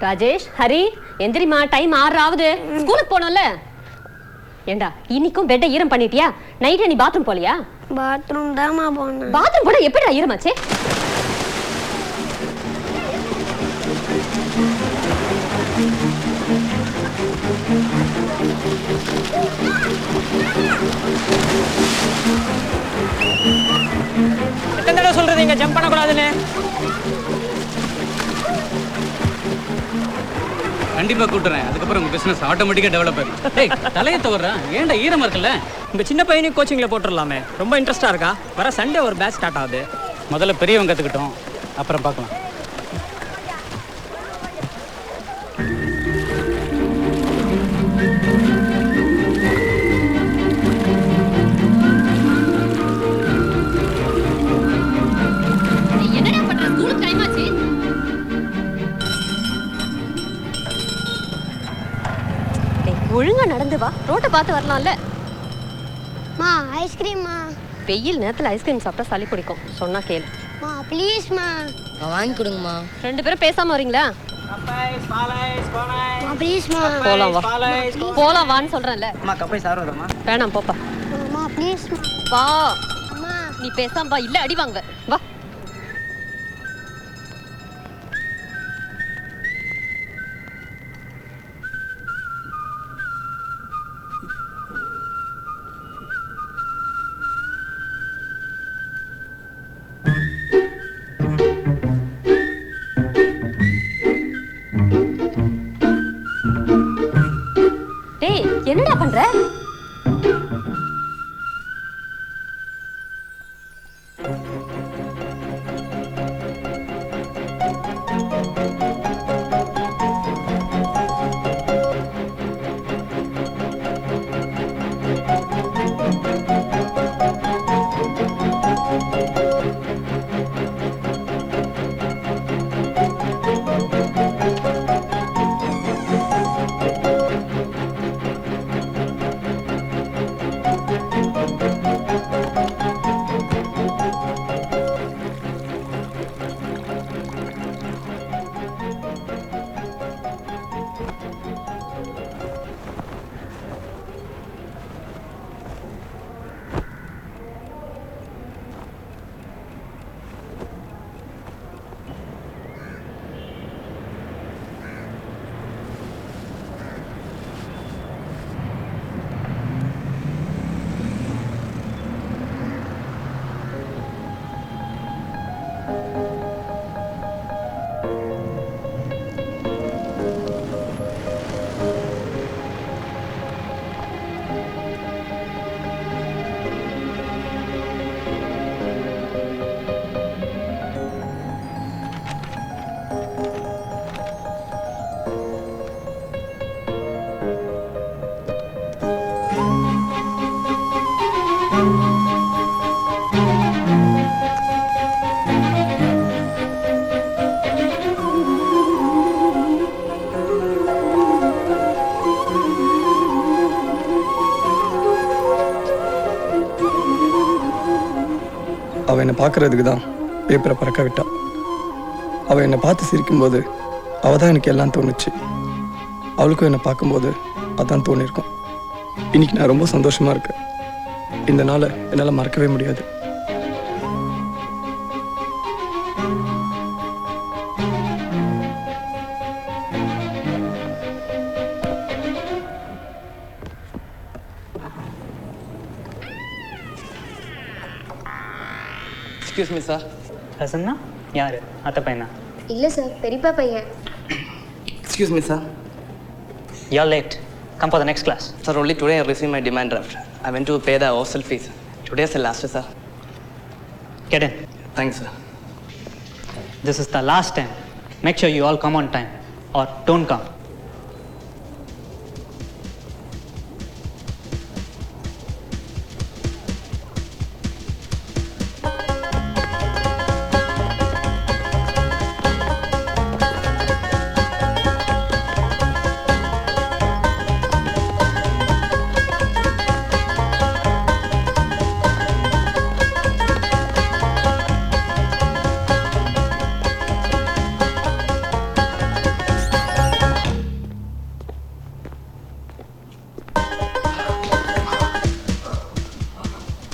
Rajesh, Hari, எந்திரிமா, time 6 ஆகுது. ஸ்கூலுக்கு போனோம்ல. ஏண்டா இன்னைக்கும் பெட்டை ஈரம் பண்ணிட்டியா? நைட் நீ பாத்ரூம் போலியா? பாத்ரூம் தான்மா போனேன். பாத்ரூம் போனா எப்படிடா ஈரமாச்சே? எத்தனை தடவை சொல்றது இங்க ஜம்ப் பண்ணக்கூடாதுன்னு? கண்டிப்பா கூட்டுறேன். அதுக்கப்புறம் உங்க பிசினஸ் ஆட்டோமேட்டிக்கா டெவலப் ஆகும். டேய் தலைய தவறா ஏன்டா ஈரமா இருக்குல்ல? உங்க சின்ன பையனையும் கோச்சிங்ல போட்டுடலாமே. ரொம்ப இன்ட்ரெஸ்டா இருக்கா? வர சண்டே ஒரு பேட்ச் ஸ்டார்ட் ஆகுது. முதல்ல பெரியவங்க கத்துக்கிட்டோம், அப்புறம் பார்க்கலாம். என்னடா பண்ற? ஸ்கூலுக்கு டைம் ஆச்சு. ஒழுங்கா நடந்து வா, ரோட்டை பார்த்து வரலாம்ல. மா ஐஸ்கிரீம்மா. வெயில் நேரத்துல ஐஸ்கிரீம் சாப்பிட்டா சளி பிடிக்கும். சொன்னா கேளு. மா ப்ளீஸ்மா. வாங்கி கொடுங்கம்மா. 2 பேரும் பேசாம வரீங்களா? மா ப்ளீஸ்மா. போலாம் வா. போலாம் வான்னு சொல்றேன்ல. அம்மா கப்பை சார் வரமா? வேணாம் போப்பா. மா ப்ளீஸ்மா. வா. அம்மா. நீ பேசாம வா, இல்ல அடி வாங்க. வா. டேய், என்னடா பண்ற? அவள் என்னை பார்க்கறதுக்கு தான் பேப்பரை பறக்க விட்டா. அவள் என்னை பார்த்து சிரிக்கும்போது அவள் தான் எனக்கு எல்லாம் தோணுச்சு. அவளுக்கும் என்னை பார்க்கும்போது அதான் தோணியிருக்கும். இன்னைக்கு நான் ரொம்ப சந்தோஷமாக இருக்கேன். இந்த நாளை என்னால் மறக்கவே முடியாது. Excuse me sir. கசன்னா யாரு? அத்தை பையனா? இல்ல சார், பெரியப்பா பையன். Excuse me, sir. You're late. Come for the next class. Sir, only today I received my demand draft. I went to pay the hostel fees. Today is the last day, sir. Get in. Thanks, sir. This is the last time. Make sure you all come on time or don't come.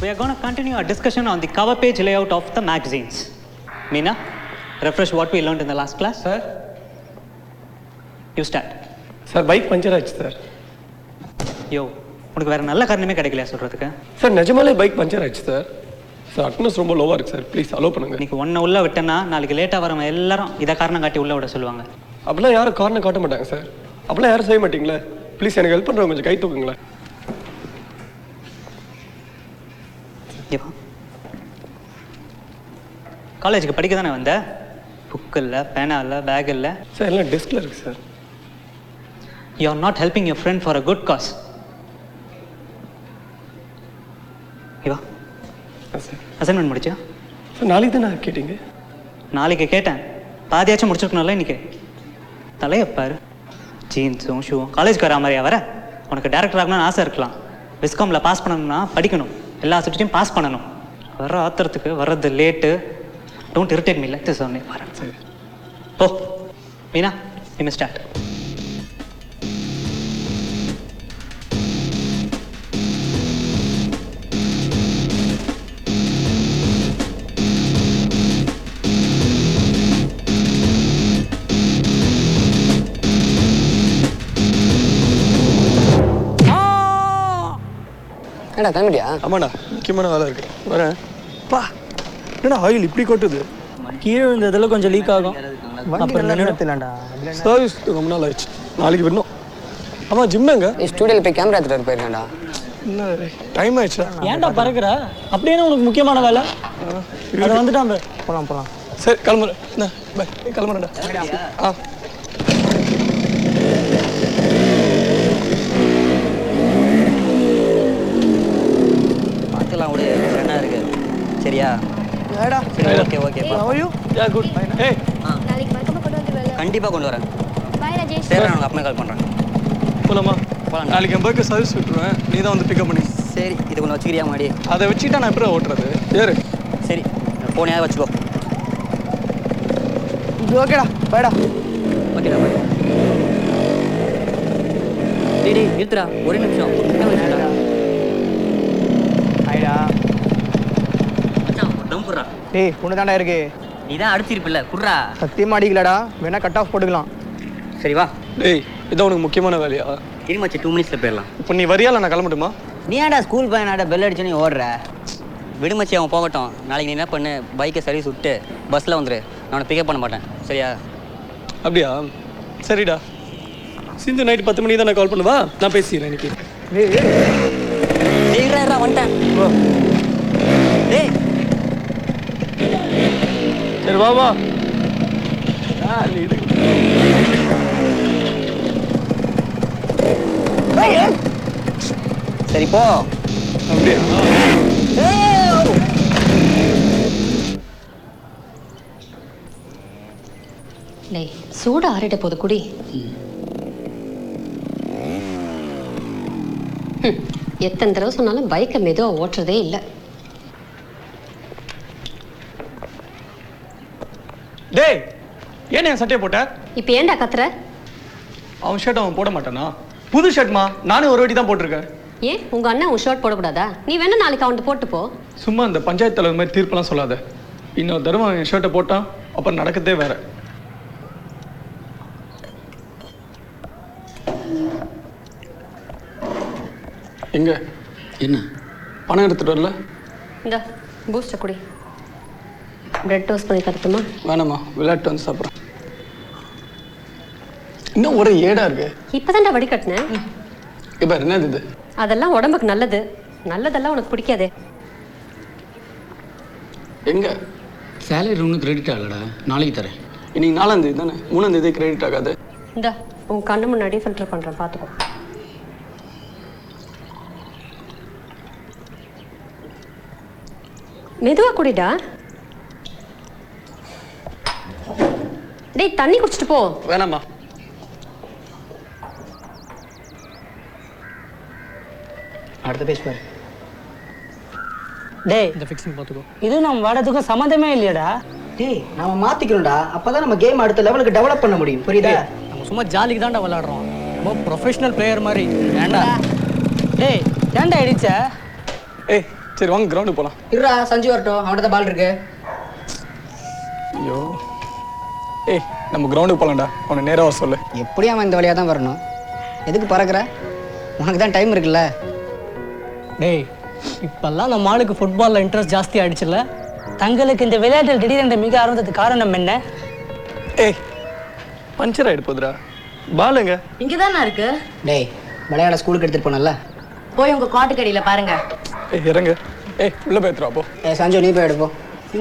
We are going to continue our discussion on the cover page layout of the magazines. Meena, refresh what we learned in the last class. Sir? You start. Sir bike puncture ஆச்சு sir. Yo, உனக்கு வேற நல்ல காரணமே கிடைக்கலையா சொல்றதுக்கு? Sir நிஜமாலே bike puncture ஆச்சு sir. Sir attendance ரொம்ப லோவாக இருக்குது சார். ப்ளீஸ் அலோவ் பண்ணுங்க. இன்னைக்கு ஒன்றை உள்ள விட்டேன்னா நாளைக்கு லேட்டாக வரவங்க எல்லாரும் இதை காரணம் காட்டி உள்ள விட சொல்லுவாங்க. அப்படிலாம் யாரும் காரணம் காட்ட மாட்டாங்க சார். அப்படிலாம் யாரும் செய்ய மாட்டீங்களே. ப்ளீஸ் எனக்கு ஹெல்ப் பண்ணுறவங்க கொஞ்சம் கை தூக்குங்களேன். காலேஜுக்கு படிக்க தானே வந்த? புக்கு இல்லை, பேனா இல்லை, பேக் இல்லை. சார் எல்லாம் டெஸ்கில் இருக்குது sir. You are not helping your friend for a good cos. இவா சார் அசைன்மெண்ட் முடிச்சா? சார் நாளைக்கு தான் நான் கேட்டீங்க. நாளைக்கு கேட்டேன், பாதியாச்சும் முடிச்சிருக்கணும்ல இன்னைக்கு. தலையப்பாரு, ஜீன்ஸும் ஷூவும். காலேஜுக்கு வரா மாதிரியா வர? உனக்கு டேரக்டர் ஆகணும்னு ஆசை இருக்கலாம். விஸ்காமில் பாஸ் பண்ணணும்னா படிக்கணும், எல்லா சப்ஜெக்டையும் பாஸ் பண்ணணும். வர ஆத்திரத்துக்கு வர்றது late. Don't irritate me like this only. வரேன். சரி. ஓ மீனா, யூ மே ஸ்டார்ட். ஏடா கிளம்பிட்டியா? ஆமாடா, முக்கியமான வேலை இருக்கு. வரேன். பா, என்னடா ஆயில் இப்படி கொட்டுது? கீழே விழுந்ததில் கொஞ்சம் லீக் ஆகும். அப்புறம் நிறுத்தலாம்டா. சர்வீஸ் ரொம்ப நாள் ஆயிடுச்சு. நாளைக்கு வரணும். ஆமாம், ஜிம் எங்க? ஸ்டூடியோவில் போய் கேமரா எடுத்துகிட்டு போயிருக்கேன்டா. என்ன டைம் ஆயிடுச்சா? ஏன்டா பறக்குற? அப்படியே உனக்கு முக்கியமான வேலை அதை வந்துட்டான். போகலாம். சரி கிளம்புறேன். என்ன பை, கிளம்புறேன்டா. ஆ பார்த்துக்கலாம் விடு, என்ன இருக்கு சரியா? சரி ஓகே ஓகே குட். ஏய் நாளைக்கு மறக்காம கொண்டு வந்துருவேல. கண்டிப்பாக கொண்டு வரேன். பாய் ராஜேஷ். சரி நான் உனக்கு அப்பமே கால் பண்ணுறேன். போலாமா? போலாம். நாளைக்கு என் பைக்கு சர்வீஸ் விட்டுருவேன். நீ தான் வந்து பிக்கப் பண்ணி. சரி இது கொஞ்சம் வச்சுக்கிறியா மாடி? அதை வச்சுக்கிட்டா நான் எப்படி ஓட்டுறது? ஏறு. சரி போனையாக வச்சுக்கோ. ஓகேடா பாய்டா. ஓகேடா பாய். டேய் நிறுத்துடா, ஒரே நிமிஷம். என்ன வச்சுடா ஆயிடா. மச்சான் ஒரு தம் போடுறா. டேய் ஒன்று தாண்டா இருக்கு. நீ தான் அடிச்சிருப்பில்ல குர்ரா. சத்தியமாக அடிக்கலடா. வேணா கட் ஆஃப் போட்டுக்கலாம். சரி வா. டேய் இதான் உனக்கு முக்கியமான வேலையா? இரு மச்சி 2 மினிட்ஸில் போயிடலாம். இப்போ நீ வரியா இல்லை நான் கிளம்பட்டுமா? நீ ஏன்டா ஸ்கூல் பையனாடா பெல் அடிச்சு நீ ஓடுற? விடுமச்சி அவன் போகட்டும். நாளைக்கு நீ என்ன பண்ணு, பைக்கை சர்வீஸ் விட்டு பஸ்ஸில் வந்துரு. நான் உன்னை பிக்கப் பண்ண மாட்டேன் சரியா? அப்படியா? சரிடா. சிந்து நைட்டு 10 மணிக்கு தான் நான் கால் பண்ணுவா. நான் பேசிடுறேன் இன்னைக்கு. டேய் வந்துட்டேன். டேய் சரி வா வா. சரி போ. அப்படியா? லேய் சூடு ஆறிட போது குடி. எத்தனை தடவை சொன்னாலும் பைக்கை மெதுவாக ஓட்டுறதே இல்லை. டேய் ஏன் என் சட்டையை போட்ட? இப்போ ஏன்டா கத்துற? அவன் ஷர்ட் அவன் போட மாட்டானா? புது ஷர்ட்மா, நானும் ஒரு வாட்டி தான் போட்டிருக்கேன். ஏன் உங்க அண்ணன் உன் ஷர்ட் போடக்கூடாதா? நீ வேணா நாளைக்கு அவன்கிட்ட போட்டு போ. சும்மா இந்த பஞ்சாயத்து தலைவர் மாதிரி தீர்ப்பெல்லாம் சொல்லாத. இன்னொரு தடவை அவன் என் ஷர்ட்டை போட்டான் அப்புறம் நடக்கதே வேற. எங்க என்ன பணம் எடுத்துட்டு வரல? இந்த பூஸ்டர் குடி. பிரெட் டோஸ்ட் பண்ணி தரட்டுமா? வேணாமா, விளையாட்டு வந்து சாப்பிட்றேன். இன்னும் ஒரே ஏடா இருக்கு. இப்பதான்டா வடிகட்டினேன். இப்போ என்னது இது? அதெல்லாம் உடம்புக்கு நல்லது. நல்லதெல்லாம் உனக்கு பிடிக்காதே. எங்க சேலரி ஒன்றும் கிரெடிட் ஆகலடா, நாளைக்கு தரேன். இன்னைக்கு 4ஆம் தேதி தானே, 3ஆம் தேதி கிரெடிட் ஆகாது. இந்த உன் கண்ணு முன்னாடியே ஃபில்டர் பண்றேன், பாத்துக்கோ. மெதுவா குடிடா. டேய் தண்ணி குடிச்சிட்டு போ. வேணாமா. அடுத்த பேஜ் பாரு. டேய் இந்த ஃபிக்ஸிங் பார்த்துக்கோ. இது நம்ம வாடத்துக்கும் சம்மந்தமே இல்லையாடா. டேய் நாம மாத்திக்கணும்டா. அப்பதான் நம்ம கேம் அடுத்த லெவலுக்கு டெவலப் பண்ண முடியும். புரியுதா? நம்ம சும்மா ஜாலிக்கு தான்டா விளையாடுறோம். ரொம்ப ப்ரொஃபஷனல் பிளேயர் மாதிரி. ஏன்டா டேய் ஏன்டா அடிச்ச? ஏய் சரி வாங்க கிரவுண்டுக்கு போகலாம். இருடா சஞ்சு வரட்டும், அவன்கிட்ட பால் இருக்கு. ஐயோ ஏய் நம்ம கிரவுண்டுக்கு போகலாம்டா. அவனை நேராக சொல்லு. எப்படியும் அவன் இந்த வழியாக தான் வரணும். எதுக்கு பறக்கிற? உனக்கு தான் டைம் இருக்குல்ல. டேய் இப்பெல்லாம் நம்ம ஆளுக்கு ஃபுட்பாலில் இன்ட்ரெஸ்ட் ஜாஸ்தி ஆயிடுச்சுல்ல. தங்களுக்கு இந்த விளையாட்டில் திடீரென்று மிக ஆரம்பத்துக்கு காரணம் என்ன? ஏய் பஞ்சர் ஆகிடு போதுடா. பாலுங்க இங்கே தானே இருக்கு. டேய் விளையாட ஸ்கூலுக்கு எடுத்துகிட்டு போனல, போய் உங்கள் காட்டுக்கடியில் பாருங்க. ஏய் இறங்க. ஏய் உள்ள போய்த்துறா போ. சஞ்சு நீ போய் எடுப்போம்.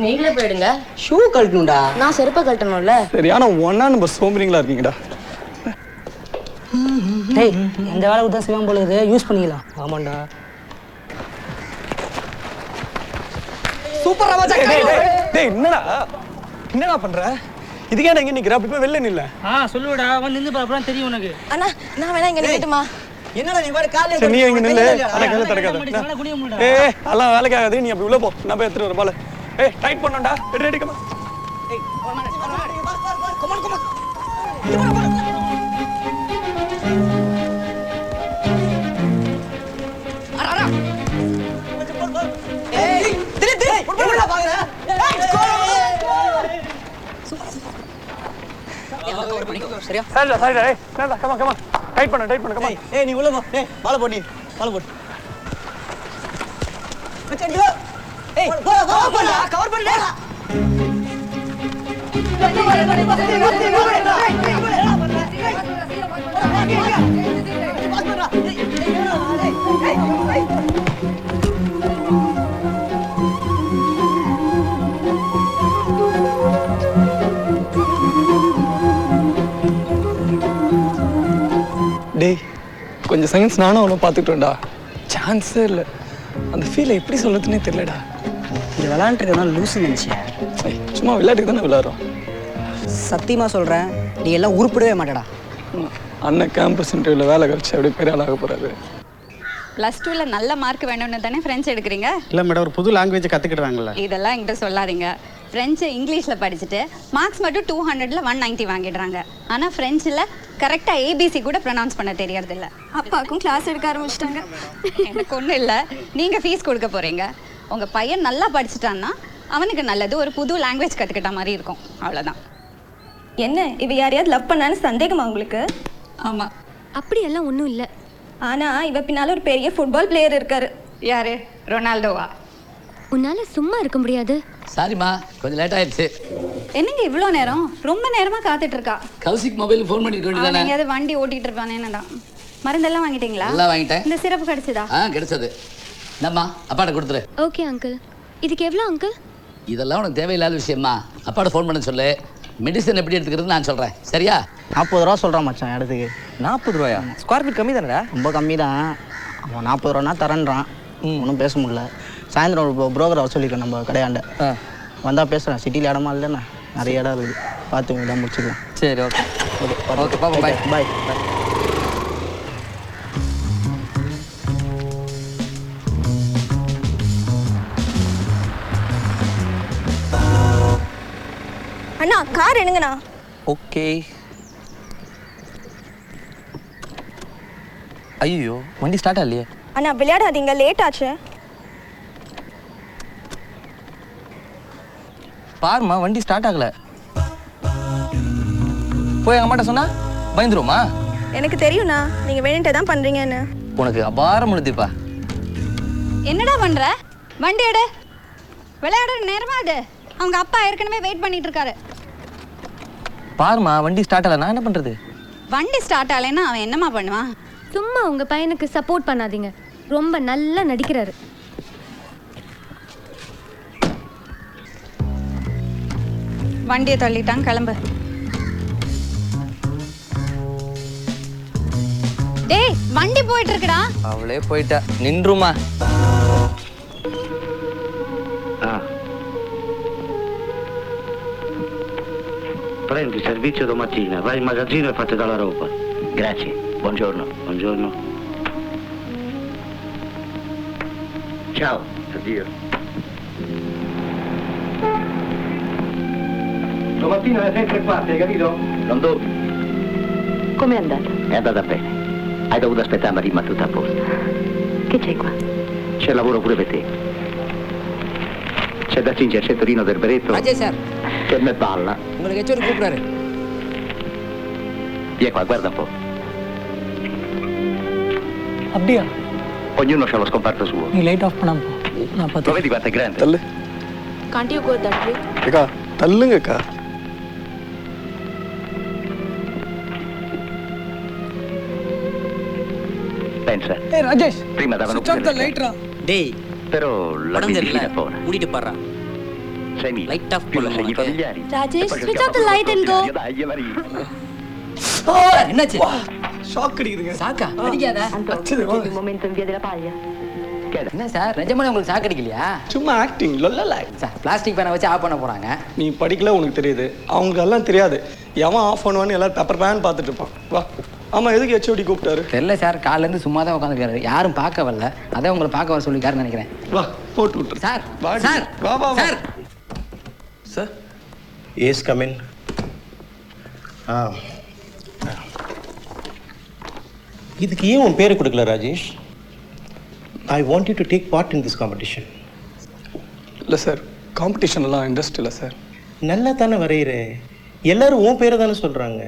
நீங்களே போயிடுங்க. ஷூ கழட்டணும்டா. நான் செருப்பை கழட்டணும்ல. சரி ஆனால் ஒன்றா நம்ம சோம்பரிங்களா இருக்கீங்கடா. டேய் இந்த வேலை தான் சிவம் போல இது யூஸ் பண்ணிக்கலாம். ஆமாண்டா. சூப்பரா மச்சான். டேய் என்னடா பண்ற? இதுக்கே எங்க நிக்கிற? அப்படி போய் வெளில நில்ல. சொல்லுடா, வந்து நின்று அப்புறம் தெரியும் உனக்கு. அண்ணா நான் வேணா இங்கே நிக்கட்டுமா? என்னடா நீ பாரு காலையில சரி நீ எங்க நில்லு அட கையில தடக்காத ஏய் அதெல்லாம் வேலைக்கு ஆகாது நீ அப்படி உள்ள போ நான் போய் எடுத்துட்டு வர பால் ஏய் டைட் பண்ணடா ரெடி கமா ஏய் கமான் அரா ஏய் திரு என்னடா பாக்குற சரியா சரிடா ஏய் நான் கமா டைட் பண்ணு கமா ஏய் நீ உள்ள போ ஏய் பால் போடு மச்சான் ஏய் போடா கவர் பண்ணு டேய் கொஞ்சம் செகண்ட்ஸ் நானும் அவனை பார்த்துக்கிட்டோம்டா சான்ஸே இல்லை அந்த ஃபீலை எப்படி சொல்லுறதுனே தெரியலடா இது விளாண்டுருக்கதான் லூசு நினச்சேன் சும்மா விளையாட்டுக்கு தானே விளையாடுறோம் சத்தியமாக சொல்கிறேன் நீ எல்லாம் உருப்பிடவே மாட்டேடா அண்ணன் கேம்பஸ் இன்டர்வியூவில் வேலை கழிச்சு அப்படியே பெரிய ஆளாக போகிறாரு. ப்ளஸ் டூவில் நல்ல மார்க் வேணும்னு தானே ஃப்ரெண்ட்ஸ் எடுக்கிறீங்க? இல்லை மேடம் ஒரு புது லாங்குவேஜ் கற்றுக்கிடுறாங்களே. இதெல்லாம் என்கிட்ட சொல்லாதீங்க. ஃப்ரெண்ட்ஸு இங்கிலீஷில் படிச்சுட்டு மார்க்ஸ் மட்டும் 200ல் 190 வாங்கிடுறாங்க. ஆனால் ஃப்ரெண்ட்ஸில் கரெக்டாக ஏபிசி கூட ப்ரொனவுன்ஸ் பண்ண தெரியறதில்ல. அப்பாவுக்கும் கிளாஸ் எடுக்க ஆரம்பிச்சிட்டாங்க. எனக்கு ஒன்றும் இல்லை, நீங்கள் ஃபீஸ் கொடுக்க போகிறீங்க. உங்கள் பையன் நல்லா படிச்சுட்டான்னா அவனுக்கு நல்லது, ஒரு புது லாங்குவேஜ் கற்றுக்கிட்ட மாதிரி இருக்கும், அவ்வளோதான். என்ன இவ யாரையாவது லவ் பண்ணான்னு சந்தேகமா உங்களுக்கு? ஆமாம். அப்படியெல்லாம் ஒன்றும் இல்லை. ஆனால் இவ பின்னால் ஒரு பெரிய ஃபுட்பால் பிளேயர் இருக்காரு. யாரு? ரொனால்டோவா? உன்னால சும்மா இருக்க முடியாது. சாரிம்மா, கொஞ்சம் லேட் ஆயிடுச்சு. என்னங்க இவ்வளோ நேரம்? ரொம்ப நேரமாக காத்துட்டு இருக்கா. கௌசிக் மொபைலுக்கு ஃபோன் பண்ணிட்டு வேண்டியதானே? எங்கேயாவது வண்டி ஓட்டிட்டு இருப்பானே தான். மருந்தெல்லாம் வாங்கிட்டீங்களா? எல்லாம் வாங்கிட்டேன். இந்த சிறப்பு கிடைச்சதா? கிடைச்சது. நம்மா அப்பாட்ட கொடுத்துரு. Okay uncle. இதுக்கு எவ்வளோ அங்கிள்? இதெல்லாம் உனக்கு தேவையில்லாத விஷயமா. அப்பாட்ட ஃபோன் பண்ண சொல்லு. மெடிசன் எப்படி எடுத்துக்கிறது நான் சொல்கிறேன், சரியா? 40 ரூபா சொல்கிறான் மச்சான் இடத்துக்கு. 40 ரூபாயா? ஸ்கொயர் ஃபீட் கம்மி தானடா? ரொம்ப கம்மி தான். அவன் 40 ரூபானா தரேன்றான். ஒன்றும் பேச முடியல. சாயந்தரம் ஒரு புரோக்கரை வர சொல்லியிருக்கேன் நம்ம கடையாண்ட. வந்தால் பேசுகிறேன். சிட்டியில் இடமா இல்லைண்ணா, நிறைய இடம் இருக்குது. பார்த்து இடம் முடிச்சுக்கலாம். சரி ஓகே ஓகே ஓகே பாப்பா பாய் பாய். அண்ணா கார் என்னங்கண்ணா? ஓகே. ஐயோ வண்டி ஸ்டார்ட் ஆகலையே. அண்ணா விளையாடாதீங்க, லேட் ஆச்சு. பாருமா வண்டி ஸ்டார்ட் ஆகல. போய் எங்க அம்மாட்ட சொன்னா பயந்துருமா? எனக்கு தெரியும்ண்ணா, நீங்க வேணுன்ட்டு தான் பண்றீங்கன்னு. உனக்கு அபாரம் முடிதுப்பா. என்னடா பண்ற? வண்டி எடு. விளையாடுற நேரமா அது. அவங்க அப்பா ஏற்கனவே வெயிட் பண்ணிட்டு இருக்காரு. பாருமா வண்டி ஸ்டார்ட் ஆகல, நான் என்ன பண்றது? வண்டி ஸ்டார்ட் ஆகலைன்னா அவன் என்னமா பண்ணுவான்? சும்மா உங்க பையனுக்கு சப்போர்ட் பண்ணாதீங்க, ரொம்ப நல்லா நடிக்கிறாரு. வண்டியை தள்ளிட்டான், கிளம்பு. டேய் வண்டி போயிட்டு இருக்குடா. அவளே போயிட்டா, நின்றுமா. Prendi servizio domattina, vai in magazzino e fate dalla roba. Grazie, buongiorno. Buongiorno. Ciao, addio. Domattina alle 6:15, hai capito? Non dormi. Com'è andata? È andata bene. Hai dovuto aspettare, ma rimane tutto a posto. Che c'è qua? C'è lavoro pure per te. C'è da cingere il centrino del berretto. Ajay sir. Che me balla. உங்களுக்கு எச்சோடி கூப்பிடுறாரு. Vieni qua, guarda un po'. அப்படியா? Ognuno ha lo scomparto suo. நீ light off பண்ணாம போ, நான் Lo பார்த்து. vedi quanto è grande? தள்ளு. Can't you go that way? அக்கா தள்ளுங்கக்கா. Pensa. ஏய் Rajesh, Prima davano switch off pure the le light ra. டேய் Però la உடம்பு vedi தெரியல, fino a fuori. மூடிட்டு பாடுறா. 6.000. Light off Più la பண்ணுங்க segni உனக்கு. familiari. Rajesh, E poi che switch scappa off the pure light and go. Dai, Maria. என்னாச்சு? Shock அடிக்குதுங்க. சாக்கா அடிக்காத. Un momento in via della paglia. என்ன sir நிஜமாலே உங்களுக்கு சாக்கு அடிக்கலையா? சும்மா ஆக்டிங் லொல்லல. சார் பிளாஸ்டிக் பேனை வச்சு ஆஃப் பண்ண போறாங்க. நீ படிக்கல உனக்கு தெரியுது, அவங்களுக்கு எல்லாம் தெரியாது. எவன் ஆஃப் பண்ணுவான்னு எல்லாரும் பேப்பர் பேன் பார்த்துட்டு இருப்பான். வா ஆமாம், எதுக்கு ஹெச்ஓடி கூப்பிட்டாரு? தெரியல சார், காலையிலேருந்து சும்மா தான் உட்காந்துருக்காரு. யாரும் பார்க்க வரல, அதான் உங்களை பார்க்க வர சொல்லிக்காருன்னு நினைக்கிறேன். வா, போட்டு விட்டுரு. சார் சார், வா வா sir. Sir, yes come in. இதுக்கு ஏன் உன் பேரை கொடுக்கல Rajesh? I want you to take part in this competition. இல்லை சார், காம்படிஷன்லாம் இன்ட்ரெஸ்ட் இல்லை சார். நல்லா தானே வரைகிற, எல்லாரும் உன் பேரை தானே சொல்கிறாங்க.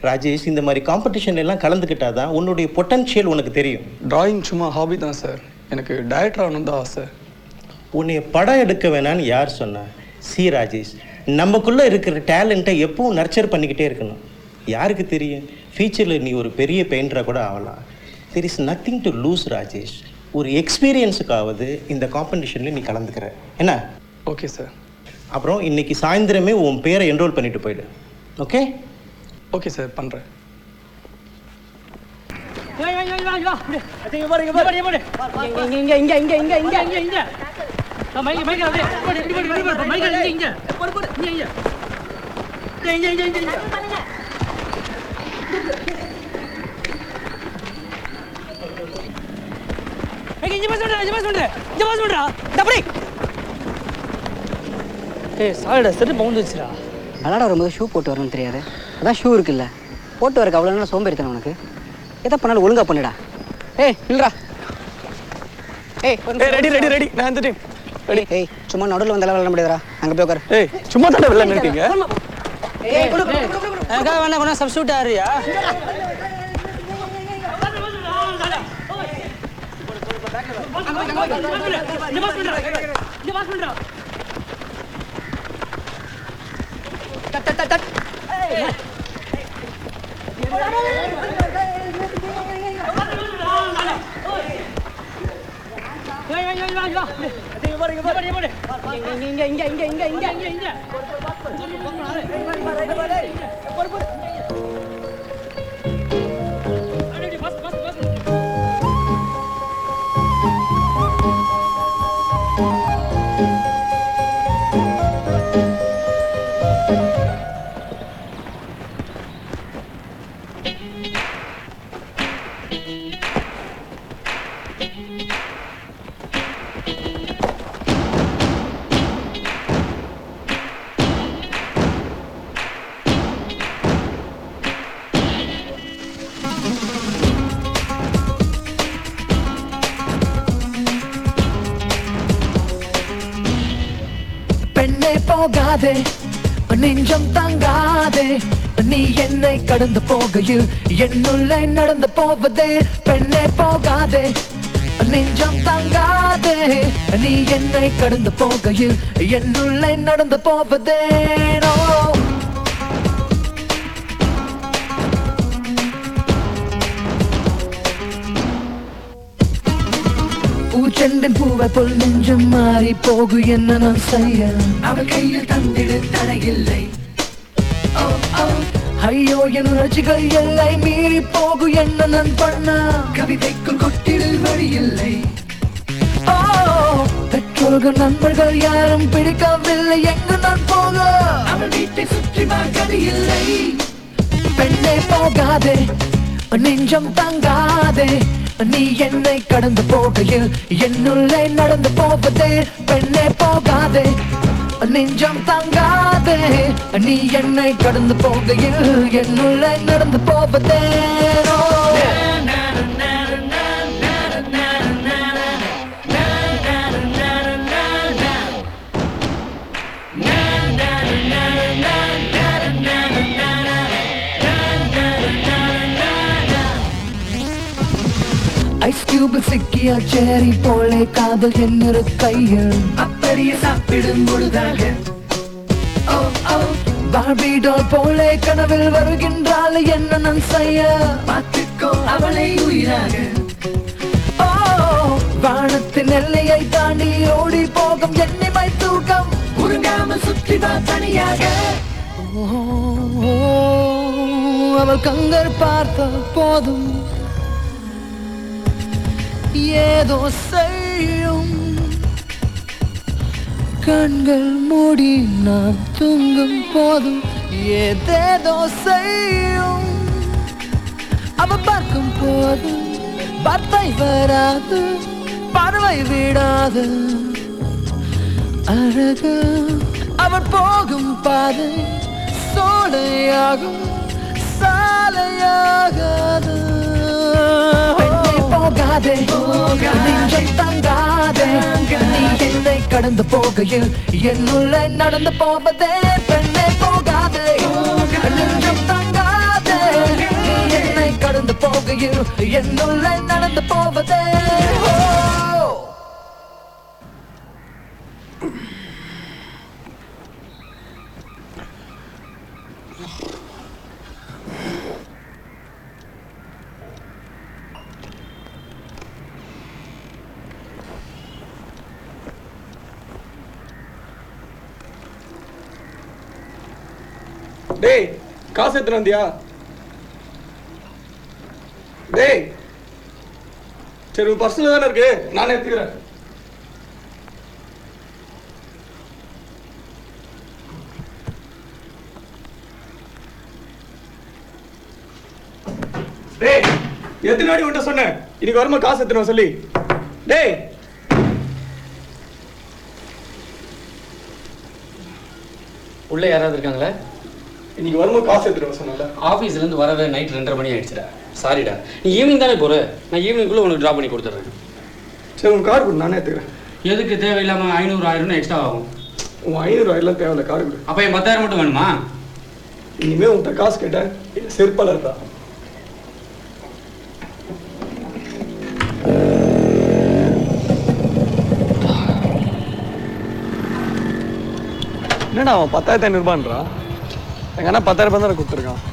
ராஜேஷ், இந்த மாதிரி காம்படிஷன் எல்லாம் கலந்துக்கிட்டாதான் உன்னுடைய பொட்டன்ஷியல் உனக்கு தெரியும். டிராயிங் சும்மா ஹாபி தான் சார். எனக்கு டைரக்டர் ஆகணும் தான் ஆசை. உன்னை படம் எடுக்க வேணான்னு யார் சொன்னா? சி ராஜேஷ், நமக்குள்ளே இருக்கிற டேலண்ட்டை எப்பவும் நர்ச்சர் பண்ணிக்கிட்டே இருக்கணும். யாருக்கு தெரியும், ஃபியூச்சரில் நீ ஒரு பெரிய பெயிண்டராக கூட ஆகலாம். There is nothing to lose Rajesh. ஒரு எக்ஸ்பீரியன்ஸுக்காவது இந்த காம்படிஷனில் நீ கலந்துக்கிற என்ன? Okay sir. அப்புறம் இன்னைக்கு சாயந்தரமே உன் பேரை என்ரோல் பண்ணிட்டு போயிடு. ஓகே? ஓகே சார், பண்ணுறேன். விளாட வரும்போது ஷூ போட்டு வரணும்னு தெரியாது. அதான் ஷூ இருக்குல்ல, போட்டு வரக்கு அவ்வளோ நேரம் சோம்பேறித்தனம் உனக்கு. எதை பண்ணாலும் ஒழுங்கா பண்ணுடா. ஏய் இல்லடா. ரெடி ரெடி ரெடி, நான் வந்துட்டேன். ரெடி. ஏய் சும்மா நடுவில் வந்து விளாட முடியாதுடா, அங்கே போய் உட்காரு. ஏய் சும்மா தானே விளையாட இருக்கீங்க. ஏய் எனக்காக வேணா கொண்டா சப்ஸ்டியூட் ஆறியா? பெண்ணே போகாதே, நெஞ்சம் தாங்காதே, நீ என்னை கடந்து போகையில் என்னுள்ளே நடந்து போவதே. பெண்ணே போகாதே, நெஞ்சம் தாங்காதே, நீ என்னை கடந்து போகையில் என்னுள்ளே நடந்து போவதே. பூச்செண்டின் பூவை போல் நெஞ்சம் மாறி போகு என்ன நான் செய்ய? அவள் கையில் தந்திடு தடையில்லை. ஐயோ என் உணர்ச்சிகள் எல்லை மீறி போகு என்ன நான் பண்ண? கவிதைக்குள் கொட்டிடில் வழியில்லை. பெற்றோர்கள் நண்பர்கள் யாரும் பிடிக்கவில்லை, எங்கு நான் போக? அவள் வீட்டை சுற்றி கதியில்லை. பெண்ணே போகாதே, நெஞ்சம் தாங்காதே, நீ என்னை கடந்து போகையில் என்னுள்ளே நடந்து போவதே. பெண்ணே போகாதே, நெஞ்சம் தாங்காதே, நீ என்னை கடந்து போகையில் என்னுள்ளே நடந்து போவதே. ஐஸ் கியூபில் சிக்கிய சேரி போலே காதல் என்னொரு கையில் அப்படியே சாப்பிடும் பொழுதாக. பார்பிடோல் போலே கனவில் வருகின்றாள் என்ன நான் செய்ய? பார்த்துக்கோ அவளை உயிராக. வானத்தின் எல்லையை தாண்டி ஓடி போகும் எண்ணிமை தூக்கம் உறங்காமல் சுற்றி தனியாக. அவள் கங்கர் பார்த்த போதும் ஏதோ செய்யும். கண்கள் மூடி நான் தூங்கும் போதும் ஏதேதோ செய்யும். அவ பார்க்கும் போது வார்த்தை வராது பார்வை விடாது அழகு அவள் போகும் பாதை சோலையாகும் சாலையாகாது போகாதே நெஞ்சம் தங்காதே நீ என்னை கடந்து போகையில் என்னுள்ளே நடந்து போவதே பெண்ணே போகாதே நெஞ்சம் தங்காதே நீ என்னை கடந்து போகையில் என்னுள்ளே நடந்து போவதே டேய் காசு எடுத்துட்டு வந்தியா? டேய் சரி உன் பர்சனல் தானே இருக்கு, நானே எடுத்துக்கிறேன். டேய் எத்தனை நாடி உன்ட்ட சொன்னேன் இன்னைக்கு வருமா காசு எடுத்துட்டு சொல்லி? டேய் உள்ளே யாராவது இருக்காங்களா? இன்னைக்கு வரும்போது காசு எடுத்துட்டு சொன்னால ஆஃபீஸ்லேருந்து வரவே நைட் 2:30 மணி ஆயிடுச்சுடா. சாரிடா, நீ ஈவினிங் தானே போகிற, நான் ஈவினிங்குள்ளே உனக்கு ட்ராப் பண்ணி கொடுத்துட்றேன். சரி உன் கார்டு கொடு, நானே எடுத்துக்கிறேன். எதுக்கு தேவையில்லாமல் 500 1000 எக்ஸ்ட்ரா ஆகும். உன் 500 ஆயிரம் தேவையில்ல, கார்டு கொடு. அப்போ என் 10,000 மட்டும் வேணுமா? இனிமேல் உன்கிட்ட காசு கேட்டேன் செருப்பால இருக்கா? என்னடா அவன் 10,500 எங்க அண்ணா 10,000 தானே கொடுத்துருக்கான்.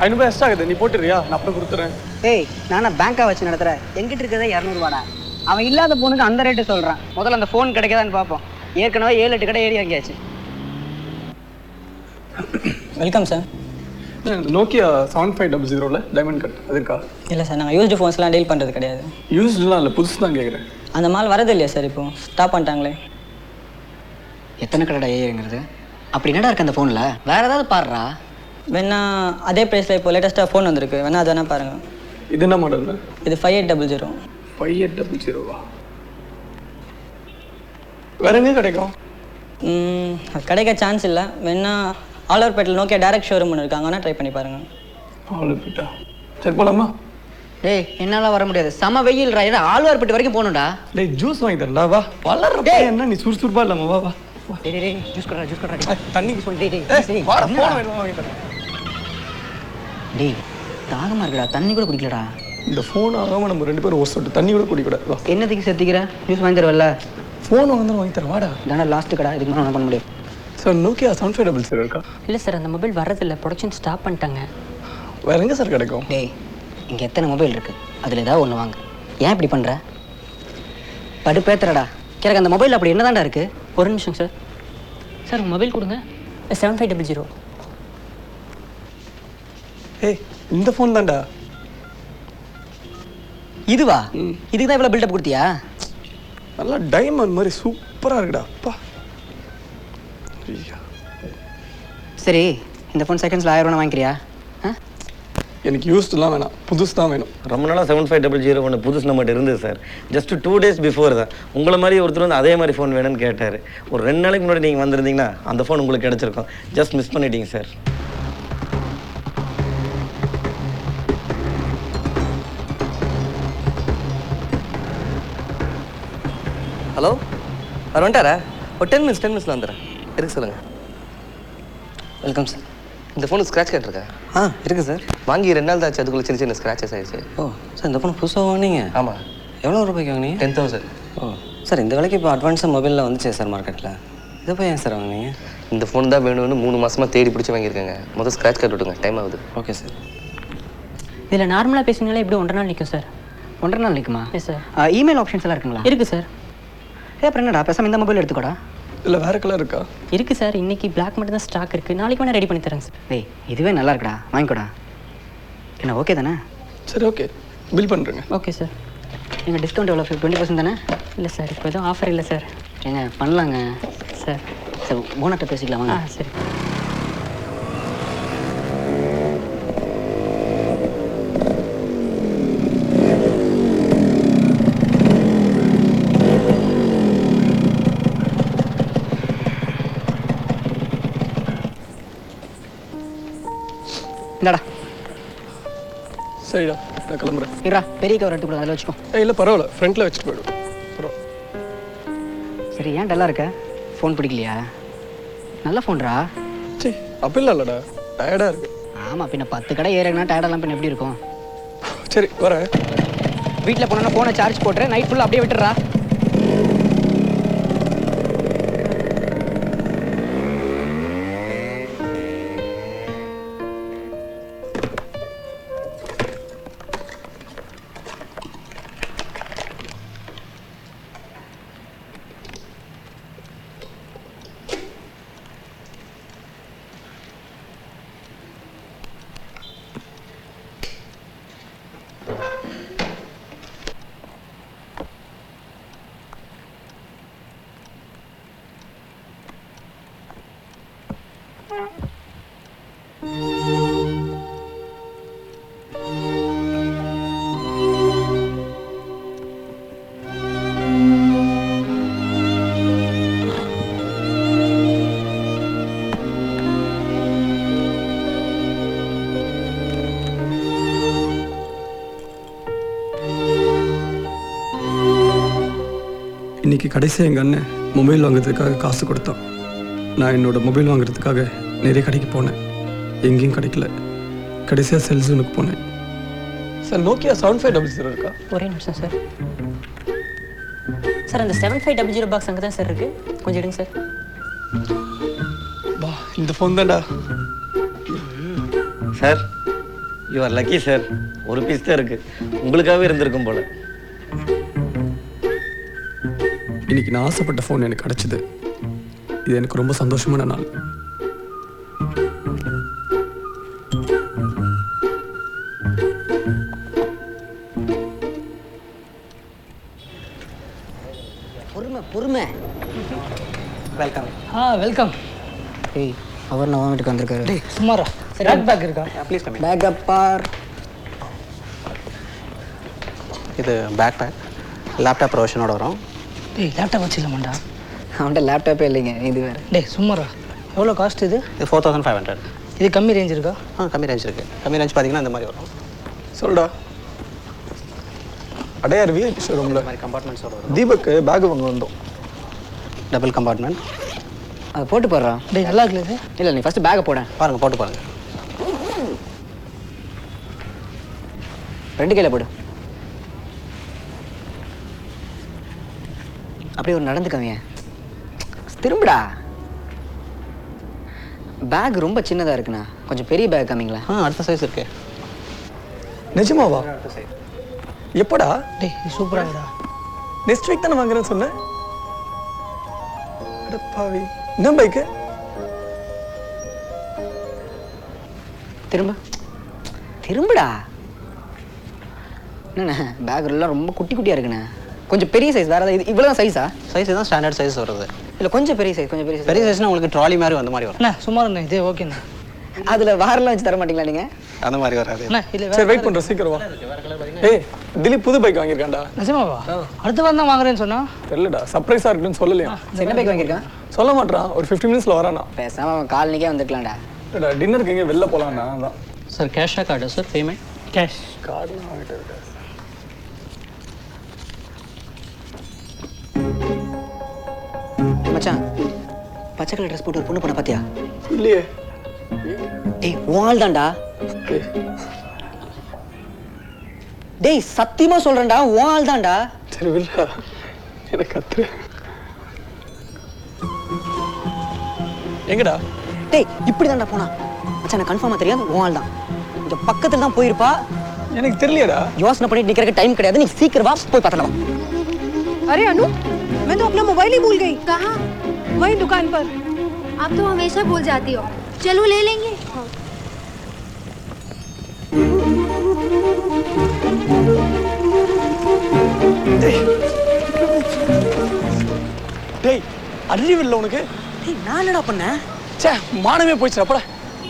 500 எக்ஸ்ட்ரா ஆகுது, நீ போட்டுறியா? நான் அப்புறம் கொடுத்துறேன். ஏய் நானா பேங்காக வச்சு நடத்துகிறேன், எங்கிட்ட இருக்கிறதே 200 அவன் இல்லாத ஃபோனுக்கு அந்த ரேட்டு சொல்கிறான். முதல்ல அந்த ஃபோன் கிடைக்காதான்னு பார்ப்போம். ஏற்கனவே 7-8 கடை ஏறி வாங்கியாச்சு. Welcome sir. Nokia 7500 diamond cut அது இருக்கா? இல்லை சார், நாங்கள் யூஸ்டு ஃபோன்ஸ்லாம் டீல் பண்ணுறது கிடையாது. யூஸ்லாம் இல்லை, புதுசு தான் கேட்குறேன். அந்த மால் வரது இல்லையா சார்? இப்போ ஸ்டாப் பண்ணிட்டாங்களே. எத்தனை கடை ஏறிங்கிறது? அப்படி என்னடா இருக்கு அந்த ஃபோனில்? வேற ஏதாவது பாடுறா. வேணா அதே ப்ரைஸில் இப்போ லேட்டஸ்ட்டாக ஃபோன் வந்திருக்கு, வேணா அது வேணா பாருங்கள். இது என்ன மாடல்? இது 5800. 5800வா? வேற எங்கே கிடைக்கும்? அது கிடைக்க சான்ஸ் இல்லை. வேணா ஆலூர்பேட்டில் நோக்கியா டேரக்ட் ஷோரூம் ஒன்று இருக்காங்க, வேணா ட்ரை பண்ணி பாருங்கள். ஆலூர்பேட்டா? சரி போலாமா? டேய் என்னால் வர முடியாது, செம வெயில். ஏன்னா ஆழ்வார்பேட்டு வரைக்கும் போகணும்டா. டேய் ஜூஸ் வாங்கி தரேன்டா, வா. வளர்ற என்ன நீ சுறுசுறுப்பா இல்லாம வா வா. டேய் ஜூஸ் கறா ஜூஸ் கறா. தண்ணிக்கு சொல்லி டேய் சரி வாடா, போன் வேணும் வாங்கி தரேன். டேய் தாகமா இருக்குடா, தண்ணி கூட குடிக்கலடா. இந்த ஃபோன் ஆகாம நம்ம 2 பேரும் ஒரு சொட்டு தண்ணி கூட குடிக்க கூடாது. வா. என்னத்துக்கு செத்துக்கிற? ஜூஸ் வாங்கி தரவல்ல? ஃபோன் வாங்கி தரேன் வாடா. தானே லாஸ்ட் கடை, இதுக்கு மேலே பண்ண முடியும். சார் நோக்கியா 7500 இருக்கா? இல்லை சார், அந்த மொபைல் வரதில்லை, ப்ரொடக்ஷன் ஸ்டாப் பண்ணிட்டாங்க. வேற எங்கே சார் கிடைக்கும்? டேய் இங்கே எத்தனை மொபைல் இருக்குது, அதில் ஏதாவது ஒன்று வாங்க. ஏன் இப்படி பண்ணுற? படுப்பேத்துறடா. எனக்கு அந்த மொபைல் அப்படி என்ன தான்டா இருக்குது? ஒரு நிமிஷம் சார். சார் உங்கள் மொபைல் கொடுங்க. 7500. ஏய் இந்த ஃபோன் தான்டா. இதுவா? இதுக்கு தான் இவ்வளோ பில்டப் கொடுத்தியா? நல்லா டைமண்ட் மாதிரி சூப்பராக இருக்குடா. அப்பா சரி இந்த ஃபோன் செகண்ட்ஸில் 1000 வாங்கிக்கிறியா? எனக்கு யூஸ்டுலாம் வேணாம், புதுசு தான் வேணும். ரொம்ப நாளாக 7500 ஒன்று புதுசு நம்மகிட்ட இருந்தது சார். ஜஸ்ட் 2 days பிஃபோர் தான் உங்களை மாதிரி ஒருத்தர் வந்து அதே மாதிரி ஃபோன் வேணும்னு கேட்டார். ஒரு 2 நாளைக்கு முன்னாடி நீங்கள் வந்திருந்தீங்கன்னா அந்த ஃபோன் உங்களுக்கு கிடச்சிருக்கும். ஜஸ்ட் மிஸ் பண்ணிட்டீங்க சார். ஹலோ அவர் வந்துட்டாரா? ஒரு 10 மினிட்ஸில் வந்துடுறேன். இருக்கு சொல்லுங்கள். Welcome sir. இந்த ஃபோனுக்கு ஸ்க்ராட்ச் கார்டு இருக்கா? இருக்குது சார். வாங்கி 2 நாள் தான் ஆச்சு, அதுக்குள்ளே சின்ன சின்ன ஸ்க்ராச்சஸ் ஆயிடுச்சு. ஓ சார், இந்த ஃபோன் புதுசாக வாங்கினீங்க? ஆமாம். எவ்வளோ ரூபாய்க்கு வாங்கினீங்க? 10,000. ஓ சார், இந்த விலைக்கு இப்போ அட்வான்ஸாக மொபைலில் வந்துச்சு சார் மார்க்கெட்டில். இதை போய் ஏன் சார் வாங்கினீங்க? இந்த ஃபோன் தான் வேணும்னு 3 மாதமாக தேடி பிடிச்சி வாங்கியிருக்கேங்க. முதல் ஸ்க்ராட்ச் கார்டு விட்டுங்க, டைம் ஆகுது. Okay sir. இதில் நார்மலாக பேசினாலே எப்படி 1.5 நாள் நிற்கும் சார்? 1.5 நாள் நிற்குமா? Yes sir. இமெயில் ஆப்ஷன்ஸ் எல்லாம் இருக்குங்களா? இருக்குது சார். அப்புறம் என்னடா பேசாமல் இந்த மொபைல் எடுத்துக்கோடா. இல்லை வேறு கலர் இருக்கா? இருக்குது சார், இன்றைக்கி பிளாக் மட்டும் தான் ஸ்டாக் இருக்குது, நாளைக்கு வேணால் ரெடி பண்ணி தரேங்க சார். டேய் இதுவே நல்லா இருக்குடா, வாங்கிக்கோடா. என்ன ஓகே தானே? சரி ஓகே, பில் பண்ணுறேங்க. Okay sir. எங்கள் டிஸ்கவுண்ட் எவ்வளோ? 20% தானே? இல்லை சார், இப்போ எதுவும் ஆஃபர் இல்லை சார். ஏங்க பண்ணலாங்க சார். சார் ஓனர்கிட்ட பேசிக்கலாமா? சரி. இந்தாடா. சரிடா, நான் கிளம்புறேன். இருடா, பெரிய கவர் எடுத்து கூட அதில் வச்சுக்கோ. இல்லை பரவாயில்ல, ஃப்ரண்ட்டில் வச்சுட்டு போயிடும். சரி, ஏன் டல்லாக இருக்க? ஃபோன் பிடிக்கலையா? நல்ல ஃபோன்ரா. சரி, அப்படிலாம் இல்லைடா, டயர்டாக இருக்கு. ஆமாம், பின்ன 10 கடை ஏறினா டயர்டெல்லாம் பின்ன எப்படி இருக்கும்? சரி, வரேன். வீட்டில் போனோன்னா ஃபோனை சார்ஜ் போட்டுறேன், நைட் ஃபுல்லாக அப்படியே விட்டுறா. இன்றைக்கி கடைசியாக எங்கள் அண்ணன் மொபைல் வாங்குறதுக்காக காசு கொடுத்தான். நான் என்னோடய மொபைல் வாங்குறதுக்காக நிறைய கடைக்கு போனேன், எங்கேயும் கிடைக்கல. கடைசியாக செல்ஸுனுக்கு போனேன். சார், நோக்கியா 7500 இருக்கா? ஒரே நிமிஷம் சார். சார், அந்த 7500 பாக்ஸ் அங்கே தான் சார் இருக்குது, கொஞ்சம் எடுங்க சார். வா, இந்த ஃபோன் தான்டா. Sir, you are lucky sir. ஒரு பீஸ் தான் இருக்குது, உங்களுக்காகவே இருந்திருக்கும் போல. இன்னைக்கு நான் ஆசைப்பட்ட ஃபோன் எனக்கு கிடைச்சிது. இது எனக்கு ரொம்ப சந்தோஷமான நாள். பொறுமை பொறுமை. வெல்கம். வெல்கம். ஏய், அவர் நான் வீட்டுக்கு வந்திருக்காரு. டேய் சும்மாரா. சரி, பேக் இருக்கா? Please come. பேக் அப்பார். இது பேக் பேக் லேப்டாப் ப்ரொவிஷனோட வரும். டேய், லேப்டாப் வச்சிடலாமாண்டா? அவன்கிட்ட லேப்டாப்பே இல்லைங்க, இது வேறு. டேய் சும்மாரா. எவ்வளோ காஸ்ட் இது? இது 4500. இது கம்மி ரேஞ்ச் இருக்கா? கம்மி ரேஞ்ச் இருக்குது. கம்மி ரேஞ்ச் பார்த்தீங்கன்னா இந்த மாதிரி வரும். சொல்டா. அடையார் விஐபி ஷோரூமில் மாதிரி கம்பார்ட்மெண்ட்ஸோட வரும். தீபக்கு பேக் வாங்க வந்தோம். Double compartment. அதை போட்டு போடுறான். டேய், நல்லா இருக்குல்ல இது? இல்லை, நீ ஃபஸ்ட்டு பேக்கை போட பாருங்கள், போட்டு பாருங்கள். 2 கையில் போடு. அப்படியே ஒரு நடந்துக்கவிய. திரும்புடா. பேக் ரொம்ப சின்னதாக இருக்குண்ணா, கொஞ்சம் பெரிய பேக் காமிங்களா? அடுத்த சைஸ் இருக்கு. நிஜமாவா? எப்படா? டேய், சூப்பராகடா. நெக்ஸ்ட் வீக் தானே வாங்குறேன்னு சொன்னேன். அடப்பாவி, என்ன பைக்கு? திரும்ப திரும்புடா. என்னண்ணா, பேக் எல்லாம் ரொம்ப குட்டி குட்டியாக இருக்குண்ணா, கொஞ்சம் பெரிய சைஸ். வேறு ஏதாவது இவ்வளோ தான் சைஸா? சைஸ் தான் ஸ்டாண்டர்ட் சைஸ் வருது. இல்லை, கொஞ்சம் பெரிய சைஸ், கொஞ்சம் பெரிய சைஸ். பெரிய சைஸ்னால் உங்களுக்கு ட்ராலி மாதிரி வந்த மாதிரி வரும். அண்ணா சும்மா இருந்தேன், இதே ஓகேண்ணா. அதில் வாரெல்லாம் வச்சு தர மாட்டீங்களா நீங்கள்? அந்த மாதிரி வராது. அண்ணா இல்லை, சரி வெயிட் பண்ணுறோம், சீக்கிரம் வா. ஏய், திலீப் புது பைக் வாங்கியிருக்கான்டா. நிஜமாவா? அடுத்த வாரம் தான் வாங்குறேன்னு சொன்னா? தெரியலடா, சர்ப்ரைஸாக இருக்குன்னு சொல்லலையா? என்ன பைக் வாங்கியிருக்கான்? சொல்ல மாட்டான். ஒரு 15 மினிட்ஸில் வரானா. பேசாமல் அவன் காலனிக்கே வந்துக்கலாம்டா. இல்லைடா, டின்னருக்கு எங்கே வெளில போகலான்னா தான். சார், கேஷா கார்டா சார் பேமெண்ட்? கேஷ். கார்டுலாம் வாங்கிட்டு இருக்கா? மச்சான், பச்சை கலர் ட்ரெஸ் போட்டு ஒரு பொண்ணு பண்ண பார்த்தியா? இல்லையே. டேய், உன் தான்டா. டேய், சத்தியமா சொல்றேன்டா, உன் ஆள் தான்டா. சரி வில்ல, எனக்கு கத்துரு. எங்கடா? டேய், இப்படி தான்டா போனா. மச்சான், எனக்கு கன்ஃபார்மா தெரியாது, உன் ஆள் தான். இங்க பக்கத்துல தான் போயிருப்பா. எனக்கு தெரியலடா. யோசனை பண்ணிட்டு நிக்கிறதுக்கு டைம் கிடையாது, நீ சீக்கிரம் வா, போய் பார்த்தலாம். अरे अनु, मैं तो अपना मोबाइल ही भूल गई। कहाँ? वही दुकान पर। आप तो हमेशा भूल जाती हो। चलो ले लेंगे। டேய், அறிவில்லை உனக்கு? டேய், நான் என்னடா பண்ணேன்? சே, மானமே போயிடுச்சு. அப்படா.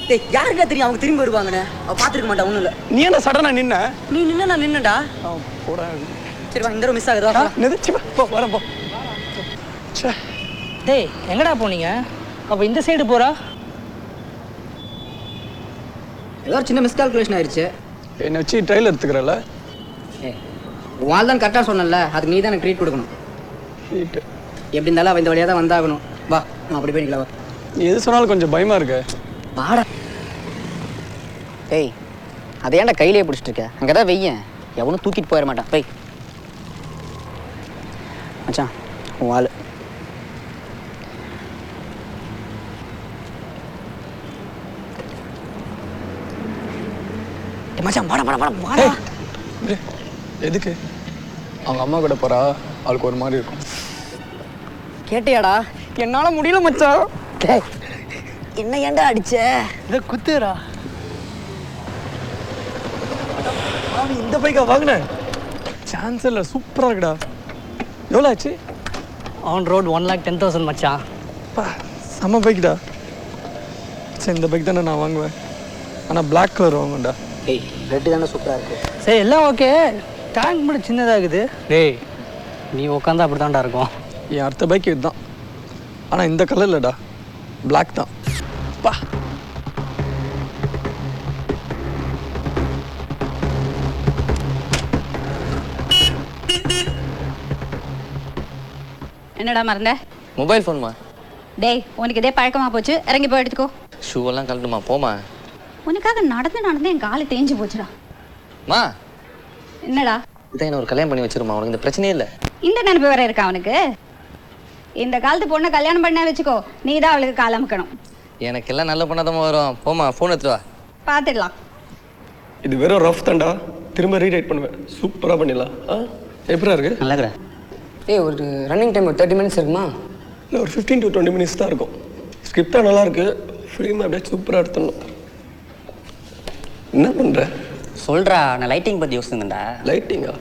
டேய், யாருக்கா தெரியும் அவங்க திரும்பி வருவாங்கன்னு? அவ பாத்துருக்க மாட்டா, ஒண்ணும் இல்ல. நீ என்ன சடனா நின்ன? நீ நின்ன, நான் நின்னடா. போடா. சரி வா, இந்த மிஸ் ஆகுதா? நிதிச்சு போ, வரேன் போ. சே. டேய், எங்கடா போனீங்க? அப்போ இந்த சைடு போறா? ஏதோ ஒரு சின்ன மிஸ்கால்குலேஷன் ஆயிடுச்சு. என்னை வச்சு ட்ரையல் எடுத்துக்கிறல்ல? வாழ் தான் கரெக்டாக சொன்னல, அதுக்கு நீ தான் எனக்கு ட்ரீட் கொடுக்கணும். ட்ரீட் எப்படி இருந்தாலும் அவன் இந்த வழியாக தான் வந்தாகணும். வா நான் அப்படி போய் நிற்கலாம். நீ எது சொன்னாலும் கொஞ்சம் பயமாக இருக்கு. வாடா. ஏய் அதை ஏன்டா கையிலேயே பிடிச்சிட்டு இருக்க? அங்கே தான் வெய்யன், எவனும் தூக்கிட்டு போயிட மாட்டான். போய் மச்சான் உன் வாழ். மச்சான் வாடா வாடா வாடா வாடா. எதுக்கு? அவங்க அம்மா கூட போறா, அவளுக்கு ஒரு மாதிரி இருக்கும். கேட்டியாடா? என்னால முடியல மச்சான். என்ன ஏன்டா அடிச்ச? இதை குத்துறா. இந்த பைக்கா வாங்கினேன், சான்ஸ் இல்லை, சூப்பராக இருக்குடா. எவ்வளோ ஆச்சு? ஆன் ரோட் 1,10,000 மச்சான். செம்ம பைக்குடா. சரி இந்த பைக் தானே நான் வாங்குவேன், ஆனால் பிளாக் கலர் வாங்குவேன்டா. ஏய் ரெட்டு தானே சூப்பராக இருக்கு. சரி எல்லாம் ஓகே, டேங்க் மட்டும் சின்னதாகுது. டேய் நீ உட்காந்தா அப்படி தான்டா இருக்கும். என் அடுத்த பைக் இதுதான், ஆனால் இந்த கலர் இல்லைடா, பிளாக் தான். பா என்னடா மறந்த? மொபைல் ஃபோன்மா. டேய் உனக்கு இதே பழக்கமாக போச்சு, இறங்கி போய் எடுத்துக்கோ. ஷூவெல்லாம் கழட்டுமா, போமா. உனக்காக நடந்து நடந்து என் காலை தேஞ்சு போச்சுடா. மா என்னடா? இதான் என்ன ஒரு கல்யாணம் பண்ணி வச்சிருமா, உனக்கு இந்த பிரச்சனையே இல்லை. இந்த நினைப்பு வேற இருக்கா அவனுக்கு? இந்த காலத்து பொண்ணை கல்யாணம் பண்ண வச்சுக்கோ, நீ தான் அவளுக்கு கால் அமுக்கணும். எனக்கு எல்லாம் நல்ல பண்ணாதமா வரும். போமா ஃபோன் எடுத்துட்டு வா. பார்த்துடலாம். இது வெறும் ரஃப் தான்டா, திரும்ப ரீரைட் பண்ணுவேன், சூப்பராக பண்ணிடலாம். எப்படா இருக்கு? நல்லா இருக்கிறேன். ஏய் ஒரு ரன்னிங் டைம் ஒரு 30 மினிட்ஸ் இருக்குமா? இல்லை ஒரு 15 to 20 மினிட்ஸ் தான் இருக்கும். ஸ்கிரிப்டாக நல்லாயிருக்கு, ஃபிலிம் அப்படியே சூப்பராக எடுத்துடணும். என்ன பண்ணுற? சொல்கிறா, நான் லைட்டிங் பற்றி யோசிச்சுங்கடா. லைட்டிங்கா?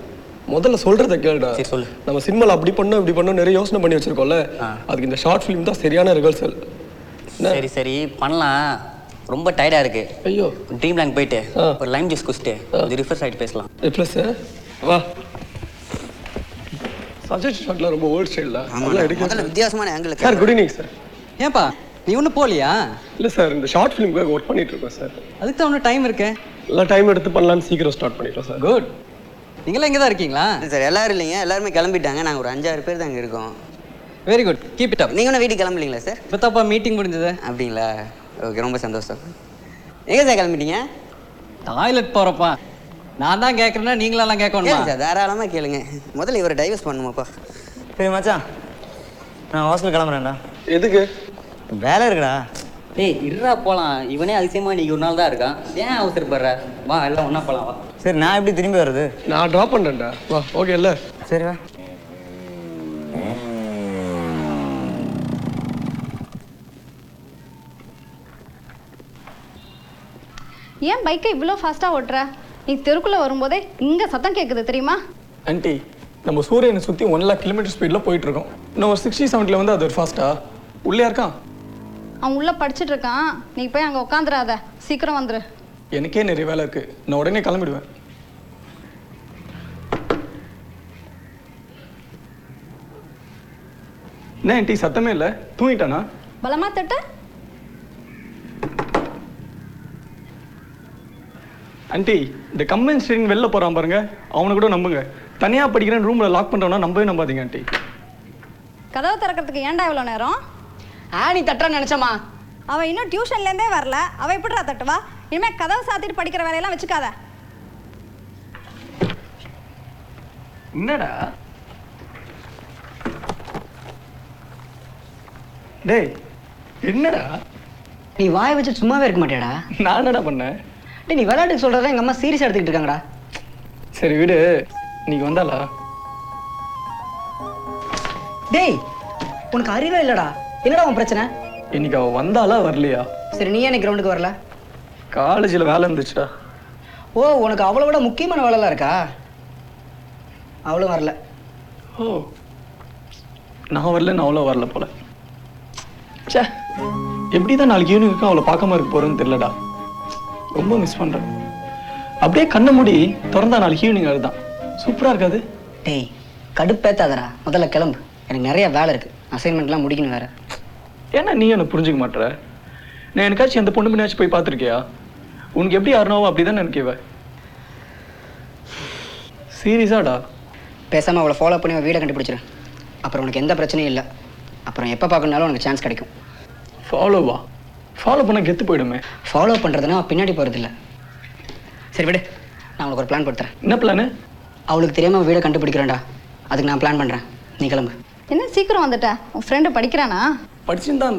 முதல்ல சொல்கிறத கேளுடா. சரி சொல்லு. நம்ம சினிமாவில் அப்படி பண்ணோம் இப்படி பண்ணோம் நிறைய யோசனை பண்ணி வச்சுருக்கோம்ல, அதுக்கு இந்த ஷார்ட் ஃபிலிம் தான் சரியான ரிஹர்சல். சரி சரி பண்ணலாம். ரொம்ப டயர்டாக இருக்கு. ஐயோ ட்ரீம் லேண்ட் போயிட்டு ஒரு லைம் ஜூஸ் குடிச்சிட்டு இது ரிஃப்ரெஷ் ஆகிட்டு பேசலாம். ப்ளஸ் வா. சஜஸ்ட் ஷாட்லாம் ரொம்ப ஓல்ட் ஸ்டைல் தான், அதெல்லாம் எடுக்க வித்தியாசமான angle. Sir good evening sir. ஏன்பா நீ ஒன்றும் போகலையா? இல்லை சார், இந்த ஷார்ட் ஃபிலிமுக்காக ஒர்க் பண்ணிட்டு இருக்கோம் சார். அதுக்கு தான் ஒன்றும் டைம் இருக்கு. எல்லாம் டைம் எடுத்து பண்ணலான்னு சீக்கிரம் ஸ்டார்ட் பண்ணிட்டோம் சார். குட். நீங்களாம் இங்கே தான் இருக்கீங்களா? சார் எல்லாரும் இல்லைங்க, எல்லாருமே கிளம்பிட்டாங்க. நாங்கள் ஒரு 5-6 பேர் தான் இங்கே இருக்கோம். Very good, keep it up. நீங்கள் ஒன்றும் வீட்டுக்கு கிளம்பலீங்களா சார்? இப்போதாப்பா மீட்டிங் முடிஞ்சது. அப்படிங்களா? ஓகே ரொம்ப சந்தோஷம். எங்கே சார் கிளம்பிட்டீங்க? டாய்லெட் போகிறப்பா. நான் தான் கேட்குறேன்னா நீங்களெல்லாம் கேட்கணுமா? சார் தாராளமாக கேளுங்க. முதல்ல இவரை டைவர்ஸ் பண்ணுமாப்பா. சரி மச்சான், நான் ஹாஸ்டல் கிளம்புறேன்டா. எதுக்கு? வேலை இருக்குடா. டேய் இருடா போகலாம். இவனே அதிசயமாக இன்னைக்கு ஒரு நாள் தான் இருக்கான், ஏன் அவசரப்படுற? வா எல்லாம் ஒன்றா போகலாம் வா. சரி நான் எப்படி திரும்பி வருது? நான் ட்ராப் பண்ணுறேன்டா. வா ஓகே இல்லை? சரி வா. ஏன் பைக்கை இவ்வளோ ஃபாஸ்ட்டாக ஓட்டுற? நீ தெருக்குள்ளே வரும்போதே இங்கே சத்தம் கேட்குது தெரியுமா? ஆண்டி நம்ம சூரியனை சுற்றி 1 lakh கிலோமீட்டர் ஸ்பீடில் போயிட்டுருக்கோம். இன்னும் ஒரு 60-70 வந்து அது ஒரு ஃபாஸ்ட்டா? உள்ளே இருக்கான் அவன் உள்ளே படிச்சுட்டு இருக்கான். நீ போய் அங்கே உட்காந்துடாத, சீக்கிரம் வந்துரு. எனக்கே நிறைய வேலை இருக்குது, நான் உடனே கிளம்பிடுவேன். என்ன ஆண்டி சத்தமே இல்லை, தூங்கிட்டானா? பலமா தட்டு. ஆண்டி இந்த கம்பைன் ஸ்டேரிங் வெளில போகிறான் பாருங்க, அவனை கூட நம்புங்க. தனியாக படிக்கிறேன் ரூமில் லாக் பண்ணுறோன்னா நம்பவே நம்பாதீங்க ஆண்டி. கதவை திறக்கிறதுக்கு ஏன்டா இவ்வளோ நேரம்? நீ தட்டுறான்னு நினச்சம்மா. அவள் இன்னும் டியூஷன்லேருந்தே வரல, அவள் எப்படிடா தட்டுவா? இனிமேல் கதவை சாத்திட்டு படிக்கிற வேலையெல்லாம் வச்சுக்காத. என்னடா டேய், என்னடா நீ வாயை வச்சு சும்மாவே இருக்க மாட்டியாடா? நான் என்னடா பண்ணேன்? டேய் நீ விளையாட்டுக்கு சொல்கிறத எங்கள் அம்மா சீரியஸாக எடுத்துக்கிட்டு இருக்காங்கடா. சரி விடு, இன்னைக்கு வந்தாளா? டேய் உனக்கு அறிவே இல்லைடா, என்னடா உன் பிரச்சனை? இன்னைக்கு அவள் வந்தாளா வரலையா? சரி நீ ஏன் கிரவுண்டுக்கு வரல? காலேஜில் வேலை இருந்துச்சுடா. ஓ உனக்கு அவளை விட முக்கியமான வேலைலாம் இருக்கா? அவளும் வரல. ஓ நான் வரல, நான் அவ்வளோ வரல போல. சே எப்படி தான் நாளைக்கு ஈவினிங்க்கு அவளை பார்க்காம இருக்க போகிறேன்னு தெரியலடா. ரொம்ப மிஸ் பண்ணுறேன். அப்படியே கண்ணை மூடி திறந்தா நாளைக்கு ஈவினிங் அதுதான் சூப்பராக இருக்காது? டேய் கடுப்பேத்தாதடா, முதல்ல கிளம்பு. எனக்கு நிறைய வேலை இருக்குது, அசைன்மெண்ட்லாம் முடிக்கணும் வேறு. ஏன்னா நீ என்னை புரிஞ்சுக்க மாட்டேற? நான் எனக்காச்சும் எந்த பொண்ணு முன்னாச்சும் போய் பார்த்துருக்கியா? உனக்கு எப்படி யாருனாவோ அப்படி தான் நினைக்கவ. சீரியஸாடா? பேசாமல் அவளை ஃபாலோ பண்ணி அவள் வீடை கண்டுபிடிச்சிரு. அப்புறம் உனக்கு எந்த பிரச்சனையும் இல்லை. அப்புறம் எப்போ பார்க்கணுனாலும் உனக்கு சான்ஸ் கிடைக்கும். ஃபாலோவா? ஃபாலோ பண்ண கெத்து போயிடுமே. ஃபாலோ பண்ணுறதுனா பின்னாடி போகிறதில்ல. சரி விடு, நான் உனக்கு ஒரு பிளான் கொடுத்துறேன். என்ன பிளானு? அவளுக்கு தெரியாமல் வீடை கண்டுபிடிக்கிறேன்டா. அதுக்கு நான் பிளான் பண்ணுறேன். நீ கிளம்பு. என்ன சீக்கிரம் வந்துட்ட? உன் ஃப்ரெண்டு படிக்கிறானா? படிச்சுன்னு தான்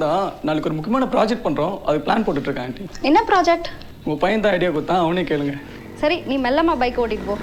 நாளைக்கு ஒரு முக்கியமான ப்ராஜெக்ட் பண்ணுறோம். அதுக்கு பிளான் போட்டுட்ருக்கேன் ஆண்டி. என்ன ப்ராஜெக்ட்? உங்கள் பையன் தான் ஐடியா கொடுத்தான், அவனே கேளுங்க. சரி, நீ மெல்லமாக பைக் ஓட்டிட்டு போ.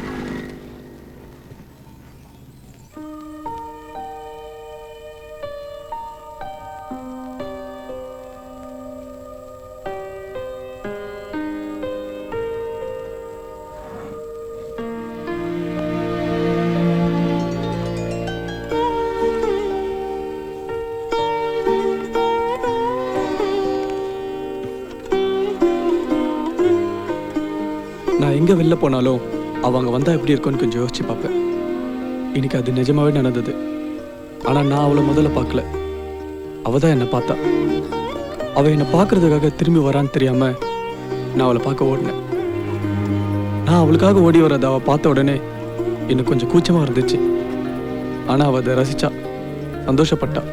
நான் எங்கே வெளில போனாலும் அவங்க வந்தால் எப்படி இருக்கும்னு கொஞ்சம் யோசிச்சு பார்ப்பேன். இன்னைக்கு அது நிஜமாவே நடந்தது. ஆனால் நான் அவளை முதல்ல பார்க்கல. அவள் தான் என்னை பார்த்தா. அவள் என்னை பார்க்கறதுக்காக திரும்பி வரான்னு தெரியாமல் நான் அவளை பார்க்க ஓடினேன். நான் அவளுக்காக ஓடி வரதை அவள் பார்த்த உடனே எனக்கு கொஞ்சம் கூச்சமாக இருந்துச்சு. ஆனால் அவள் அதை ரசிச்சா, சந்தோஷப்பட்டா.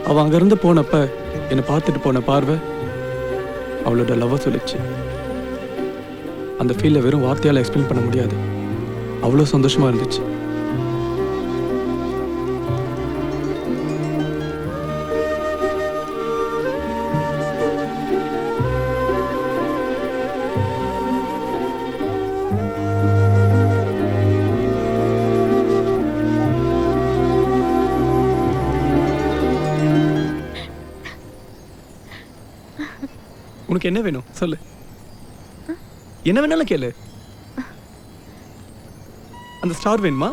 அவள் அங்கேருந்து போனப்ப என்னை பார்த்துட்டு போன பார்வை அவளோட லவ்வை சொல்லிச்சு. அந்த ஃபீலை வெறும் வார்த்தையால் எக்ஸ்பிளைன் பண்ண முடியாது. அவ்வளோ சந்தோஷமாக இருந்துச்சு. உனக்கு என்ன வேணும் சொல்லு. என்ன வேணாலும் கேளு. அந்த ஸ்டார் வேணுமா?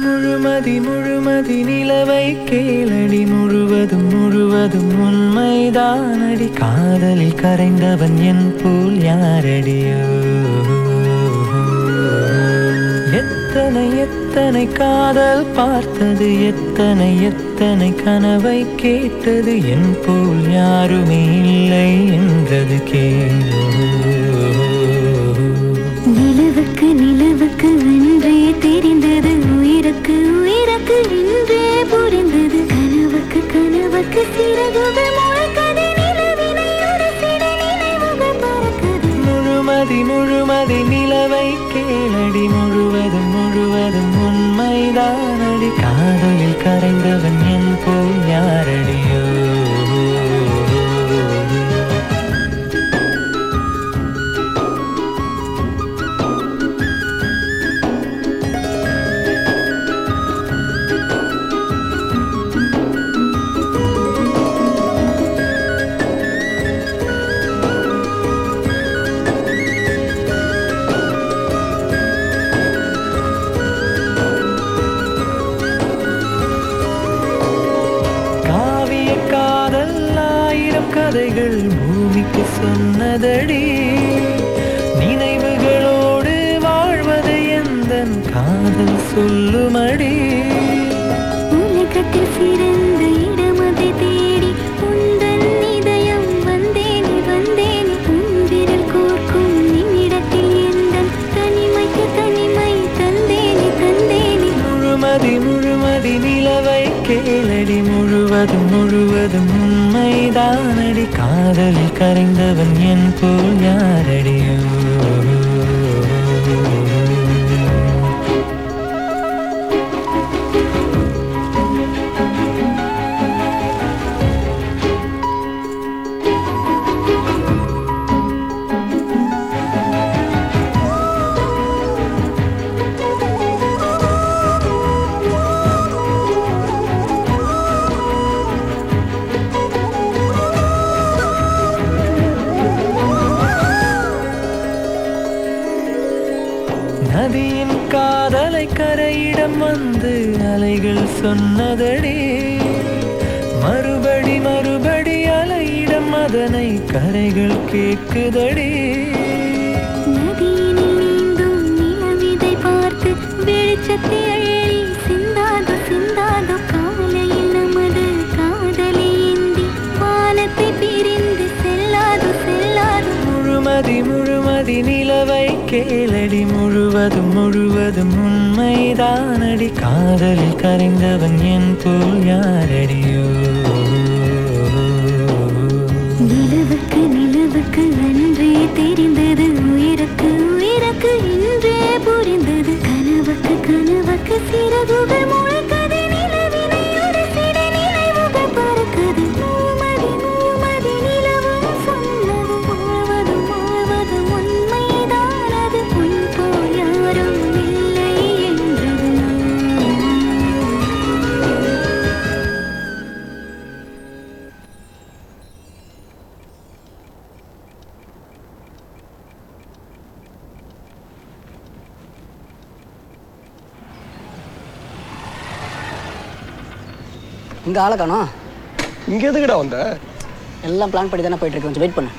முழுமதி முழுமதி நிலவை கேளடி, முழுவதும் முழுவதும் உண்மைதானடி. காதலில் கரைந்தவன் என் போல் யாரடியோ. எத்தனை எத்தனை காதல் பார்த்தது, எத்தனை எத்தனை கனவை கேட்டது. என் போல் யாருமே இல்லை என்றது கேளோ. நிலவுக்கு நிலவுக்கு அன்றே தெரிந்தது, உயிருக்கு உயிருக்கு இன்றே புரிந்தது. கனவுக்கு கனவுக்கு சிறகுகள் முளைக்கது, நிலவினை உரசிட நினைவுகள் பறக்குது. முழுமதி முழுமதி நிலவை கேளடி, முழுவதும் முழுவதும் உண்மைதானடி. காதலில் கரைந்தவன் என் போல் யாரடியோ. கதைகள் பூமிக்கு சொன்னதடி, நினைவுகளோடு வாழ்வதை எந்தன் காதல் சொல்லுமடி. உலகத்தில் சிறந்த இடமதை தேடி உந்தன் இதயம் வந்தேனே வந்தேனே. உன்விரல் கோர்க்கும் நிமிடத்தில் எந்தன் தனிமைக்கு தனிமை தந்தேனே தந்தேனே. முழுமதி முழுமதி நிலவை கேளடி, முழுவதும் முழுவதும் உண்மைதானடி. காதலில் கரைந்தவன் என் போல் யாரடியோ. நதியின் காதலை கரையிடம் வந்து அலைகள் சொன்னதடி. மறுபடி மறுபடி அலையிடம் அதனை கரைகள் கேட்குதடி. நதியினில் நீந்தும் நிலவிதை பார்த்து நிலவை கேளடி முழுவதும் முழுவதும் உண்மைதானடி காதலில் கரைந்தவன் என் போல் யாரடியோ நிலவுக்கு நிலவுக்கு அன்றே தெரிந்தது உயிருக்கு உயிருக்கு இன்றே புரிந்தது கனவுக்கு கனவுக்கு சிறகுகள் முளைக்கது நிலவினை ஒரு சில நினைவுகள் பறக்குது மூமதி மூமதி நிலவும் சொன்னது வாழ்வது வாழ்வது உண்மைதானது உன் போல் யாரும் இல்லை என்றது இங்கே ஆளை காணோம். இங்கே எதுக்குடா வந்த? எல்லாம் பிளான் பண்ணி தானே போயிட்டு இருக்கு. கொஞ்சம் வெயிட் பண்ணு.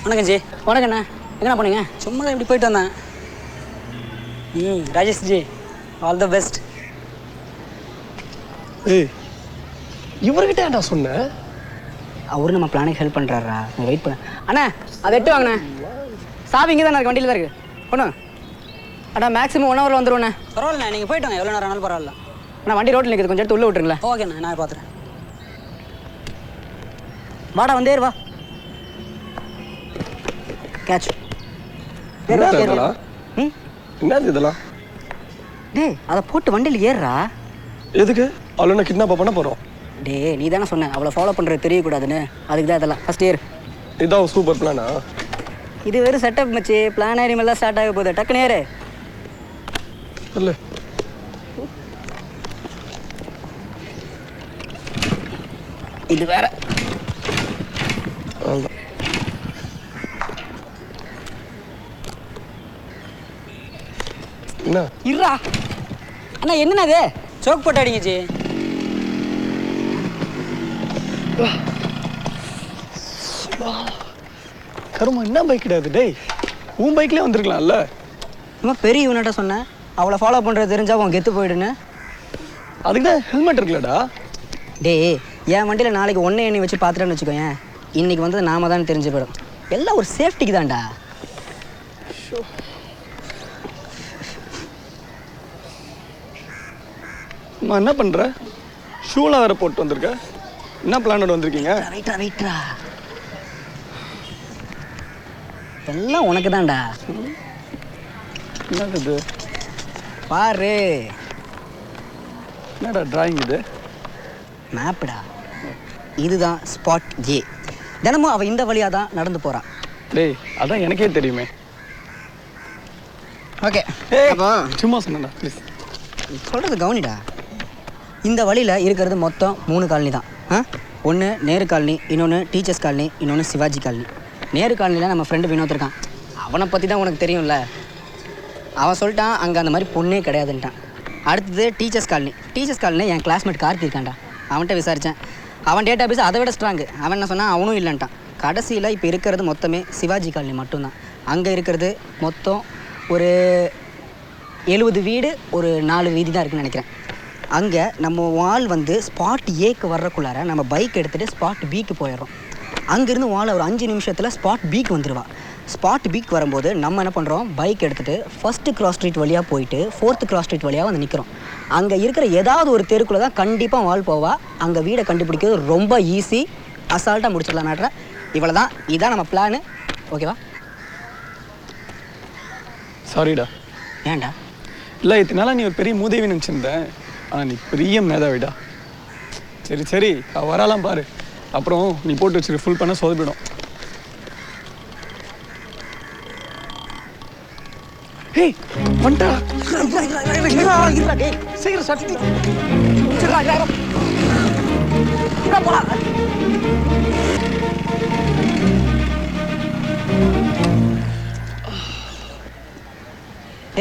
வணக்கம் ஜி. வணக்கண்ணா. எங்கண்ணா போனீங்க? சும்மா தான் இப்படி போயிட்டு வந்தேன். Rajesh G, all the best. ஏய், இவர்கிட்ட ஏன்டா சொன்ன? அவரு நம்ம பிளானுக்கு ஹெல்ப் பண்ணுறாரா? நீங்கள் வெயிட் பண்ண. அண்ணா அதை எட்டு வாங்கண்ணே. சாவி இங்கே தான் இருக்கு, வண்டியில் தான் இருக்குது. ஒன்று அண்ணா மேக்ஸிமம் 1 ஹவரில் வந்துடுவோண்ணே. பரவாயில்லண்ணா, நீங்கள் போயிட்டு வாங்க. எவ்வளோ நேரம் ஆனாலும் பரவாயில்ல. அண்ணா வண்டி ரோட்டில் நிற்குது, கொஞ்சம் எடுத்து உள்ளே விட்டுருங்களேன். ஓகேண்ணா, நான் பார்த்துறேன். வாடா வந்தே வா. கேட்ச். என்னது இதெல்லாம்? டேய் அதை போட்டு வண்டியில் ஏறுறா. எதுக்கு? அவ்வளோ நான் கிட்னாப் பண்ண போகிறோம். டே நீ தானே சொன்ன அவளை ஃபாலோ பண்ணுறது தெரியக்கூடாதுன்னு. அதுக்கு தான் இதெல்லாம். ஃபஸ்ட் ஏறு. இதான் சூப்பர் பிளானா? இது வெறும் செட்டப் மச்சி. பிளான் ஏரிமெல்லாம் தான் ஸ்டார்ட் ஆக போகுது. டக்குன்னு ஏறு. இல்லை இது வேற. என்ன இருடா அண்ணா. என்னண்ணா அது? சோக் போட்டு அடிங்கச்சி. கருமா என்ன பைக் கிடையாது. டேய் உன் பைக்லேயே வந்திருக்கலாம்ல. நம்ம பெரிய யூனிட்டா சொன்னேன் அவளை ஃபாலோ பண்ணுறது தெரிஞ்சா உன் கெத்து போயிடுன்னு. அதுக்கு தான் ஹெல்மெட் இருக்குல்லடா. டேய் என் வண்டியில் நாளைக்கு ஒன்றே எண்ணி வச்சு பார்த்துட்டேன்னு வச்சுக்கோயேன். இன்னைக்கு வந்து நாம தான் தெரிஞ்சு போயிடும். எல்லாம் ஒரு சேஃப்டிக்கு தான்டா. நான் என்ன பண்ணுற? ஷூலாம் வேறு போட்டு வந்திருக்க. என்ன பிளானோட வந்திருக்கீங்க? ரைட்டா ரைட்டா. எல்லாம் உனக்கு தான்டா. என்னது இது? பாரு. என்னடா டிராயிங் இது? மேப்டா. இதுதான் ஸ்பாட் ஏ. தினமும் அவள் இந்த வழியாக தான் நடந்து போகிறான். டேய் அதான் எனக்கே தெரியுமே. ஓகே சும்மா சொன்னடா ப்ளீஸ். சொல்கிறது கவனிடா. இந்த வழியில் இருக்கிறது மொத்தம் 3 காலனி தான். ஒன்று நேரு காலனி, இன்னொன்று டீச்சர்ஸ் காலனி, இன்னொன்று சிவாஜி காலனி. நேரு காலனியில் நம்ம ஃப்ரெண்டு வினோத் இருக்கான். அவனை பற்றி தான் உனக்கு தெரியும்ல. அவன் சொல்லிட்டான் அங்கே அந்த மாதிரி பொண்ணே கிடையாதுன்ட்டான். அடுத்தது டீச்சர்ஸ் காலனி. டீச்சர்ஸ் காலனியில் என் கிளாஸ்மேட் கார்த்தி இருக்கான்டா. அவன்கிட்ட விசாரித்தேன். அவன் டேட்டா பேஸ் அதை விட ஸ்ட்ராங்கு. அவன் என்ன சொன்னான், அவனும் இல்லைன்ட்டான். கடைசியில் இப்போ இருக்கிறது மொத்தமே சிவாஜி காலனி மட்டும்தான். அங்கே இருக்கிறது மொத்தம் ஒரு 70 வீடு, ஒரு 4 வீதி தான் இருக்குன்னு நினைக்கிறேன். அங்கே நம்ம வால் வந்து ஸ்பாட் ஏக்கு வர்றக்குள்ளார நம்ம பைக் எடுத்துகிட்டு ஸ்பாட் பிக்கு போயிடுறோம். அங்கேருந்து வால் ஒரு 5 நிமிஷத்தில் ஸ்பாட் பிக்கு வந்துடுவா. ஸ்பாட் பிக்கு வரும்போது நம்ம என்ன பண்ணுறோம், பைக் எடுத்துகிட்டு ஃபஸ்ட்டு கிராஸ் ஸ்ட்ரீட் வழியாக போயிட்டு 4th கிராஸ் ஸ்ட்ரீட் வழியாக வந்து நிற்கிறோம். அங்கே இருக்கிற ஏதாவது ஒரு தெருக்குள்ளே தான் கண்டிப்பாக வால் போவா. அங்கே வீடை கண்டுபிடிக்கிறது ரொம்ப ஈஸி. அசால்ட்டாக முடிச்சிடலாம். நாட்டுற இவ்வளோ தான். இதுதான் நம்ம பிளானு. ஓகேவா? சாரிடா. ஏன்டா? இல்லை இத்தனால நீ ஒரு பெரிய மூதேவி நினச்சிருந்தேன். ஆனால் நீ பெரிய மேதாவிடா. சரி சரி வராலாம் பாரு. அப்புறம் நீ போட்டு வச்சுரு, ஃபுல் பண்ண சொதப்பிடும். ஏய் வந்துட்டா. சீக்கிரம் சட்டி.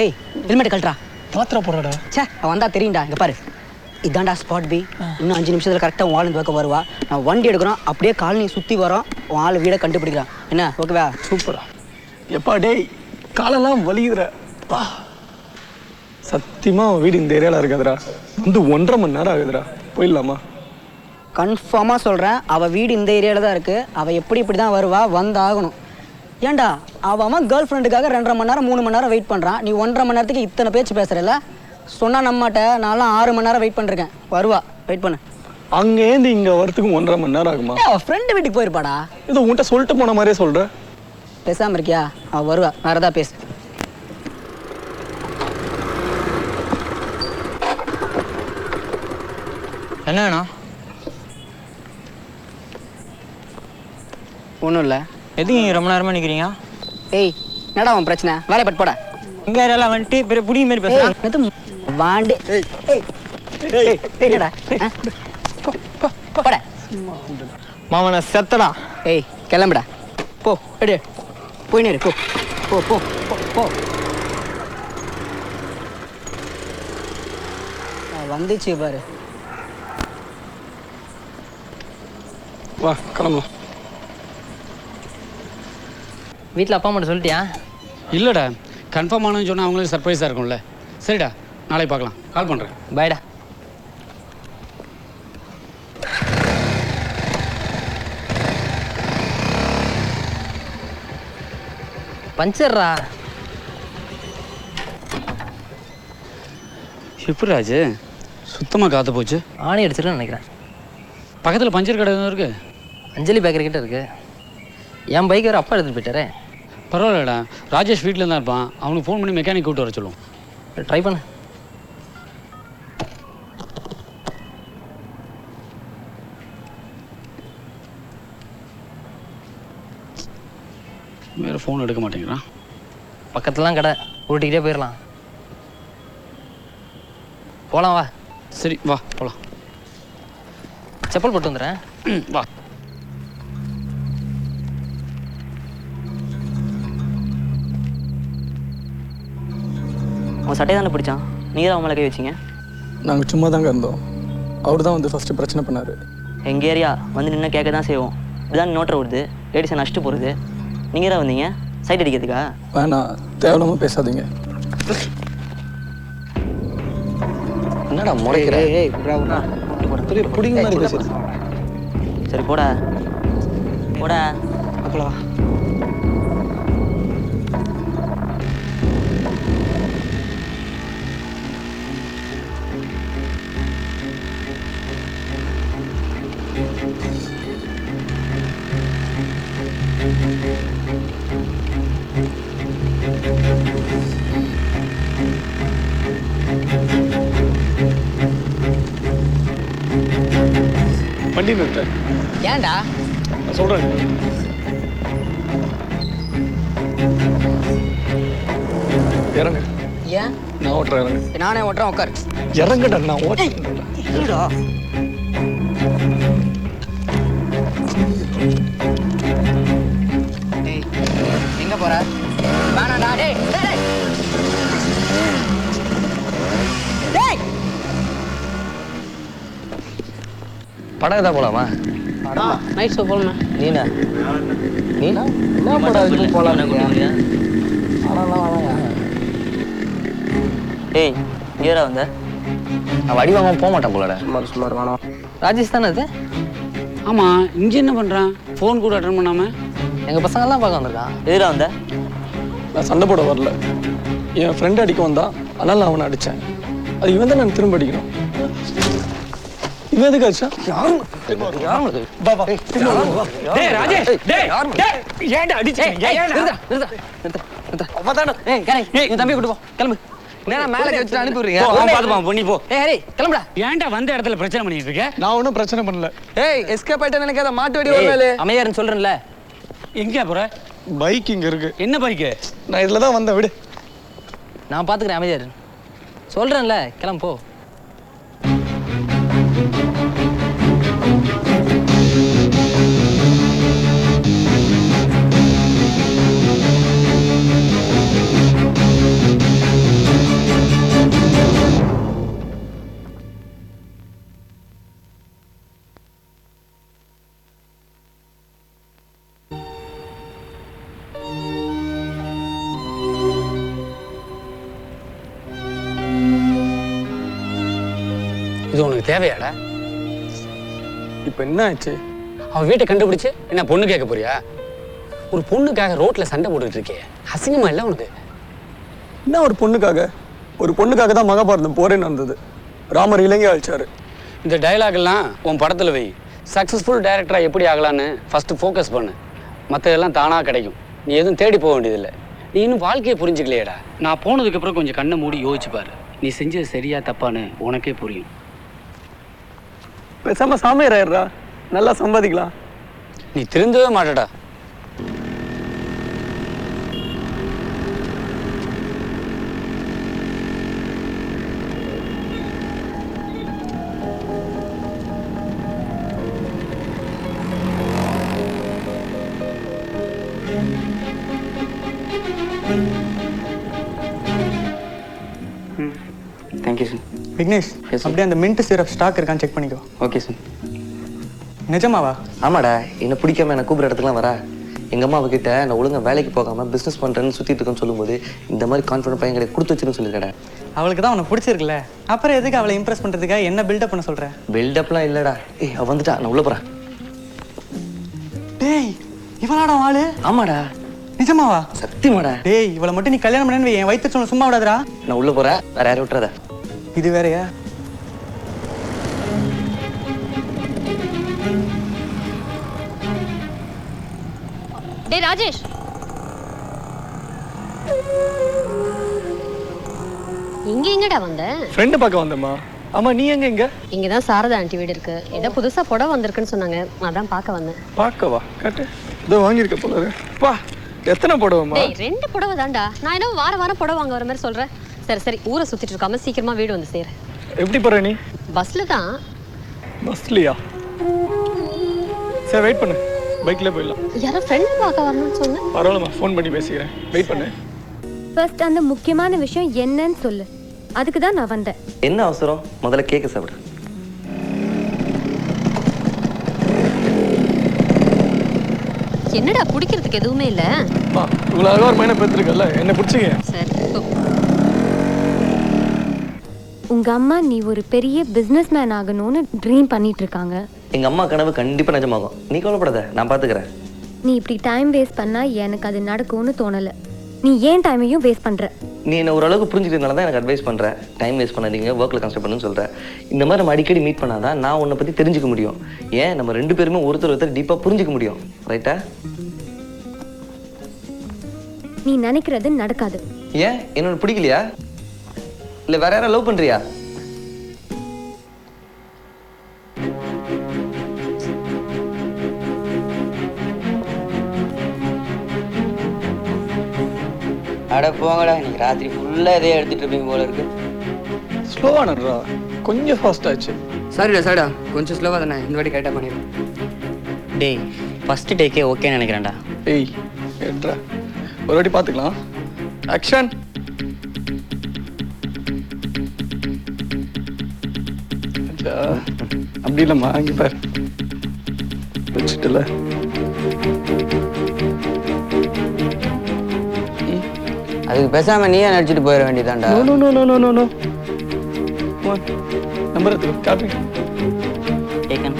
ஏய் ஹெல்மெட் கழட்டா. பாத்திரா போறாடா. சே அவன் வந்தா தெரியும்டா. இங்கே பாரு, இதான்டா ஸ்பாட் பி. இன்னும் 5 நிமிஷத்தில் கரெக்டாக உன் ஆள் இந்த பக்கம் வருவா. நான் வண்டி எடுக்கிறோம், அப்படியே காலனி சுற்றி வரோம். உன் ஆள் வீடை கண்டுபிடிக்கிறான். என்ன ஓகேவா? சூப்பரா. எப்பா டேய் காலெல்லாம் வலியுதுற. சத்தியமாக வீடு இந்த ஏரியாவில் இருக்காதுடா. வந்து 1.5 மணி நேரம் ஆகுதுடா. போயிடலாமா? கன்ஃபார்மாக சொல்கிறேன், அவள் வீடு இந்த ஏரியாவில் தான் இருக்குது. அவள் எப்படி இப்படி தான் வருவா, வந்தாகணும். ஏன்டா அவன் கேர்ள் ஃப்ரெண்டுக்காக 2.5 மணி நேரம் 3 மணி நேரம் வெயிட் பண்ணுறான். நீ 1.5 மணி நேரத்துக்கு இத்தனை பேச்சு பேசுறல. சொன்னா நம்மகிட்ட நான்லாம் 6 மணி நேரம் வெயிட் பண்ணிருக்கேன். வருவா, வெயிட் பண்ணு. அங்கேருந்து இங்கே வரத்துக்கு 1.5 மணி நேரம் ஆகுமா? ஃப்ரெண்டு வீட்டுக்கு போயிருப்பாடா. இது உன்கிட்ட சொல்லிட்டு போன மாதிரியே சொல்கிறேன். பேசாமல் இருக்கியா? அவள் வருவா, வேறு ஏதாவது பேசு. என்ன வேணும்? ஒன்றும் இல்லை. எதுக்கு நீங்கள் ரொம்ப நேரமாக நிற்கிறீங்க? ஏய், என்னடா அவன் பிரச்சனை? வேலையை பட்டு போட. இங்கே யாரெல்லாம் வந்துட்டு பெரிய புடி மாரி பேசுகிறேன். வாண்டு என்னடா போட மாமனை செத்தடா. ஏய் கிளம்புடா, போ எடு, போய் நேரு, போ போ போ போ போ. வந்துச்சு பாரு. வா கிளம்பலாம். வீட்டில் அப்பா அம்மாட்ட சொல்லிட்டியா? இல்லைடா, கன்ஃபார்ம் ஆனு சொன்னால் அவங்களுக்கு சர்ப்ரைஸாக இருக்கும்ல. சரிடா, நாளைக்கு பார்க்கலாம். கால் பண்ணுறேன். பாய்டா. பஞ்சர்ரா. எப்படி ராஜு சுத்தமாக காற்று போச்சு? ஆணி அடிச்சிருன்னு நினைக்கிறேன். பக்கத்தில் பஞ்சர் கடை எதுவும் இருக்குது? அஞ்சலி பேக்கரி கிட்ட இருக்கு. என் பைக் வேறு அப்பா எடுத்துகிட்டு போயிட்டாரே. பரவாயில்லடா, ராஜேஷ் வீட்டில் தான் இருப்பான். அவனுக்கு ஃபோன் பண்ணி மெக்கானிக் கூப்பிட்டு வர சொல்லுவோம். ட்ரை பண்ணு. வேறு ஃபோன் எடுக்க மாட்டேங்கிறான். பக்கத்துலாம் கடை, ஊட்டிக்கிட்டே போயிடலாம். போகலாம் வா. சரி வா போகலாம். செப்பல் போட்டு வந்துடுறேன். வா. அவன் சட்டையை தானே பிடிச்சான், நீங்கள் தான் அவன் மேலே கை வச்சிங்க? நாங்கள் சும்மா தாங்க இருந்தோம். அவர் தான் வந்து ஃபஸ்ட்டு பிரச்சனை பண்ணார். எங்கள் ஏரியா வந்து நின்று கேட்க தான் செய்வோம். இப்படிதான் நோட்டரை விடுது, லேடிஸை நஷ்ட்டு போகிறது. நீங்கள் தான் வந்தீங்க சைட் அடிக்கிறதுக்கா? வேணாம், தேவையில்லாமல் பேசாதீங்க. என்னடா முறைக்கிற? பிடிங்க மாதிரி பேசுறது. சரி போடா போடா. அப்பலா வண்டி நிறுத்த. ஏன்டா? நான் சொல்கிறேன். இறங்க. ஏன்? நான் ஓட்டுறேன், இறங்க. நானே ஓட்டுறேன், உட்கார். இறங்கடா, நான் ஓட்டுறேன். இருடா. டேய் எங்க போற? வேணாடா. டேய் டேய் டேய். படம் எதாவது போகலாமா? நைட் ஷோ போகலாமா? நீனா என்ன படம் போகலாம்? ஏய் இங்கேரா வந்த? நான் வடி வாங்க போக மாட்டேன் போலடா. சுமார் வேணாம். ராஜேஷ் தானே அது? ஆமாம், இங்கே என்ன பண்ணுறான்? ஃபோன் கூட அட்டன் பண்ணாமல். எங்கள் பசங்கள்லாம் பார்க்க வந்திருக்கான். எதிரா வந்த? நான் சண்டை போட வரல. என் ஃப்ரெண்டு அடிக்க வந்தான், அதனால் நான் அவனை அடித்தேன். அது இவன் தான் நான் திரும்ப அடிக்கணும். இவன் எதுக்கு அடிச்சா? தம்பி கூட்டு போ, கிளம்பு. மேலே வச்சுட்டு அனுப்பி விடுறீங்க. கிளம்புடா. ஏன்டா வந்த இடத்துல பிரச்சனை பண்ணிட்டு இருக்க? நான் ஒன்றும் பிரச்சனை பண்ணல. ஏய் எஸ்கேப் ஆயிட்டேன்னு நினைக்காத, மாட்டு வெடி வரல. அமையாருன்னு சொல்றேன்ல. எங்கே போற? பைக் இங்கே இருக்கு. என்ன பைக்கு? நான் இதில் தான் வந்தேன், விடு. நான் பார்த்துக்கிறேன், அமைதியாரு. சொல்றேன்ல, கிளம்பு போ. இது உனக்கு தேவையாடா? இப்போ என்ன ஆச்சு? அவன் வீட்டை கண்டுபிடிச்சு என்ன பொண்ணு கேட்க போறியா? ஒரு பொண்ணுக்காக ரோட்டில் சண்டை போட்டுட்டு இருக்கே, அசிங்கமா இல்லை உனக்கு? என்ன ஒரு பொண்ணுக்காக தான் மகாபாரதம் போரே நடந்தது. ராமர் இலங்கை அழிச்சாரு. இந்த டைலாக்லாம் உன் படத்தில் வை. சக்ஸஸ்ஃபுல் டைரக்டராக எப்படி ஆகலான்னு ஃபஸ்ட்டு ஃபோக்கஸ் பண்ணு. மற்றதெல்லாம் தானாக கிடைக்கும். நீ எதுவும் தேடி போக வேண்டியதில்லை. நீ இன்னும் வாழ்க்கையை புரிஞ்சுக்கலையேடா. நான் போனதுக்கப்புறம் கொஞ்சம் கண்ணை மூடி யோசிச்சு பாரு. நீ செஞ்சது சரியா தப்பான்னு உனக்கே புரியும். பேசாம சாமியார் ஆயிடுறா, நல்லா சம்பாதிக்கலாம். நீ திருந்தவே மாட்டடா. Thank you sir. விக்னேஷ், அப்படியே அந்த மின்ட் சிரப் ஸ்டாக் இருக்கான்னு செக் பண்ணிக்கோ. Okay sir. நிஜமாவா? ஆமாடா, என்ன பிடிக்காம என்ன கூப்பிட்ற இடத்துக்குலாம் வரா. எங்கள் அம்மா அவகிட்ட நான் ஒழுங்காக வேலைக்கு போகாமல் பிஸ்னஸ் பண்ணுறேன்னு சுற்றிட்டு இருக்கேன்னு சொல்லும்போது இந்த மாதிரி கான்ஃபிடன்ட் பையன் கிடையாது கொடுத்து வச்சுன்னு சொல்லியிருக்கேன். அவளுக்கு தான் உனக்கு பிடிச்சிருக்குல்ல, அப்புறம் எதுக்கு அவளை இம்ப்ரெஸ் பண்ணுறதுக்காக என்ன பில்டப் பண்ண சொல்கிறேன்? பில்டப்லாம் இல்லைடா. அவள் வந்துட்டா, நான் உள்ளே போகிறேன். டேய், இவளாடா ஆளு? ஆமாடா. நிஜமாவா? சத்தியமாடா. டேய், இவளை மட்டும் நீ கல்யாணம் பண்ணேன்னு என் வயிற்று சொல்ல சும்மா விடாதடா. நான் உள்ளே போகிறேன், வேற யாரும் விட்டுறதா. இது வேறையா? டேய் ராஜேஷ், இங்க எங்கடா வந்த? ஃப்ரெண்டு பார்க்க வந்தம்மா. ஆமா, நீ எங்க? இங்க தான் சாரதா ஆண்டி வீடு இருக்கு. ஏதோ புதுசா புடவை வந்திருக்குன்னு சொன்னாங்க, அதான் பார்க்க வந்தேன். பார்க்கவா? காட்டு. இதோ வாங்கியிருக்க போல இருக்கு. பா, எத்தனை புடவைமா? டேய், 2 புடவை தான்டா. நான் என்ன வாரம் புடவை வாங்க வர மாதிரி சொல்றேன். சரி ஊரை சுத்திட்டு இருக்காம சீக்கிரமா வீடு வந்து சேரு. எப்படி போற நீ? பஸ்ல தான். பஸ்லியா? சரி, வெயிட் பண்ணு, பைக்ல போயிடலாம். யாரோ ஃப்ரெண்ட் பார்க்க வரணும்னு சொன்ன. பரவாயில்லம்மா, ஃபோன் பண்ணி பேசிக்கிறேன், வெயிட் பண்ணு. ஃபர்ஸ்ட் அந்த முக்கியமான விஷயம் என்னன்னு சொல்லு. அதுக்கு தான் நான் வந்தேன். என்ன அவசரம்? முதல்ல கேக்க சாப்பிடு. என்னடா குடிக்கிறதுக்கு எதுவுமே இல்ல? இவ்வளவு அழகா ஒரு மைனை பெற்றிருக்கல, என்ன பிடிச்சிக்க. சரி. உங்க அம்மா நீ ஒரு பெரிய பிசினஸ் மேன் ஆகணும்னு ட்ரீம் பண்ணிட்டு இருக்காங்க. எங்க அம்மா கனவு கண்டிப்பா நிஜமாகும். நீ கவலைப்படாத, நான் பாத்துக்கிறேன். நீ இப்படி டைம் வேஸ்ட் பண்ணா எனக்கு அது நடக்கும்னு தோணல. நீ ஏன் டைமையும் வேஸ்ட் பண்ற? நீ என்ன ஓரளவுக்கு புரிஞ்சுக்கிறதுனால தான் எனக்கு அட்வைஸ் பண்ற. டைம் வேஸ்ட் பண்ணாதீங்க, ஒர்க்கில் கான்சென்ட்ரேட் பண்ணுன்னு சொல்கிறேன். இந்த மாதிரி நம்ம அடிக்கடி மீட் பண்ணாதான் நான் உன்னை பற்றி தெரிஞ்சுக்க முடியும். ஏன் நம்ம 2 பேருமே ஒருத்தர் டீப்பாக புரிஞ்சுக்க முடியும். ரைட்டா? நீ நினைக்கிறது நடக்காது. ஏன்? என்னோட பிடிக்கலையா? இல்லை வேற யாரும் லவ் பண்ணுறியா? அட போங்கடா, இன்னைக்கு ராத்திரி ஃபுல்லாக இதே எடுத்துட்டு இருப்பீங்க போல இருக்கு. ஸ்லோவா நடுறா, கொஞ்சம் ஃபாஸ்ட் ஆச்சு. சரிடா கொஞ்சம் ஸ்லோவாக தானே, இந்த வாட்டி கரெக்டாக பண்ணிடுறேன். டேய், ஃபஸ்ட்டு டேக்கே ஓகேன்னு நினைக்கிறேன்டா. ஏய் எட்ரா, ஒரு வாட்டி பார்த்துக்கலாம். ஆக்ஷன். அப்படி இல்லைம்மா, அங்கே பாரு வச்சுட்டுல. அதுக்கு பேசாம நீயே நடிச்சுட்டு போயிட வேண்டியதான்டா. நோ. நம்பர் எடுத்து காப்பி. டேக்கன்.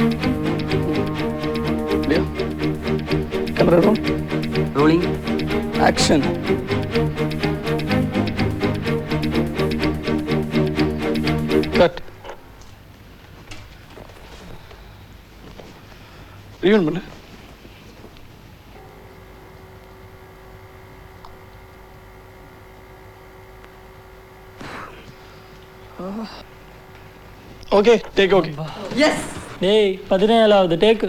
இல்லையா? Camera roll. Rolling. Action. Cut. Rewind பண்ணு. Okay, take okay. எஸ். டேய், 17வது டேக்கு.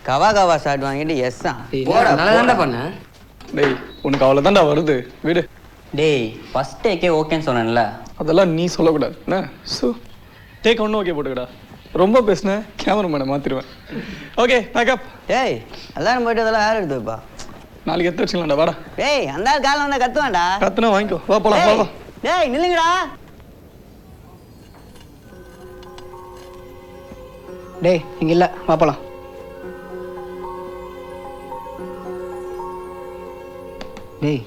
கவா ஷாட் வாங்கிட்டு எஸ் தான். நல்லா தான்டா பண்ணேன். டேய், உனக்கு அவ்வளோதான்டா வருது, விடு. டேய், ஃபர்ஸ்ட் டேக்கே ஓகேன்னு சொன்னேன்ல. அதெல்லாம் நீ சொல்லக்கூடாது என்ன? ஸோ டேக் ஒன்றும் ஓகே போட்டுக்கடா. ரொம்ப பேசுனேன், கேமராமேனை மாற்றிடுவேன். Okay, makeup. டேய், எல்லாரும் போயிட்டு அதெல்லாம் யார் எடுத்து வைப்பா? நாளைக்கு எடுத்து வச்சுக்கலாம்டா, வாடா. டேய், அந்த ஆள் காலம் வந்தால் கத்துவான்டா. கத்துனா வாங்கிக்கோ, வா போலாம், வா. டேய், நில்லுங்கடா. டேய், இங்கே இல்லை, வா போலாம். டேய்,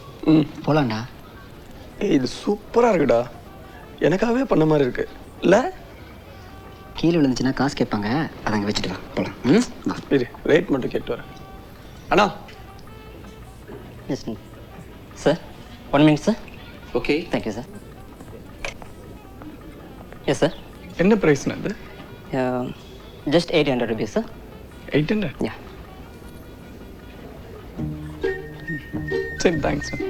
போலாம்டா. ஏய், இது சூப்பராக இருக்குடா, எனக்காகவே பண்ண மாதிரி இருக்கு இல்லை? கீழே விழுந்துச்சுன்னா காசு கேட்பாங்க, அதை அங்கே வச்சுட்டு வா, போகலாம். சரி, ரேட் மட்டும் கேட்டு வரேன். அண்ணா Just sir, 1 minute sir. Okay. Thank you sir. Yes sir. என்ன ப்ரைஸ்ண்ணா இது? Just 800 rupees sir. 800? Yeah. சரி தேங்க்ஸ் சார்.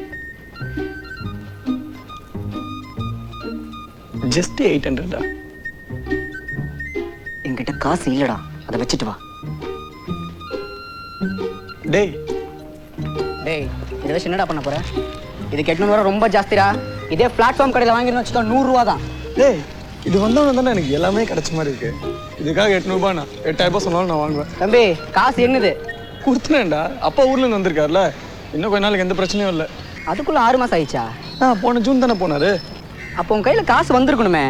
ஜஸ்ட் 800 என்கிட்ட காசு இல்லடா, அதை வச்சுட்டு வா. டேய் இதை வச்சு என்னடா பண்ண போற? இதுக்கு 800 ரூபா ரொம்ப ஜாஸ்திடா. இதே பிளாட்ஃபார்ம் கடையில் வாங்கிருந்தோம் வச்சுக்கோ 100 ரூபா தான். டேய் இது வந்தவன தானே எனக்கு எல்லாமே கிடைச்ச மாதிரி இருக்கு. இதுக்காக 800 ரூபாய் நான் 8000 சொன்னாலும் நான் வாங்குவேன். தம்பி காசு என்னது? கொடுத்துனேன்டா. அப்பா ஊர்ல இருந்து வந்திருக்காருல, இன்னும் கொஞ்ச நாளைக்கு எந்த பிரச்சனையும் இல்லை. அதுக்குள்ள 6 மாசம் ஆயிடுச்சா? போன ஜூன் தானே போனாரு. அப்போ உன் கையில் காசு வந்திருக்கணுமே.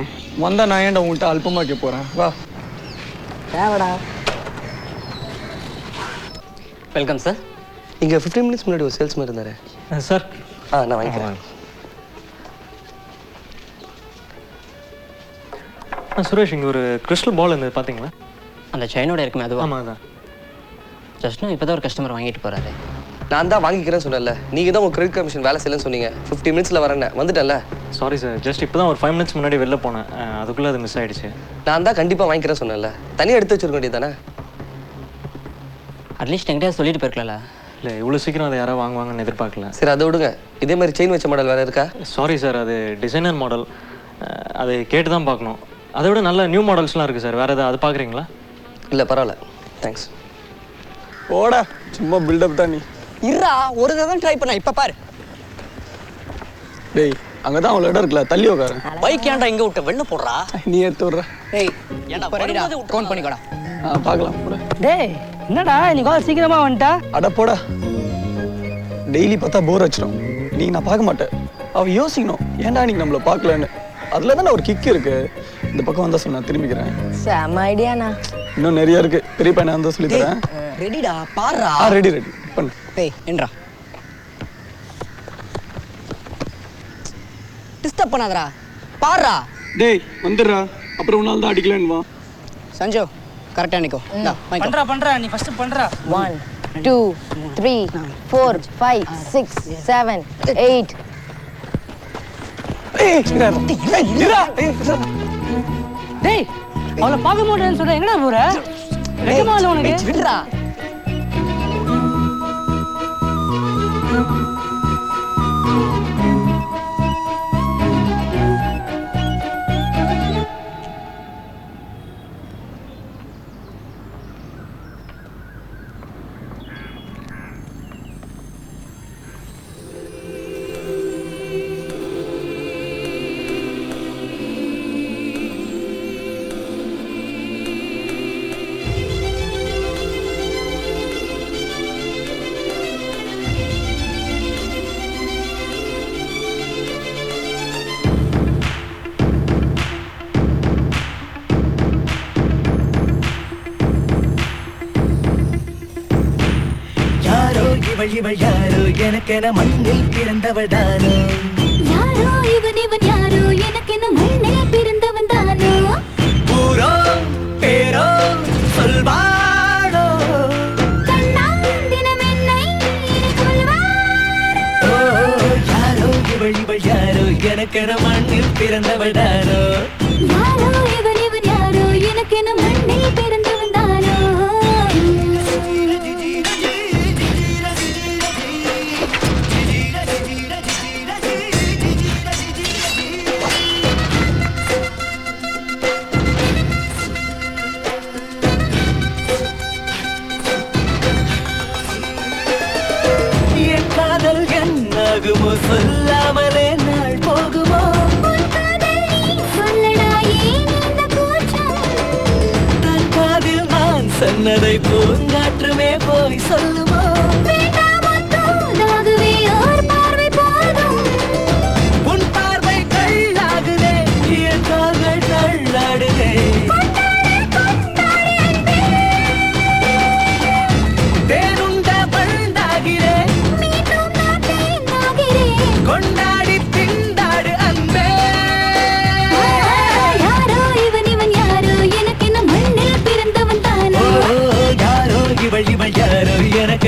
வந்தா நான் ஏன்டா உங்கள்கிட்ட அல்பமா கேட்க போறேன். வா. தேவடா. Welcome sir. இங்கே 15 மினிட்ஸ் முன்னாடி ஒரு சேல்ஸ்மேன் இருந்தாரு சார். நான் வாங்கிக்கிறேன். சுரேஷ், இங்கே ஒரு கிறிஸ்டல் பால் இருந்தது பார்த்தீங்களா? அந்த செயினோட இருக்குமே அதுவா? ஆமாம் அதான். ஜஸ்ட்னா இப்போ தான் ஒரு கஸ்டமர் வாங்கிட்டு போகிறாரு. நான் தான் வாங்கிக்கிறேன்னு சொன்னேன்ல, நீங்கள் தான் உங்கள் கிரெடிட் கமிஷன் வேலை செய்யலன்னு சொன்னீங்க. 15 மினிட்ஸில் வரேன், வந்துட்டேன்ல. சாரி சார், ஜஸ்ட் இப்போ தான் ஒரு 5 மினிட்ஸ் முன்னாடி வெளில போனேன், அதுக்குள்ளே அது மிஸ் ஆகிடுச்சு. நான் தான் கண்டிப்பாக வாங்கிக்கிறேன்னு சொன்னேன்ல, தனியாக எடுத்து வச்சிருக்க வேண்டியது தானே? அட்லீஸ்ட் என்கிட்ட சொல்லிட்டு போயிருக்கல. இல்லை, இவ்வளோ சீக்கிரம் அதை யாராவது வாங்குவாங்கன்னு எதிர்பார்க்கல. சரி அதை விடுங்க, இதே மாதிரி செயின் வச்ச மாடல் வேறு இருக்கா? சாரி சார், அது டிசைனர் மாடல், அது கேட்டு தான் பார்க்கணும். அதை விட நல்ல நியூ மாடல்ஸ்லாம் இருக்குது சார். வேறு எதாவது அது பார்க்குறீங்களா? இல்லை பரவாயில்ல, தேங்க்ஸ். ஓடா, சும்மா பில்டப் தான் நீ. இருடா, ஒரு தடவை ட்ரை பண்ண. இப்போ பாரு. டேய் அங்கே தான் அவ்வளோ இடம் இருக்குல்ல, தள்ளி உட்காரு. பைக் ஏன்டா இங்கே விட்ட? வெளில போடுறா. நீ எடுத்து விட்ற. டேய் ஏன்டா ரெடிடா, கவுண்ட் பண்ணிக்கோடா. பார்க்கலாம் போட. டேய் என்னடா நீ கொஞ்சம் சீக்கிரமா வந்துட்டா? அட போடா. டெய்லி பார்த்தா போர் வச்சிடும். நீ நான் பார்க்க மாட்டேன். அவ யோசிக்கணும், ஏன்டா நீங்க நம்மள பார்க்கலன்னு. அதில் தானே ஒரு கிக் இருக்கு. இந்த பக்கம் வந்தா சொன்னா திரும்பிக்கிறேன். செம ஐடியாண்ணா. இன்னும் நிறைய இருக்கு. பெரிய பையனை வந்து சொல்லி தரேன். ரெடிடா, பாருடா. ரெடி பண்ணு. டேய் என்றா. டிஸ்டர்ப் பண்ணாதடா. பாருடா. டேய் வந்துடுறா. அப்புறம் உன்னால தான் அடிக்கலன்னு வா. சஞ்சு கரெக்டா நிக்கோ. பண்றா நீ ஃபர்ஸ்ட் பண்றா. 1 2 3 4 5 6 7 8. டேய் அவளை பார்க்க மாட்டேன்னு சொல்ற, எங்கடா போற? வெக்கமா இல்ல உனக்கு? விடுடா. இவள் யாரோ எனக்கென மண்ணில் பிறந்தவள் தானோ. யாரோ இவன் யாரோ எனக்கென மண்ணில் பிறந்தவன் தானோ. ஊரோ பேரோ சொல்வானோ. கண்ணால் தினம் என்னை சொல்வானோ. யாரோ இவள் யாரோ எனக்கென மண்ணில் பிறந்தவள் தானோ. யாரோ இவன் யாரோ எனக்கென மண்ணில் பிறந்தவன் தானோ. என்னாகுமோ சொல்லாமலே நாள் போகுமோ. தன் காதில் நான் சொன்னதை பூங்காற்றுமே போய் சொல்லுமோ. உன் பார்வை கள்ளாகுதே, என் கால்கள் தள்ளாடுதே. தேனுண்ட பண்டாகிறேன், கொண்டாடி திண்டாடு அன்பே. யாரோ இவன் யாரோ எனக்கென மண்ணில் பிறந்தவன் தானோ. யாரோ இவள் யாரோ எனக்கு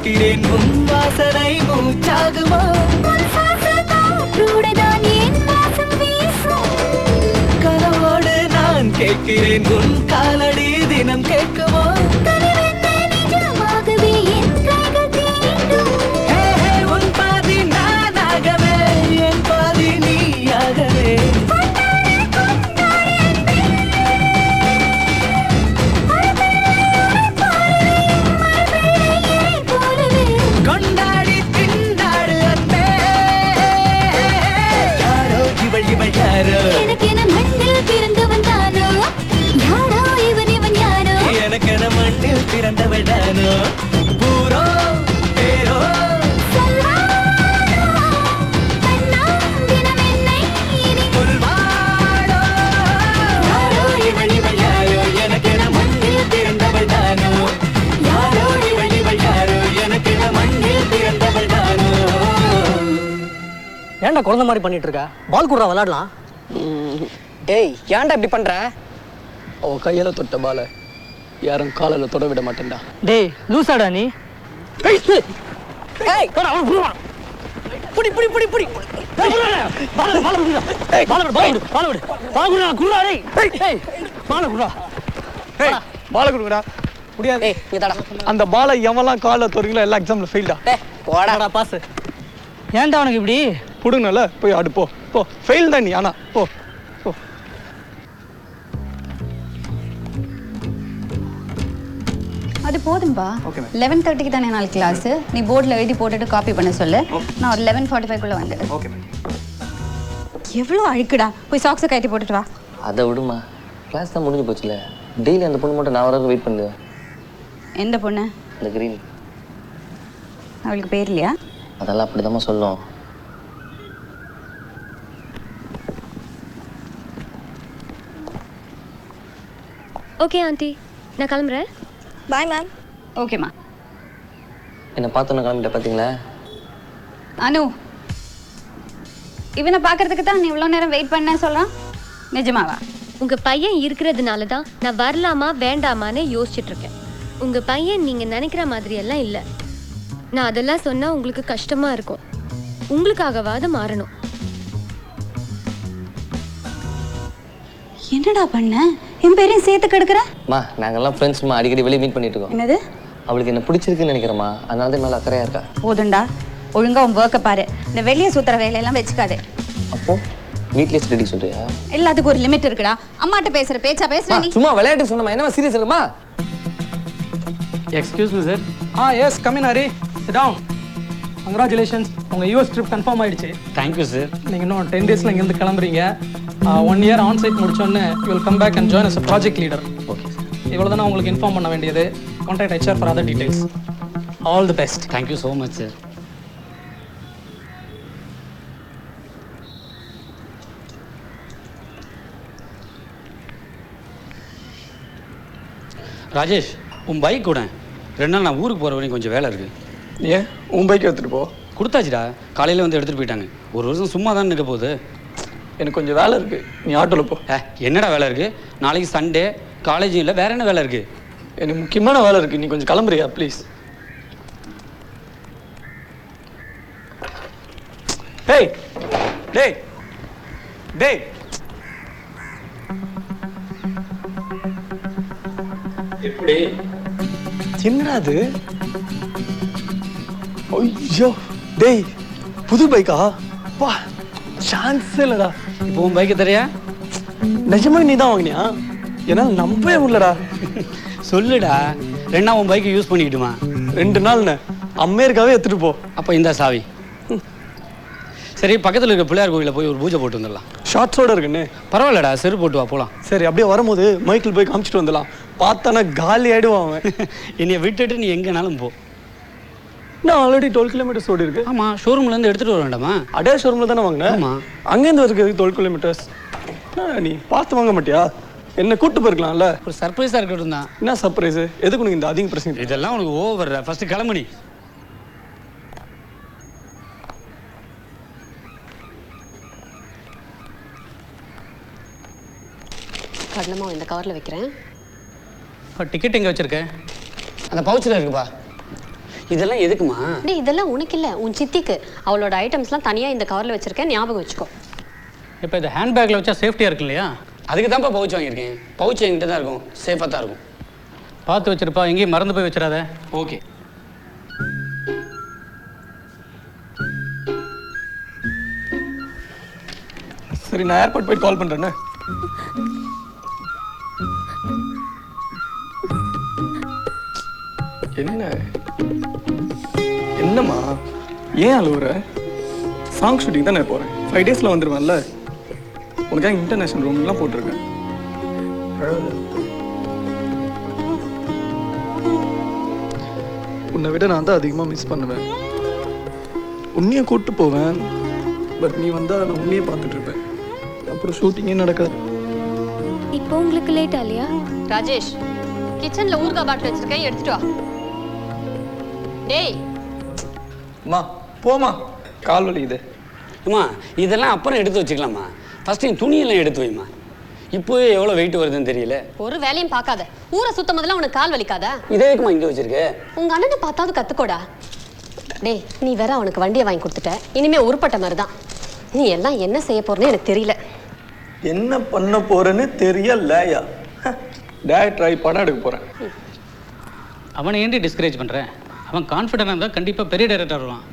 கேட்கிறேன் உன் வாசனை மூச்சாகுமா கனவோடு நான் கேட்கிறேன் உன் காலடி தினம் கேட்குமா உன் பாதி நானாகவே என் பாதி நீயாகவே கொண்டாடி திண்டாடு அன்பே யாரோ இவள் இவள் யாரோ எனக்கென மண்ணில் பிறந்தவள் தானோ ஊரோ பேரோ புல்வாடோ யாரோ இவள் இவள் யாரோ எனக்கென மண்ணில் பிறந்தவள் தானோ யாரோ இவள் இவள் யாரோ எனக்கென மண்ணில் பிறந்தவள் தானோ. ஏன்டா குழந்தை மாதிரி பண்ணிட்டு இருக்க? பால் குடுறா விளையாடலாம். ஏய் ஏன்டா இப்படி பண்ற? அவ கையில தொட்ட பால யாரும் காலில் தொட விட மாட்டேன்டா. டேய் லூசாடா நீ. ஏய் போடா அவன் புடுவா. புடி புடி புடி புடி. பால் பால் குடுடா. ஏய் பால் குடு பால் குடு பால் குடு. பால் குடுடா குடுடா டேய். ஏய் பால் குடுடா. ஏய் பால குடுங்கடா. முடியாது. ஏய் இங்க தடா. அந்த பாலை எவன்லாம் காலில் தொடுறீங்களோ எல்லா எக்ஸாம்ல ஃபெயில்டா. டேய் போடா பாஸ். ஏன்டா உனக்கு இப்படி? புடுங்கல போய் ஆடு போ. போ ஃபெயில் தான் நீ ஆனா போ. போ. அது போதும்பா 11:30க்கு தானே நாளைக்கு கிளாஸ். நீ போர்டில் எழுதி போட்டுட்டு காப்பி பண்ண சொல்லு. நான் ஒரு 11:45 வந்துடு. ஓகே. எவ்வளோ அழுக்குடா. போய் சாக்ஸை கட்டி போட்டுட்டு வா. அதை விடுமா, கிளாஸ் தான் முடிஞ்சு போச்சுல. டெய்லி அந்த பொண்ணு மட்டும் நான் வர வெயிட் பண்ணுவேன். எந்த பொண்ணு? இந்த கிரீன். அவளுக்கு பேர் இல்லையா? அதெல்லாம் அப்படிதாம்மா சொல்லும். ஓகே ஆண்டி, நான் கிளம்புறேன். Bye ma'am. ஓகேம்மா. என்னை பார்த்தோன்னு கிளம்பிட்ட பார்த்தீங்களா? அனு, இவனை பார்க்கறதுக்கு தான் நீ இவ்வளோ நேரம் வெயிட் பண்ண சொல்கிறான். நிஜமாவா? உங்க பையன் இருக்கிறதுனால தான் நான் வரலாமா வேண்டாமான்னு யோசிச்சுட்டு இருக்கேன். உங்க பையன் நீங்க நினைக்கிற மாதிரி எல்லாம் இல்லை. நான் அதெல்லாம் சொன்னா உங்களுக்கு கஷ்டமா இருக்கும். உங்களுக்காகவாது மாறணும். என்னடா பண்ண? என் பேரையும் சேர்த்து கெடுக்கிற? மா நாங்கெல்லாம் ஃப்ரெண்ட்ஸ்மா, அடிக்கடி வெளியே மீட் பண்ணிட்டு இருக்கோம். என்னது? அவளுக்கு என்ன பிடிச்சிருக்குன்னு நினைக்கிறேம்மா, அதனால தான் மேலே அக்கறையா இருக்கா. போதுண்டா, ஒழுங்கா உன் ஒர்க்கை பாரு. இந்த வெளியே சுத்துற வேலையெல்லாம் வச்சுக்காதே. அப்போ வீட்லயே ஸ்டடி சொல்றியா? எல்லாத்துக்கும் ஒரு லிமிட் இருக்குடா. அம்மாட்ட பேசுற பேச்சா பேசுற நீ? சும்மா விளையாட்டு சொன்னமா, என்னமா சீரியஸ் இல்லமா? Excuse me sir. Yes come in Hari. Sit down. Congratulations, உங்கள் யூஎஸ் ட்ரிப் கன்ஃபார்ம் ஆயிடுச்சு. Thank you sir. நீங்கள் இன்னும் 10 டேஸில் இங்கேருந்து கிளம்புறீங்க. 1 இயர் ஆன் சைட் முடிச்சோன்னே you will come back and join as a project leader. Okay sir. இவ்வளோ தானே உங்களுக்கு இன்ஃபார்ம் பண்ண வேண்டியது. Contact HR for other details. All the best. Thank you so much sir. Rajesh, உன் பைக் கூட 2 நாள் நான் ஊருக்கு போகிற வரைக்கும் கொஞ்சம் வேலை இருக்குது. ஏன் உன் பைக் எடுத்துகிட்டு போ. கொடுத்தாச்சுடா, காலையில் வந்து எடுத்துகிட்டு போயிட்டாங்க. ஒரு வருஷம் சும்மா தான் நிற்க போகுது. எனக்கு கொஞ்சம் வேலை இருக்குது, நீ ஆட்டோவில் போ. என்னடா வேலை இருக்குது? நாளைக்கு சண்டே, காலேஜும் இல்லை, வேற என்ன வேலை இருக்குது? எனக்கு முக்கியமான வேலை இருக்குது, நீ கொஞ்சம் கிளம்புறியா ப்ளீஸ்? டேய் டேய் டேய் எப்படி என்னடா அது? ஐயோ டேய், புது பைக்கா? பா சான்ஸே இல்லடா. இப்போ உன் பைக்கை தெரியா? நிஜமா நீ தான் வாங்கினியா? என்னால் நம்பவே முடியலடா. சொல்லுடா, 2 நாள் உன் பைக்கை யூஸ் பண்ணிக்கிட்டுமா? 2 நாள்ண்ணே, அமெரிக்காவே எடுத்துகிட்டு போ. அப்போ இந்த சாவி. சரி, பக்கத்தில் இருக்க பிள்ளையார் கோயிலில் போய் ஒரு பூஜை போட்டு வந்துடலாம். ஷார்ட்ஸோட இருக்குண்ணே. பரவாயில்லடா, செரு போட்டு வா போகலாம். சரி, அப்படியே வரும்போது மைக்கில் போய் காமிச்சிட்டு வந்துடலாம். பார்த்தானா காலி ஆகிடுவான் அவன். என்னைய விட்டுட்டு நீ எங்கேனாலும் போ. நான் ஆல்ரெடி 12 கிலோமீட்டர்ஸ் ஓடி இருக்கு. ஆமாம், ஷோரூம்லேருந்து எடுத்துகிட்டு வர வேண்டாமா? அடே ஷோரூமில் தானே வாங்கினேன். ஆமாம், அங்கேருந்து வருது 12 கிலோமீட்டர்ஸ். நீ பார்த்து வாங்க மாட்டியா? என்ன கூப்பிட்டு போயிருக்கலாம்ல. ஒரு சர்ப்ரைஸாக இருக்கட்டும் தான். என்ன சர்ப்ரைஸு? எதுக்கு உனக்கு இந்த அதிக பிரச்சனை? இதெல்லாம் உனக்கு ஓவர். ஃபஸ்ட்டு கிளம்புனி. கடலமாக இந்த கவரில் வைக்கிறேன். டிக்கெட் எங்கே வச்சுருக்கேன்? அந்த பவுச்சில் இருக்குப்பா. இதெல்லாம் எதுக்குமா? டேய் இதெல்லாம் உனக்கு இல்லை, உன் சித்திக்கு. அவளோட ஐட்டம்ஸ்லாம் தனியாக இந்த கவரில் வச்சிருக்கேன், ஞாபகம் வச்சுக்கோ. இப்போ இந்த ஹேண்ட்பேக்கில் வச்சா சேஃப்டியாக இருக்கு இல்லையா? அதுக்கு தான்ப்பா பவுச் வாங்கியிருக்கேன். பவுச் என்கிட்ட தான் இருக்கும், சேஃபாக தான் இருக்கும். பார்த்து வச்சிருப்பா, எங்கேயும் மறந்து போய் வச்சிடாத. ஓகே. சரி, நான் ஏர்போர்ட் போய் கால் பண்ணுறேண்ணே. என்னம்மா ஏன் அழுவுற? சாங் ஷூட்டிங் தான் நான் போகிறேன். 5 daysல வந்துடுவேன்ல. உனக்காக இன்டர்நேஷனல் ரூம்லாம் போட்டிருக்கேன். உன்னை விட நான் தான் அதிகமாக மிஸ் பண்ணுவேன். உன்னையே கூப்பிட்டு போவேன், பட் நீ வந்தால் நான் உன்னையே பார்த்துட்டு இருப்பேன். அப்புறம் ஷூட்டிங்கே நடக்காது. இப்போ உங்களுக்கு லேட் ஆலையா? ராஜேஷ், கிச்சன்ல ஊறுகாய் பாட்டில் வச்சிருக்கேன், எடுத்துட்டு வா. டேய் அம்மா போமா, கால் வலி இது. அம்மா இதெல்லாம் அப்புறம் எடுத்து வச்சுக்கலாமா? ஃபர்ஸ்ட் நீ துணியெல்லாம் எடுத்து வைமா. இப்போவே எவ்வளோ வெயிட் வருதுன்னு தெரியல. ஒரு வேலையும் பார்க்காத, ஊரை சுத்தம் முதல்ல உனக்கு கால் வலிக்காதா? இதே இருக்குமா இங்கே வச்சிருக்க? உங்க அண்ணனை பார்த்தாவது கத்துக்கோடா. டேய் நீ வேற அவனுக்கு வண்டியை வாங்கி கொடுத்துட்ட, இனிமே உருப்பட்ட மாதிரி தான். நீ எல்லாம் என்ன செய்ய போறேன்னு எனக்கு தெரியல. என்ன பண்ண போறேன்னு தெரியலையா? ட்ரை படம் எடுக்க போறேன். அவனை ஏன்டி டிஸ்கரேஜ் பண்ணுறேன்? அவன் கான்ஃபிடென்ட்டாக இருந்தால் கண்டிப்பாக பெரிய டைரக்டர் வருவான்.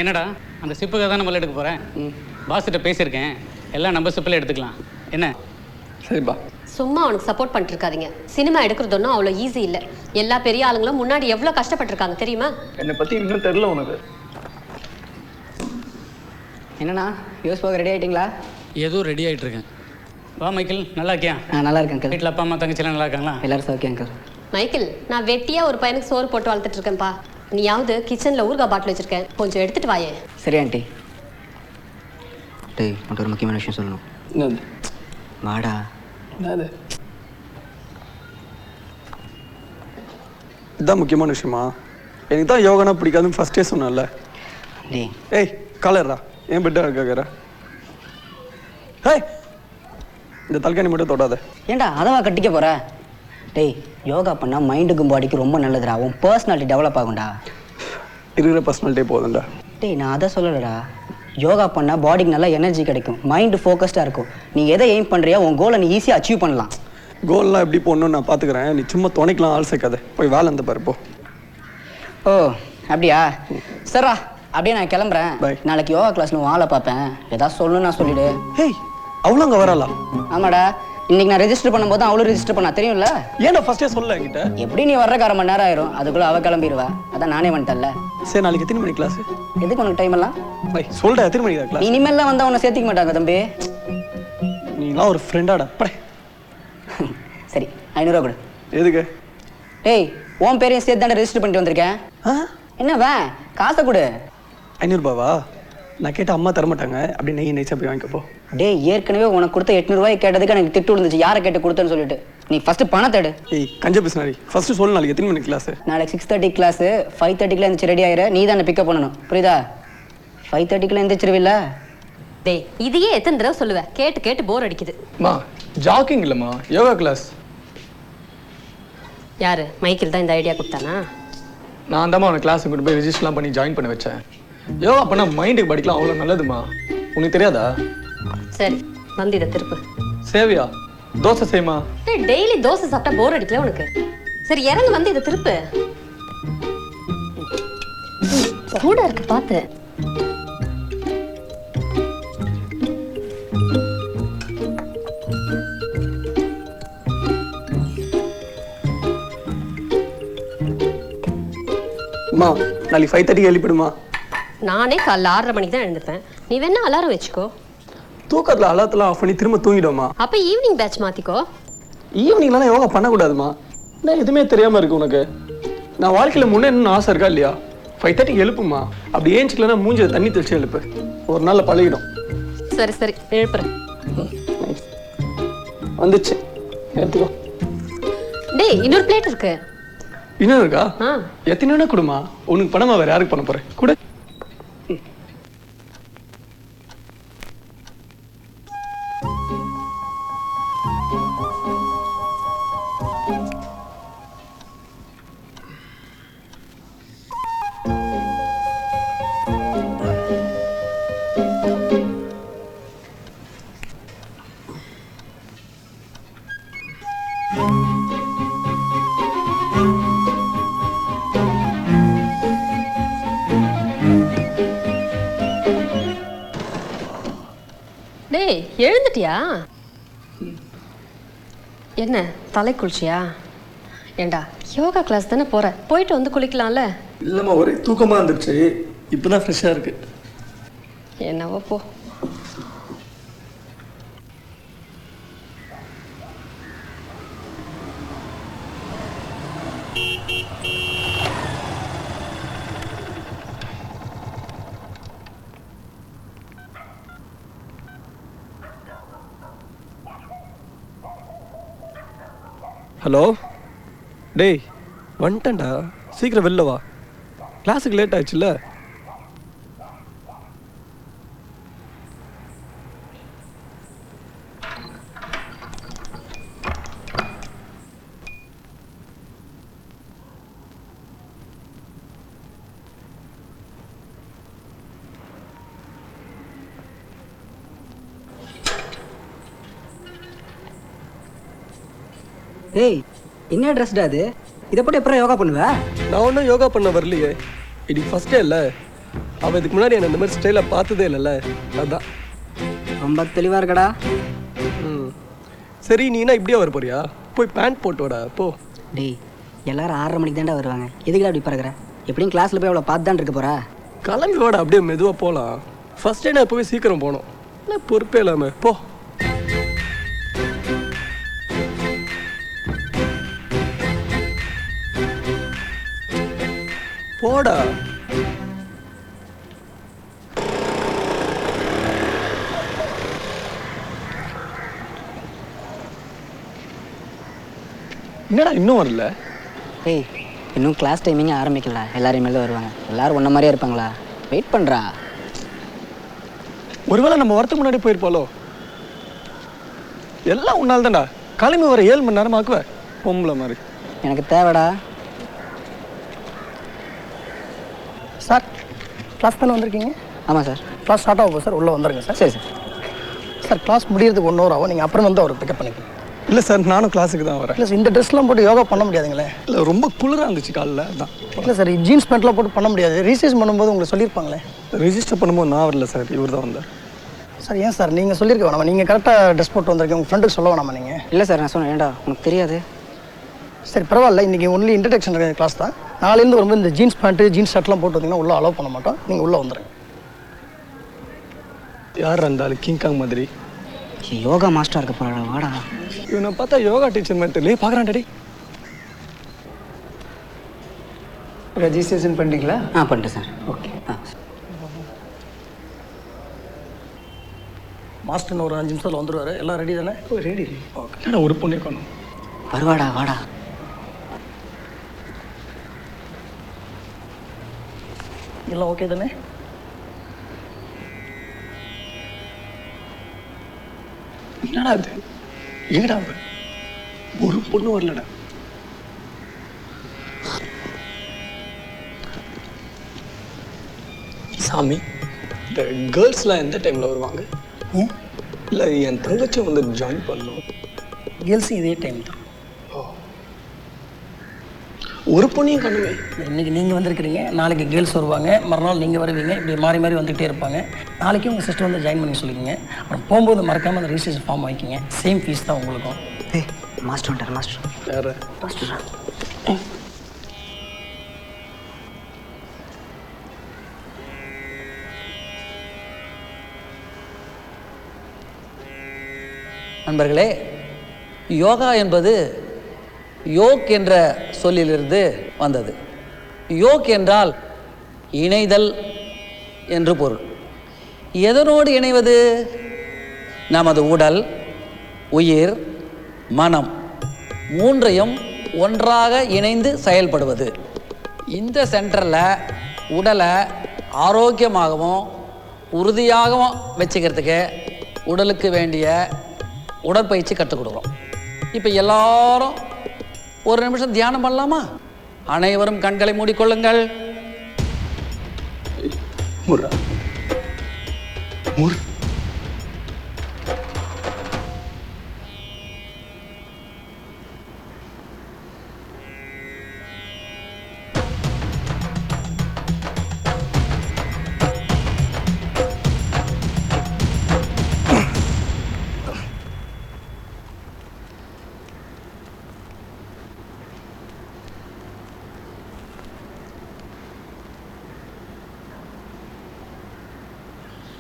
என்னடா அந்த சிப்புக்காக தான் நம்மள எடுக்க போகிறேன். பாஸ்கிட்ட பேசியிருக்கேன், எல்லாம் நம்ம சிப்பில் எடுத்துக்கலாம். என்ன? சரிப்பா. சும்மா அவனுக்கு சப்போர்ட் பண்ணிட்டு இருக்காதீங்க. சினிமா எடுக்கிறது ஒன்றும் அவ்வளோ ஈஸி இல்லை. எல்லா பெரிய ஆளுங்களும் முன்னாடி எவ்வளோ கஷ்டப்பட்டிருக்காங்க தெரியுமா? என்னை பற்றி இன்னும் தெரியல உனக்கு. என்னண்ணா யோஸ் போக ரெடி ஆகிட்டிங்களா? ஏதோ ரெடி ஆகிட்டு இருக்கேன். வா மைக்கேல், நல்லா இருக்கியா? நல்லா இருக்கேன் அங்கிள். வீட்டில் அப்பா அம்மா தங்கச்சிலாம் நல்லா இருக்காங்களா? எல்லாரும் சௌக்கியம் அங்கிள். மைக்கேல், நான் வெட்டியாக ஒரு பையனுக்கு சோறு போட்டு வளர்த்துட்டு இருக்கேன்ப்பா. நீயாவது கிச்சனில் ஊறுகாய் பாட்டில் வச்சிருக்கேன், கொஞ்சம் எடுத்துட்டு வாயே. சரி ஆண்டி. டேய் உனக்கு ஒரு முக்கியமான விஷயம் சொல்லணும். என்னது? வாடா. என்னது? இதுதான் முக்கியமான விஷயமா? எனக்கு தான் யோகானா பிடிக்காதுன்னு ஃபர்ஸ்டே சொன்னேன்ல. டேய் ஏய் காலர்ரா, ஏன் பெட்டா இருக்காக்கற? ஹேய், இந்த தல்காணி மட்டும் தொடாத. ஏண்டா அதவா கட்டிக்க போற? டேய் யோகா பண்ணால் மைண்டுக்கும் பாடிக்கும் ரொம்ப நல்லதுடா. உன் பர்சனாலிட்டி டெவலப் ஆகும்டா. இருக்கிற பர்சனாலிட்டியே போதும்டா. டேய் நான் அதை சொல்லலடா. யோகா பண்ணால் பாடிக்கு நல்லா எனர்ஜி கிடைக்கும், மைண்டு ஃபோக்கஸ்டாக இருக்கும். நீ எதை எய்ம் பண்ணுறியா உன் கோலை நீ ஈஸியாக அச்சீவ் பண்ணலாம். கோல்லாம் எப்படி போடணும்னு நான் பார்த்துக்கிறேன். நீ சும்மா துணைக்கலாம் ஆள் சேர்க்காத. போய் வேலை அந்த பாருப்போ. ஓ அப்படியா? சரிடா, அப்படியே நான் கிளம்புறேன். நாளைக்கு யோகா கிளாஸ் உன் ஆளை பார்ப்பேன். ஏதாவது சொல்லணும்னு நான் சொல்லிடு. ஹேய் அவ்வளோ அங்கே வரலா? ஆமாடா, இன்னைக்கு நான் ரெஜிஸ்டர் பண்ணும்போது அவளும் ரெஜிஸ்டர் பண்ணா தெரியும்ல. ஏன்டா ஃபர்ஸ்டே சொல்ல என்கிட்ட? எப்படி நீ வர்ற 1/2 மணி நேரம் ஆயிரும், அதுக்குள்ள அவ கிளம்பிடுவா. அதான் நானே வந்துட்டேன்ல. சரி நாளைக்கு எத்தனை மணி கிளாஸ்? எதுக்கு உனக்கு டைம் எல்லாம்? சொல்லிட்டேன் எத்தனை மணிக்கு கிளாஸ்? இனிமேல்லாம் வந்தா உன்னை சேர்த்திக்க மாட்டாங்க தம்பி. நீலாம் ஒரு ஃப்ரெண்டாடா. சரி 500 ரூபா கொடு. எதுக்கு? டேய் உன் பேரையும் சேர்த்து தானே ரெஜிஸ்டர் பண்ணிட்டு வந்திருக்கேன். என்னவா காசை கொடு. 500 ரூபாவா? நான் கேட்ட அம்மா தரமாட்டாங்க. அப்படி நெய் நெய்ச்சா போய் வாங்கிக்கப்போ. டேய் ஏற்கனவே உனக்கு கொடுத்த 800 ரூபாய் கேட்டதுக்கு எனக்கு திட்டு விழுந்துச்சு. யாரை கேட்டு கொடுத்தேன்னு சொல்லிட்டு. நீ ஃபர்ஸ்ட் பணத்தை எடு. ஏய் கஞ்ச பிஸ்னாரி, ஃபர்ஸ்ட் சொல்லு நாளைக்கு எத்தனை மணி கிளாஸ்? நாளைக்கு 6:30 கிளாஸ். 5:30 எந்திரிச்சு ரெடி ஆயிரு. நீ தான் பிக்கப் பண்ணணும், புரியுதா? 5:30 எந்திரிச்சிருவில்ல? டேய் இதையே எத்தனை தடவை சொல்லுவேன், கேட்டு கேட்டு போர் அடிக்குது. மா ஜாக்கிங் இல்லைம்மா, யோகா கிளாஸ். யாரு? மைக்கேல் தான் இந்த ஐடியா கொடுத்தானா? நான் தான் அவனை கிளாஸுக்கு கொண்டு போய் ரெஜிஸ்டர்லாம் பண்ணி ஜாயின் பண்ண வச்சேன். யோகா பண்ணால் மைண்டுக்கு படிக்கலாம், அவ்வளோ நல்லதுமா. உனக்கு தெரியாதா? சரி வந்து இதை திருப்பு. சேவியா தோசை செய்யுமா? டெய்லி தோசை சாப்பிட்டா போர் அடிக்கல உனக்கு? சரி இறங்கு, வந்து இதை திருப்பு. கூட இருக்கு பார்த்து. அம்மா நாளைக்கு 5:30 எழுப்பிடுமா? நானே காலைல 6:30 மணிக்கு தான் எழுந்துப்பேன். நீ வேணா அலாரம் வச்சுக்கோ. தூக்கத்தில் அலாரத்தில் ஆஃப் பண்ணி திரும்ப தூங்கிடுமா? அப்போ ஈவினிங் பேட்ச் மாற்றிக்கோ. ஈவினிங்லாம் யோகா பண்ணக்கூடாதுமா. நான் எதுவுமே தெரியாமல் இருக்கு உனக்கு. நான் வாழ்க்கையில் முன்னேறணும்னு ஆசை இருக்கா இல்லையா? 5:30 எழுப்புமா. அப்படி ஏஞ்சிக்கலன்னா மூஞ்சி தண்ணி தெளிச்சு எழுப்பு. ஒரு நாளில் பழகிடும். சரி சரி எழுப்புறேன். வந்துச்சு எடுத்துக்கோ. டேய் இன்னொரு பிளேட் இருக்கு. இன்னும் இருக்கா? எத்தனை கொடுமா. உனக்கு பணமா வேற யாருக்கு பண்ண போறேன் கூட. எழுந்துட்டியா? என்ன தலை குளிச்சியா? ஏண்டா யோகா கிளாஸ் தானே போற, போயிட்டு வந்து குளிக்கலாம்ல. இல்லைம்மா, ஒரே தூக்கமாக இருந்துச்சு. இப்போ தான் ஃப்ரெஷ்ஷாக இருக்கு. என்னவோ போ. ஹலோ டேய், வந்துட்டேன்டா, சீக்கிரம் வெளில வா. கிளாஸுக்கு லேட் ஆயிடுச்சுல்ல. ஏய், என்ன ட்ரெஸ்டா அது? இதை போட்டு எப்பறம் யோகா பண்ணுவ? நான் ஒன்றும் யோகா பண்ண வரலையே, இது ஃபஸ்ட்டே இல்லை. அவள் இதுக்கு முன்னாடி என்ன இந்த மாதிரி ஸ்டைலாக பார்த்ததே இல்லைல்ல, அதான். ரொம்ப தெளிவாக இருக்கடா. சரி, நீ என்ன இப்படியே வர போறியா? போய் பேண்ட் போட்டு வாடா போ. டேய், எல்லாரும் 6:30 மணிக்கு தான்டா வருவாங்க, எதுக்குடா அப்படி பறக்குற? எப்படியும் கிளாஸில் போய் அவளை பார்த்து தான் இருக்க போகிறா. கிளம்பி வாடா, அப்படியே மெதுவாக போகலாம். ஃபர்ஸ்ட் டே நான் எப்போவே சீக்கிரம் போகணும், இல்லை பொறுப்பே இல்லாமல் போ. போடா. என்னடா இன்னும் வரல? ஏய், இன்னும் கிளாஸ் டைமிங் ஆரம்பிக்கல, எல்லாரும் மேலே வருவாங்க. எல்லாரும் ஒன்றை மாதிரியே இருப்பாங்களா? வெயிட் பண்ணுறா. ஒருவேளை நம்ம வரத்துக்கு முன்னாடி போயிருப்பாளோ? எல்லாம் உன்னால் தான்டா. கிளம்பி வர 7 மணி நேரம் ஆக்குவ, பொம்பளை மாதிரி. எனக்கு தேவைடா. சார், கிளாஸ் தானே வந்திருக்கீங்க? ஆமாம் சார். கிளாஸ் ஸ்டார்ட் ஆகும் சார், உள்ளே வந்துடுங்க சார். சரி சார். சார், கிளாஸ் முடியறதுக்கு 1 hour ஆகும், நீங்கள் அப்புறம் வந்து அவரை பிக்கப் பண்ணிக்கணும். இல்லை சார், நானும் கிளாஸுக்கு தான் வரேன். இல்லை சார், இந்த ட்ரெஸ்லாம் போட்டு யோகா பண்ண முடியாதுங்களே. இல்லை, ரொம்ப குளிராக இருந்துச்சு காலைல, அதான். இல்லை சார், ஜீன்ஸ் பேண்ட்லாம் போட்டு பண்ண முடியாது. ரிஜிஸ்ட்ரேஷன் பண்ணும்போது உங்களுக்கு சொல்லியிருப்பாங்களே. ரிஜிஸ்டர் பண்ணும்போது நான் வரல சார், இவர் தான் வந்தார். சார், ஏன் சார் நீங்கள் சொல்லியிருக்க வேணாமா? நீங்கள் கரெக்டாக ட்ரெஸ் போட்டு வந்திருக்கீங்க, உங்கள் ஃப்ரெண்டுக்கு சொல்ல வேணாமா நீங்கள்? இல்லை சார், நான் சொன்னேன். ஏண்டா உனக்கு தெரியாது? சரி, பரவாயில்ல. இன்றைக்கி ஒன்லி இன்ட்ரடக்ஷன் கிளாஸ் தான். நாளையிலேருந்து வரும்போது இந்த ஜீன்ஸ் பேண்ட்டு ஜீன்ஸ் ஷர்ட்லாம் போட்டு வந்தீங்கன்னா உள்ளே அலோவ் பண்ண மாட்டோம். நீங்கள் உள்ளே வந்துடுங்க. யார் இருந்தாலும் கிங்காங் மாதிரி யோகா மாஸ்டராக இருக்க போகிறாடா. வாடா. இவனை பார்த்தா யோகா டீச்சர் மாதிரி தெரியல. பார்க்குறான் டேடி. ரெஜிஸ்ட்ரேஷன் பண்ணிட்டீங்களா? பண்ணிட்டேன் சார். ஓகே. மாஸ்டர் ஒரு 5 நிமிஷத்தில் வந்துடுவார். எல்லாம் ரெடி தானே? ரெடி. ஓகே. என்னடா ஒரு பொண்ணே காணும். வருவாடா, வாடா. எல்லாம் ஓகே தானே? என்னடா அது? எங்கடா ஒரு பொண்ணு வரலடா. சாமி, இந்த கேர்ள்ஸ்லாம் எந்த டைமில் வருவாங்க? இல்லை, என் தங்கச்சி வந்து ஜாயின் பண்ணணும். கேர்ள்ஸும் இதே டைம் தான். ஒரு பொண்ணையும் கண்ணுமே. இன்றைக்கி நீங்கள் வந்திருக்கிறீங்க, நாளைக்கு கேர்ள்ஸ் வருவாங்க, மறுநாள் நீங்கள் வருவீங்க. இப்படி மாறி மாறி வந்துகிட்டே இருப்பாங்க. நாளைக்கு உங்கள் சிஸ்டர் வந்து ஜாயின் பண்ணி சொல்லிக்கோங்க. அப்புறம் போகும்போது மறக்காமல் அந்த ரிஜிஸ்ட்ரேஷன் ஃபார்ம் வாங்கிக்கிங்க. சேம் ஃபீஸ் தான் உங்களுக்கும். ஏய், மாஸ்டர் வந்துட்டார். மாஸ்டர் யார்? மாஸ்டரா? நண்பர்களே, யோகா என்பது யோக் என்ற சொல்லிலிருந்து வந்தது. யோக் என்றால் இணைதல் என்று பொருள். எதனோடு இணைவது? நமது உடல், உயிர், மனம் மூன்றையும் ஒன்றாக இணைந்து செயல்படுவது. இந்த சென்டரில் உடலை ஆரோக்கியமாகவும் உறுதியாகவும் வச்சுக்கிறதுக்கு உடலுக்கு வேண்டிய உடற்பயிற்சி கற்றுக் கொடுக்குறோம். இப்போ எல்லாரும் ஒரு நிமிஷம் தியானம் பண்ணலாமா? அனைவரும் கண்களை மூடிக்கொள்ளுங்கள்.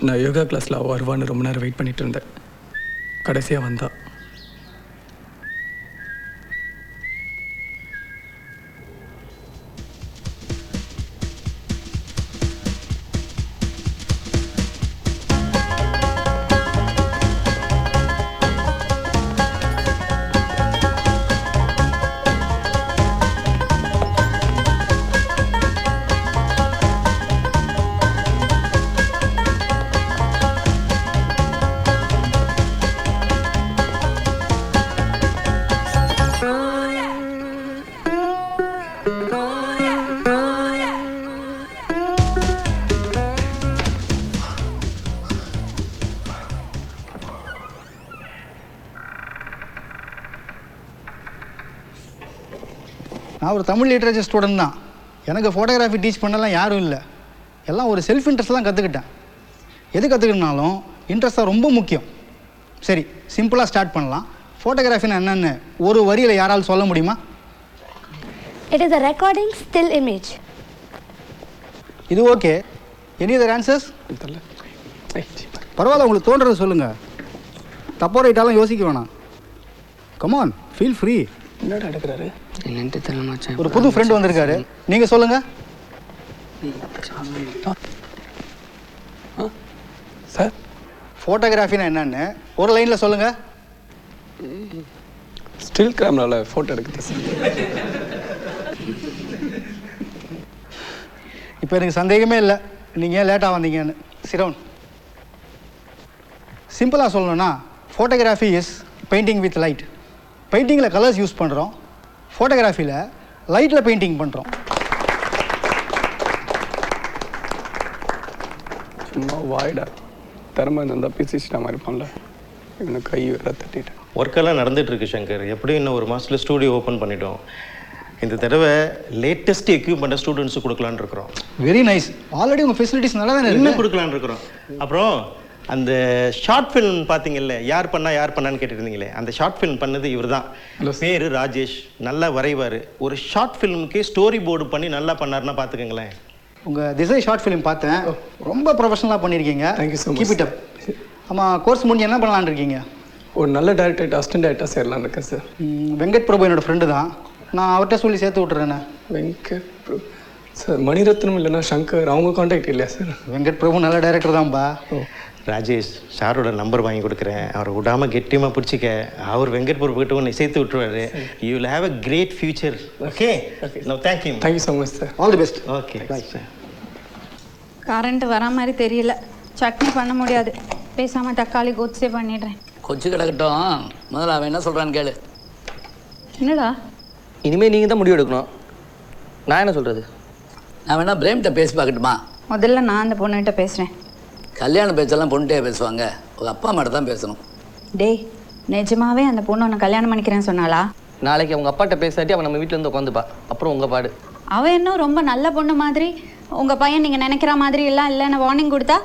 நான் யோகா கிளாஸில் அவள் வருவான்னு ரொம்ப நேரம் வெயிட் பண்ணிட்டு இருந்தேன். கடைசியாக வந்தா. நான் ஒரு தமிழ் லிட்ரேச்சர் ஸ்டூடெண்ட் தான். எனக்கு ஃபோட்டோகிராஃபி டீச் பண்ணலாம் யாரும் இல்லை. எல்லாம் ஒரு செல்ஃப் இன்ட்ரெஸ்ட் தான் கற்றுக்கிட்டேன். எது கற்றுக்கினாலும் இன்ட்ரெஸ்ட் தான் ரொம்ப முக்கியம். சரி, சிம்பிளாக ஸ்டார்ட் பண்ணலாம். ஃபோட்டோகிராஃபினா என்னென்னு ஒரு வரியில் யாராலும் சொல்ல முடியுமா? It is a recording still image. இது ஓகே. Any other answers? பரவாயில்ல, உங்களுக்கு தோன்றது சொல்லுங்கள். தப்போ ரைட்டாலும் யோசிக்க வேணாம். Come on, feel free. என்னடா எடுக்கிறாரு? என்னன்ட்டு தெரியல மச்சான். ஒரு புது ஃப்ரெண்ட் வந்திருக்காரு. நீங்கள் சொல்லுங்கள். சார், ஃபோட்டோகிராஃபினா என்னன்னு ஒரு லைனில் சொல்லுங்கள். ஸ்டில் கேமராவில் ஃபோட்டோ எடுக்குது சார். இப்போ எனக்கு சந்தேகமே இல்லை நீங்கள் ஏன் லேட்டாக வந்தீங்கன்னு. சிரவுன், சிம்பிளாக சொல்லணும்னா photography is painting with light. பெயிண்டிங்கில் கலர்ஸ் யூஸ் பண்ணுறோம், ஃபோட்டோகிராஃபியில் லைட்டில் பெயிண்டிங் பண்ணுறோம். சும்மா வாய்டா திறமை இருந்தால் பிசிச்சிட்டா மாதிரி பண்ணல. இவனுக்கு கை வேற தட்டிட்டேன். ஒர்க்கெல்லாம் நடந்துகிட்ருக்கு சங்கர். எப்படியும் இன்னும் ஒரு மாதத்தில் ஸ்டூடியோ ஓப்பன் பண்ணிட்டோம். இந்த தடவை லேட்டஸ்ட் எக்யூப்மெண்ட்டை ஸ்டூடெண்ட்ஸுக்கு கொடுக்கலான்னு இருக்கிறோம். Very nice. ஆல்ரெடி உங்கள் ஃபெசிலிட்டிஸ் நல்லா தானே இன்னும் கொடுக்கலான்னு இருக்கிறோம். அப்புறம் அந்த ஷார்ட் ஃபிலிம் பார்த்தீங்கல்ல, யார் பண்ணான்னு கேட்டுருந்தீங்களே, அந்த ஷார்ட் ஃபிலிம் பண்ணது இவர் தான். பேர் ராஜேஷ். நல்லா வரைவார். ஒரு ஷார்ட் ஃபிலிமுக்கே ஸ்டோரி போர்டு பண்ணி நல்லா பண்ணாருன்னா பார்த்துக்கங்களேன். உங்கள் திசை ஷார்ட் ஃபிலிம் பார்த்தேன். ரொம்ப ப்ரொஃபஷனலாக பண்ணியிருக்கீங்க. Thank you so much. Keep it up. ஆமாம், கோர்ஸ் முடிஞ்சு என்ன பண்ணலான்னு இருக்கீங்க? ஒரு நல்ல டேரக்டர் அசிஸ்டன்ட் டேரக்டர் சேரலான்னு இருக்கேன் சார். வெங்கட் பிரபு என்னோடய ஃப்ரெண்டு தான். நான் அவர்கிட்ட சொல்லி சேர்த்து விட்டுறேண்ணே. வெங்கட் பிரபு சார், மணிரத்னம் இல்லைன்னா சங்கர், அவங்க கான்டாக்ட் இல்லையா சார்? வெங்கட் பிரபு நல்ல டைரக்டர் தான்ப்பா. ராஜேஷ், சாரோட நம்பர் வாங்கி கொடுக்குறேன். அவரை விடாமல் கெட்டியமாக பிடிச்சிக்க. அவர் வெங்கட் பிரபு கிட்ட உன்னை சேர்த்து விட்டுருவாரு. You will have a great future. Okay, no thank you. Thank you so much sir. All the best. Okay bye sir. Current வர மாதிரி தெரியல. சட்னி பண்ண முடியாது. பேசாமல் தக்காளி கோச்சே பண்ணிடுறேன். கொச்சு கிடக்கட்டும், முதல்ல அவன் என்ன சொல்கிறான்னு கேளு. என்னடா? இனிமேல் நீங்கள் தான் முடிவு எடுக்கணும். நான் என்ன சொல்கிறது? நான் வேணா பிரேம்கிட்ட பேசி பார்க்கட்டுமா? முதல்ல நான் அந்த பொண்ணுகிட்ட பேசுகிறேன். கல்யாண பேச்செல்லாம் பொண்ணுகிட்டே பேசுவாங்க, உங்கள் அப்பா அம்மாட்ட தான் பேசணும். டேய், நிஜமாவே அந்த பொண்ணு உன்னை கல்யாணம் பண்ணிக்கிறேன்னு சொன்னாளா? நாளைக்கு அவங்க அப்பாட்ட பேசாட்டி அவன் நம்ம வீட்டில் இருந்து உட்காந்துப்பா. அப்புறம் உங்கள் பாடு. அவள் இன்னும் ரொம்ப நல்ல பொண்ணு மாதிரி, உங்கள் பையன் நீங்கள் நினைக்கிற மாதிரி எல்லாம் இல்லைன்னு வார்னிங் கொடுத்தா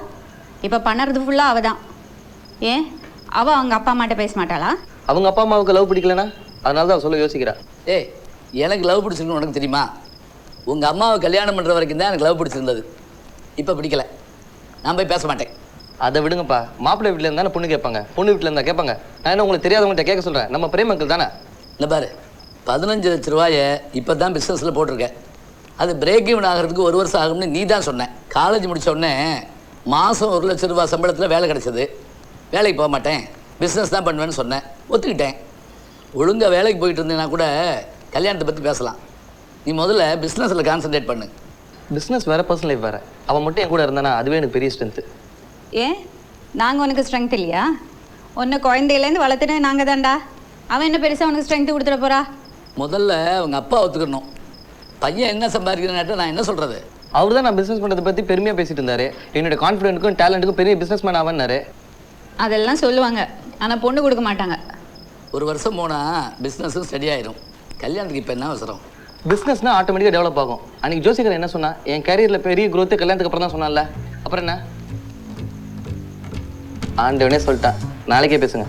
இப்போ பண்ணுறது ஃபுல்லாக அவள் தான். ஏன் அவள் அவங்க அப்பா அம்மாட்ட பேச மாட்டாளா? அவங்க அப்பா அம்மாவுக்கு லவ் பிடிக்கலனா அதனால தான் சொல்ல யோசிக்கிறா. ஏய், எனக்கு லவ் பிடிச்சிருக்குன்னு உனக்கு தெரியுமா? உங்கள் அம்மாவை கல்யாணம் பண்ணுற வரைக்கும் தான் எனக்கு லவ் பிடிச்சிருந்தது. இப்போ பிடிக்கல. நான் போய் பேச மாட்டேன். அதை விடுங்கப்பா. மாப்பிள்ளை வீட்டில் இருந்தால் பொண்ணு கேட்பாங்க, பொண்ணு வீட்டில் இருந்தால் கேட்பாங்க. நான் என்ன உங்களுக்கு தெரியாதவங்கள்ட்ட கேட்க சொல்கிறேன். நம்ம பிரேமக்கள் தானே. இல்லை பாரு, 15 லட்ச ரூபாயை இப்போ தான் பிஸ்னஸில் போட்டிருக்கேன். அது பிரேக் ஈவன் ஆகிறதுக்கு 1 வருஷம் ஆகும்னு நீ தான் சொன்னேன். காலேஜ் முடித்த உடனே மாதம் 1 லட்ச ரூபா சம்பளத்தில் வேலை கிடச்சிது. வேலைக்கு போக மாட்டேன், பிஸ்னஸ் தான் பண்ணுவேன்னு சொன்னேன். ஒத்துக்கிட்டேன். ஒழுங்காக வேலைக்கு போயிட்டு இருந்தேன்னா கூட கல்யாணத்தை பற்றி பேசலாம். நீ முதல்ல பிஸ்னஸில் கான்சன்ட்ரேட் பண்ணு. பிஸ்னஸ் வேறு, பர்சனல் லைஃப் வேறு. அவன் மட்டும் என் கூட இருந்தானா அதுவே எனக்கு பெரிய ஸ்ட்ரென்த்து. ஏன் நாங்கள் உனக்கு ஸ்ட்ரென்த் இல்லையா? ஒன்று குழந்தையிலேருந்து வளர்த்துட்டு நாங்கள் தான்டா. அவன் என்ன பெருசாக உனக்கு ஸ்ட்ரென்த்து கொடுத்துட போகிறா? முதல்ல அவங்க அப்பா ஒத்துக்கணும். பையன் என்ன சம்பாதிக்கிறேன்னாட்ட நான் என்ன சொல்கிறது? அவர் தான் நான் பிஸ்னஸ் பண்ணுறதை பற்றி பெருமையாக பேசிட்டு இருந்தார். என்னோட கான்ஃபிடென்ட்டுக்கும் டேலண்ட்டுக்கும் பெரிய பிஸ்னஸ் மேன் ஆவான்னாரு. அதெல்லாம் சொல்லுவாங்க, ஆனால் பொண்ணு கொடுக்க மாட்டாங்க. 1 வருஷம் போனால் பிஸ்னஸும் ஸ்டடி ஆயிடும். கல்யாணத்துக்கு இப்போ என்ன அவசரம்? பிஸ்னஸ்னா ஆட்டோமேட்டிக்காக டெவலப் ஆகும். அன்றைக்கி ஜோசிகர் என்ன சொன்னா, என் கேரியரில் பெரிய growth கல்யாணத்துக்கு அப்புறம் தான் சொன்னால. அப்புறம் என்ன? ஆண்டவனே சொல்லிட்டான். நாளைக்கே பேசுங்க.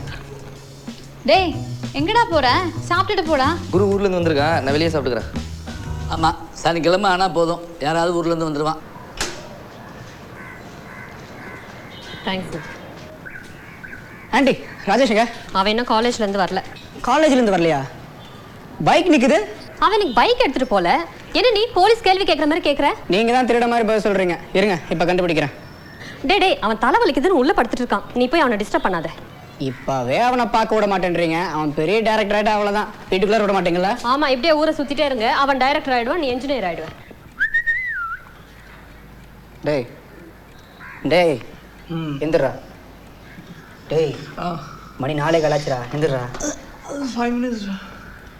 டேய், எங்கடா போற? சாப்பிட்டுட்டு போடா. குரு ஊர்லேருந்து வந்திருக்கேன், நான் வெளியே சாப்பிட்டுக்கிறேன். ஆமாம், சனிக்கிழமை ஆனால் போதும், யாராவது ஊர்லேருந்து வந்துடுவான். தேங்க்ஸ். ஆண்டி ராஜேஷுங்க அவன் இன்னும் காலேஜ்ல இருந்து வரல. காலேஜ்ல இருந்து வரலையா? பைக் நிக்குது. அவன் இன்னைக்கு பைக் எடுத்துட்டு போல. என்ன நீ போலீஸ் கேள்வி கேட்குற மாதிரி கேட்குற? நீங்க தான் திருட மாதிரி பதில் சொல்றீங்க. இருங்க இப்ப கண்டுபிடிக்கிறேன். டே அவன் தலை வலிக்குதுன்னு உள்ள படுத்துட்டு இருக்கான். நீ போய் அவனை டிஸ்டர்ப் பண்ணாத. இப்பவே அவனை பார்க்க விட மாட்டேன்றீங்க. அவன் பெரிய டைரக்டர் ஆயிட்டா அவ்வளவுதான். வீட்டுக்குள்ள விட மாட்டீங்களா? ஆமா, இப்படியே ஊரை சுத்திட்டே இருங்க. அவன் டைரக்டர் ஆயிடுவான், நீ என்ஜினியர் ஆயிடுவேன். டேய் டேய் எந்திரா. டேய் மணி 4 கலாச்சுரா. எந்திரா. 5 minutes.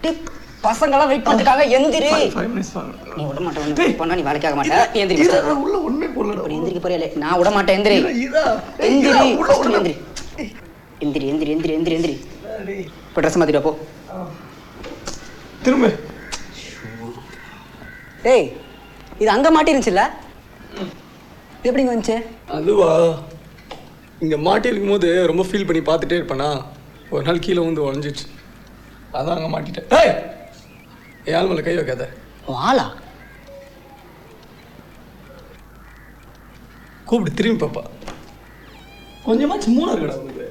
டேய் பசங்களாம் வெயிட் பண்ணிட்டாங்க. எந்திரி. 5 minutes. நீ விட மாட்டே. பண்ணா நீ வேலைக்காக மாட்டே. நீ எந்திரி. உள்ள ஒண்ணே போடல. நீ எந்திரிக்க போறியா? நான் விட மாட்டேன். எந்திரி. எந்திரி. எந்திரி. எந்திரி எந்திரி எந்திரி எந்திரி எந்திரி. இப்போ ட்ரெஸ் மாத்திட்டு போ. திரும்ப. டேய் இது அங்க மாட்டிருந்துச்சுல்ல? எப்படிங்க வந்துச்சு? அதுவா, இங்க மாட்டி இருக்கும்போது ரொம்ப ஃபீல் பண்ணி பார்த்துட்டே இருப்பேனா, ஒரு நாள் கீழே வந்து உடஞ்சிச்சு. அதான் அங்கே மாட்டிட்டேன். ஏய் யாழ் மேலே கை வைக்காத. வாளா? கூப்பிட்டு திரும்பி பாப்பா. கொஞ்சமாச்சு மூணா இருக்கடா உங்களுக்கு.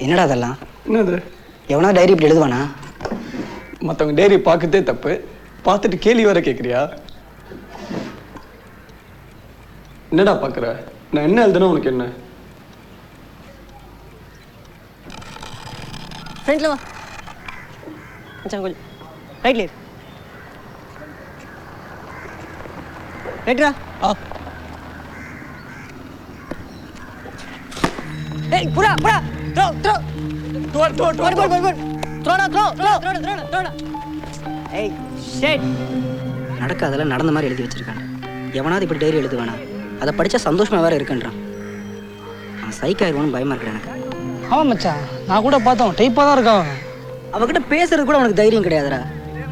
என்னடா அதெல்லாம்? என்னது? எவனா டைரி இப்படி எழுதுவானா? மற்றவங்க டைரி பார்க்கதே தப்பு, பார்த்துட்டு கேள்வி வர கேட்குறியா? என்னடா பார்க்குற? நான் என்ன எழுதுனா உனக்கு என்ன? ஃப்ரண்ட்ல வா. ஜங்குல் ரைட்ல இரு. ரைட்ரா. ஏய் புரா புரா. Throw throw. ஏய் ஷிட். நடக்காதெல்லாம் நடந்த மாதிரி எழுதி வச்சிருக்காங்க. எவனாவது இப்படி டைரி எழுதுவானா? அதை படிச்சா சந்தோஷமா வேற இருக்குன்றான். அவன் சைக் ஆயிடுவான்னு பயமா இருக்கு எனக்கு. ஆமாம் மச்சான், நான் கூட பார்த்தோம். டைப்பாக தான் இருக்கான். அவகிட்ட பேசுறது கூட அவனுக்கு தைரியம் கிடையாதுடா.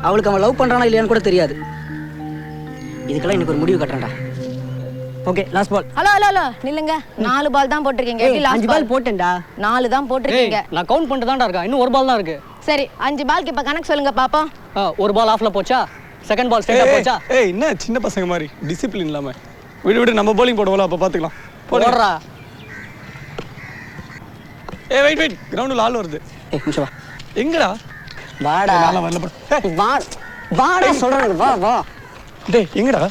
அவளுக்கு அவன் லவ் பண்றானா இல்லையான்னு கூட தெரியாது. இதுக்கெல்லாம் எனக்கு ஒரு முடிவு கட்டுறேன்டா. Okay last ball. Hello hello hello நில்லுங்க. 4 பால் தான் போட்டிருக்கீங்க. எப்படி லாஸ்ட் 5 பால் போட்டேன்டா. 4 தான் போட்டிருக்கீங்க. நான் கவுண்ட் பண்ணிட்டு தான்டா இருக்கேன். இன்னும் 1 பால் தான் இருக்கு. சரி 5 பால்க்கு இப்ப கணக்கு சொல்லுங்க பாப்போம். 1 பால் ஆஃப்ல போச்சா? செகண்ட் பால் ஸ்ட்ரைட்டா போச்சா? ஏய் என்ன சின்ன பசங்க மாதிரி டிசிப்ளின் இல்லாம விடு நம்ம bowling போடுவோம்ல, அப்ப பாத்துக்கலாம். போடுறா. ஏய் வெயிட் கிரவுண்ட்ல ஆள் வருது. ஏய் கொஞ்சம் வா. எங்கடா? வாடா. நாள வரல போ. வாடா சொல்றேன். வா. டேய் எங்கடா?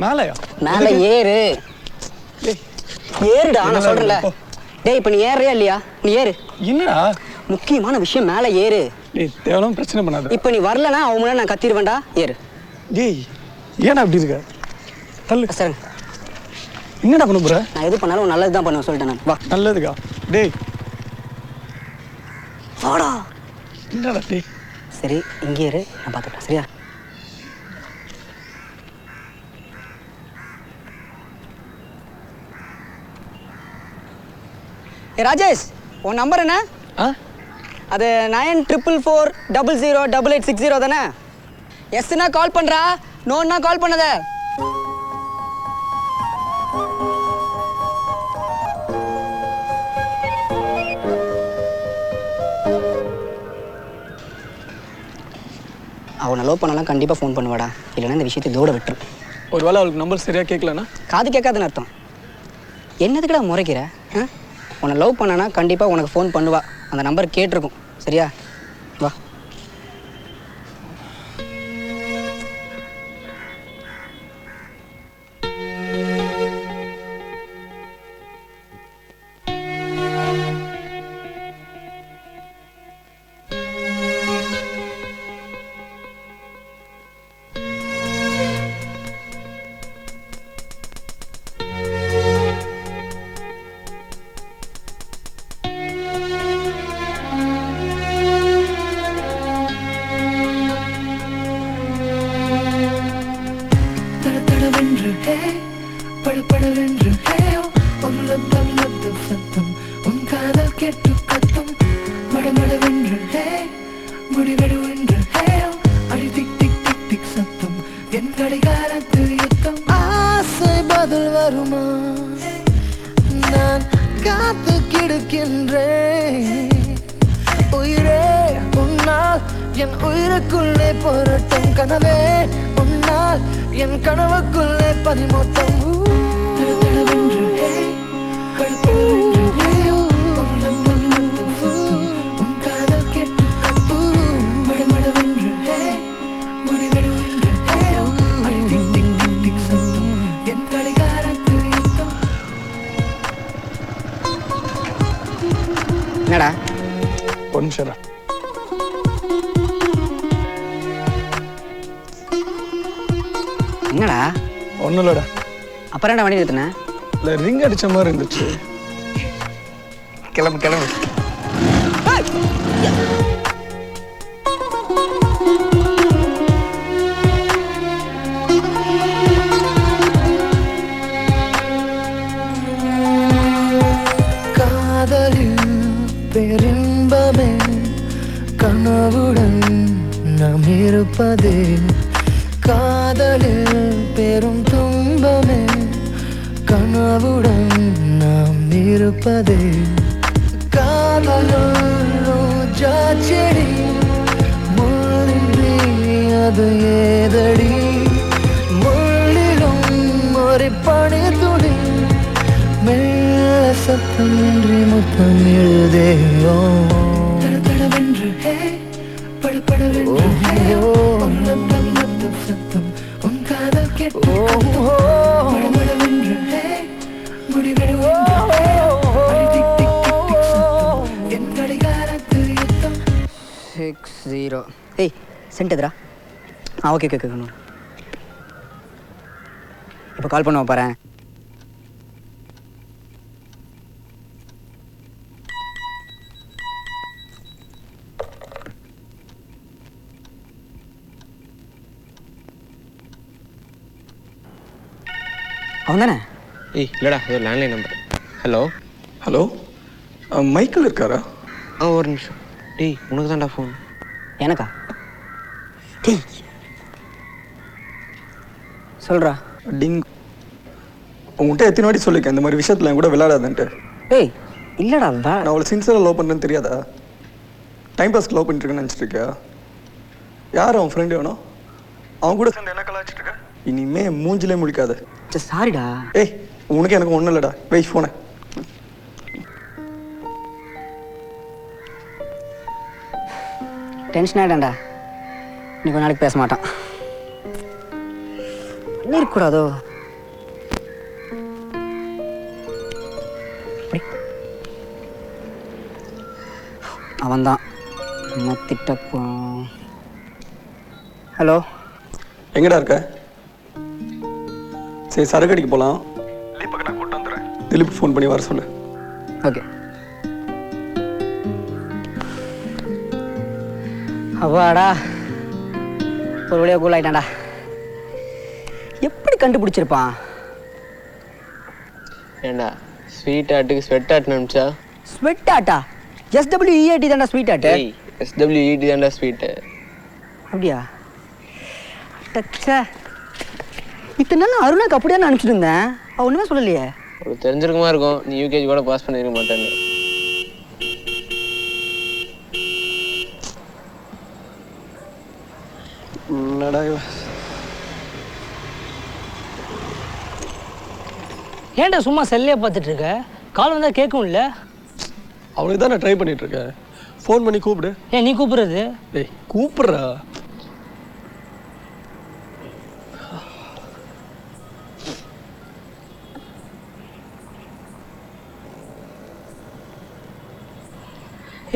மேலயா? மேல ஏறு. ஏறுடா நான் சொல்றேன்ல. டேய் இப்போ நீ ஏறியா இல்லையா? நீ ஏறு. என்னடா? முக்கியமான விஷயம், மேல ஏறு. டேய் தேவலாம் பிரச்சனை பண்ணாத. இப்போ நீ வரலனா அவன் முன்னாடி நான் கத்திடுவேன்டா. ஏறு. டேய் ஏன்டா அப்படி இருக்க? தள்ளு. சரி. என்னடா பண்ண போற? நான் எது பண்ணாலும் நல்லது தான் பண்ணுவேன் சொல்லிட்டேன் நான். வா. நல்லதுக்கா. டேய் வாடா. என்னடா டேய்? சரி இங்கே இரு, நான் பார்த்துக்கிறேன். சரியா? ஏ ராஜேஷ், உன் நம்பர் என்ன? அது 9444008860 தானே? எஸ்னா கால் பண்ணுறா, நோன்னா கால் பண்ணத. அவனை லவ் பண்ணலாம் கண்டிப்பாக ஃபோன் பண்ணுவாடா, இல்லைன்னா இந்த விஷயத்தை இதோட விட்டுரு. ஒருவேளை அவளுக்கு நம்பர் சரியாக கேட்கலன்னா? காது கேட்காதுன்னு அர்த்தம். என்னதுக்குடா முறைக்கிற? உன்னை லவ் பண்ணனா கண்டிப்பாக உனக்கு ஃபோன் பண்ணுவா. அந்த நம்பர் கேட்டிருக்கும். சரியா? வா. படபடவென்று ஹேயோ ஒரு லப்தம் லப்தம் சத்தம் உன் காதல் கேட்டு கத்தும் மடமடவென்று ஹே முடிவெடுவென்று ஹேயோ அடி டிக் டிக் டிக் டிக் சத்தம் என் கடிகாரத்து யுத்தம் ஆசை பதில் வருமா நான் காத்து கிடக்கின்றேன் உயிரே உன்னால் என் உயிருக்குள்ளே போராட்டம் கனவே உன்னால் என் கனவுக்குள்ளே பனிமூட்டம் உன் காதல் கேட்டு மடமடவென்று முடிவெடுவென்று டிக் டிக் டிக் டிக் சத்தம் என் கடிகாரத்து யுத்தம். என்னடா ஒரு நிமிஷம் என்னடா ஒன்றும் இல்லைடா. அப்புறம் என்ன வண்டி நிறுத்தின? இல்லை ரிங் அடித்த மாதிரி இருந்துச்சு. கிளம்பு கிளம்பு. காதலில் பெரும்பமே கனவுடன் நாம் இருப்பதே காதலில் பெரும் துன்பமே கனவுடன் நாம் இருப்பதே காதலும் ரோஜா செடி முள்ளின்றி அது ஏதடி முள்ளிலும் ஒரு பனி துளி மெல்ல சத்தமின்றி முத்தம் எழுதேயோ தடதடவென்று ஹே படபடவென்று ஹேயோ லப்தம் லப்தம் சத்தம் உன் காதல் கேட்டு மடமடவென்று ஹே முடிவெடுவென்று அடி டிக் டிக் டிக் டிக் சத்தம் என் கடிகாரத்து யுத்தம். 60 ஏய் சென்ட் எதுரா? ஓகே ஓகே ஓகே இப்போ கால் பண்ணுவோம் பாரு. அவன் தானே? ஏய் இல்லைடா இது ஒரு landline number. Hello hello Michael இருக்காரா? ஒரு நிமிஷம். டேய் உனக்கு தான்டா ஃபோன். எனக்கா? டேய் சொல்கிறா. டிங் உங்கள்கிட்ட எத்தனை வாட்டி சொல்லியிருக்கேன் இந்த மாதிரி விஷயத்தில் என் கூட விளையாடாதுன்ட்டு. ஏய் இல்லைடா நான் அவளை சின்சியராக லவ் பண்ணுறேன்னு தெரியாதா? டைம் பாஸ்க்கு லவ் பண்ணிட்டுருக்கேன்னு நினச்சிட்டு இருக்கியா? யார் அவன் ஃப்ரெண்டு வேணும்? அவன் கூட சேர்ந்து என்ன கலாச்சிட்டு இருக்க? இனிமே மூஞ்சிலே முடிக்காது. சாரிடா. ஏய் உனக்கு எனக்கு ஒன்றும் இல்லைடா. வெயிட் ஃபோனை. டென்ஷன் ஆகிட்டான்டா. நீ கொஞ்ச நாளைக்கு பேச மாட்டான். இருக்கக்கூடாதோ? அவன்தான் மத்திட்டப்போ. ஹலோ எங்கடா இருக்க? சரி சரக்கு அடிக்க போகலாம். தீபக் நான் கூட்டு வந்துடுறேன். திலீப் ஃபோன் பண்ணி வர சொல்லு. ஓகே. அவ்வாடா ஒரு வழியாக கூல் ஆகிட்டான்டா. எப்படி கண்டுபிடிச்சிருப்பான்? ஏண்டா ஸ்வீட் ஆட்டுக்கு ஸ்வெட் ஆட் நினச்சா? ஸ்வெட் ஆட்டா? SWEAT தான்டா ஸ்வீட் ஆட்டு. SWET தான்டா ஸ்வீட்டு. அப்படியா? டச்சா இத்தனை நாள் அருணாக்கு அப்படியே நான் அனுப்பிச்சிட்டு இருந்தேன். அவள் ஒன்றுமே சொல்லலையே. ஒரு தெரிஞ்சிருக்குமா இருக்கும் நீ யூகேஜி கூட பாஸ் பண்ணிருக்க மாட்டேன்னு. ஏன்டா சும்மா செல்லையே பார்த்துட்டு இருக்க? கால் வந்தால் கேட்கும் இல்லை? அவனுக்கு தான் நான் ட்ரை பண்ணிட்டு இருக்கேன். ஃபோன் பண்ணி கூப்பிடு. ஏன் நீ கூப்பிடுறது? டேய் கூப்பிட்றா.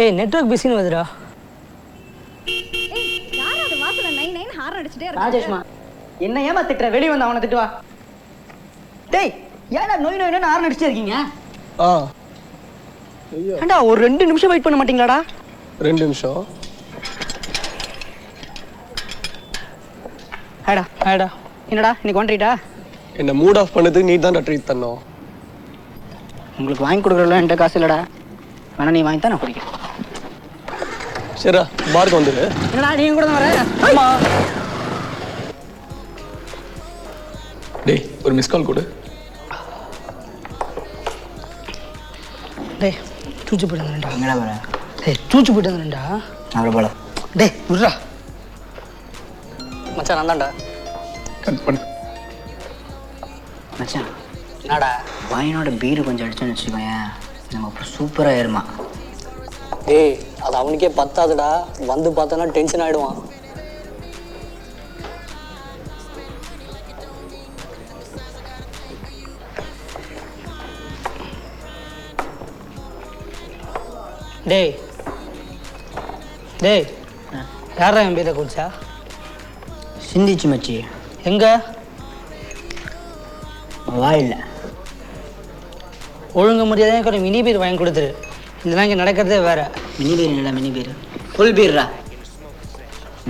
ஏய் நெட்வொர்க் பிஸின்னு வருதுடா. ராஜேஷ்மா என்ன ஏமா திட்டுற? வெளியே வந்து அவனை திட்டுவா. டேய் ஏன்டா நோய் நோய்னு ஹார்ன் அடிச்சுட்டே இருக்கீங்க? ஏண்டா ஒரு 2 நிமிஷம் வெயிட் பண்ண மாட்டீங்களாடா? 2 நிமிஷம். ஹேடா ஹேடா என்னடா இன்னைக்கு வந்துட்டா? என்னை மூட் ஆஃப் பண்ணதுக்கு நீ தான் ட்ரீட் தரணும். உங்களுக்கு வாங்கி கொடுக்குறதுல என்கிட்ட காசு இல்லைடா. வேணா நீ வாங்கி தான் நான் குடிக்கிறேன். சரிடா, பாருக்கு வந்துடு. என்னடா நீங்க கூட வர? டேய் ஒரு மிஸ் கால் கொடு. டேய் சூச்சு போயிட்டு எங்கடா வர? டேய் சூச்சு போயிட்டு வந்துடா. அவ்வளோ போல. டேய் விட்றா. மச்சான் நான் தான்டா. கட் பண்ணு. மச்சான் என்னடா வாயினோட பீரு கொஞ்சம் அடிச்சோன்னு வச்சுக்கோயேன், நம்ம அப்புறம் சூப்பராக ஏறுமா. டேய் அது அவனுக்கே பத்தாதுடா, வந்து பார்த்தோன்னா டென்ஷன் ஆகிடுவான். டேய் டேய் யாரா என் பேரை குடிச்சா? சிந்திச்சு மச்சி. எங்க வாயில்ல ஒழுங்கு மரியாதையாக கொஞ்சம் மினி பீர் வாங்கி கொடுத்துரு. இதெல்லாம் இங்கே நடக்கிறதே வேற. மினி பீர் இல்லைடா, மினி பீர் ஃபுல் பீர்ரா.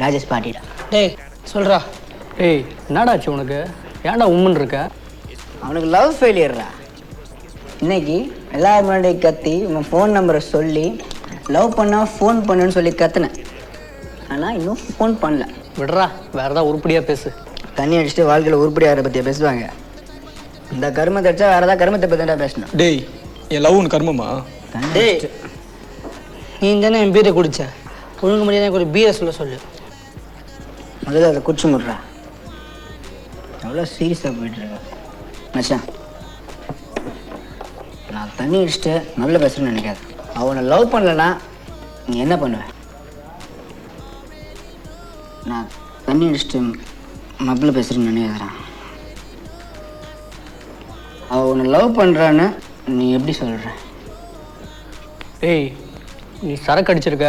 ராஜேஷ் பாட்டிடா. டேய் சொல்கிறா. டேய் என்னடாச்சு உனக்கு? ஏன்டா உம்முன்னு இருக்க? அவனுக்கு லவ் ஃபெயிலியர்ரா. இன்னைக்கு எல்லாரும் முன்னாடி கத்தி உன் ஃபோன் நம்பரை சொல்லி லவ் பண்ணால் ஃபோன் பண்ணுன்னு சொல்லி கத்துனேன். ஆனால் இன்னும் ஃபோன் பண்ணல. விடுறா, வேறு ஏதாவது உருப்படியாக பேசு. தண்ணி அடிச்சுட்டு வாழ்க்கையில் உருப்படியாகிற பற்றியா பேசுவாங்க? இந்த கருமத்தை அடிச்சா வேறு ஏதாவது கருமத்தை பற்றி தான் பேசணும். டேய் என் லவ் உனக்கு கர்மமா? டேய் நீ தானே என் பீரை குடிச்ச, ஒழுங்கு மரியாதை ஒரு பீரை சொல்லு. முதல்ல அதை குடிச்சு முடுறா. எவ்வளோ சீரியஸாக போயிட்டுருக்க மச்சான். நான் தண்ணி அடிச்சுட்டு நல்ல பேசுகிறேன்னு நினைக்காது. அவனை லவ் பண்ணலன்னா நீ என்ன பண்ணுவ? நான் தண்ணி அடிச்சுட்டு மப்பில் பேசுகிறேன்னு நினைக்கிறேன். அவனை லவ் பண்ணுறான்னு நீ எப்படி சொல்கிற? ஏய் நீ சரக்கு அடிச்சிருக்க,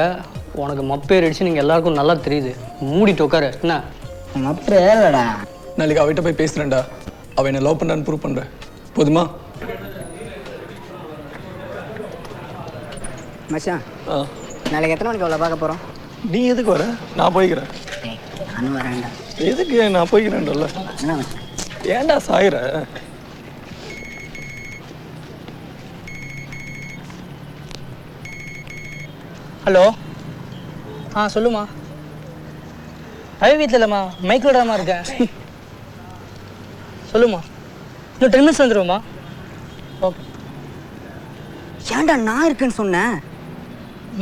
உனக்கு மப்பேர் அடிச்சு நீங்கள் எல்லாருக்கும் நல்லா தெரியுது. மூடிட்டு உட்காரு. என்ன மப்பே இல்லைடா. நாளைக்கு அவகிட்ட போய் பேசுகிறேன்டா. அவன் என்னை லவ் பண்ணான்னு ப்ரூவ் பண்ணுறேன். போதுமா? மச்சான் நாளைக்கு எத்தனை மணிக்கு அவ்வளோ பார்க்க போகிறோம்? நீ எதுக்கு வர? நான் போய்க்கிறேன். நானும் வரேன்டா. எதுக்கு? நான் போய்க்கிறேன்டல்ல. என்ன மச்சான் ஏன்டா சாயிற? ஹலோ சொல்லுமா. அவை வீட்டில் இல்லைம்மா, மைக்கிலோடாமா இருக்கேன். சொல்லுமா. இன்னும் 10 minutes வந்துடுவோம்மா. ஓகே. ஏன்டா நான் இருக்கேன்னு சொன்னேன்?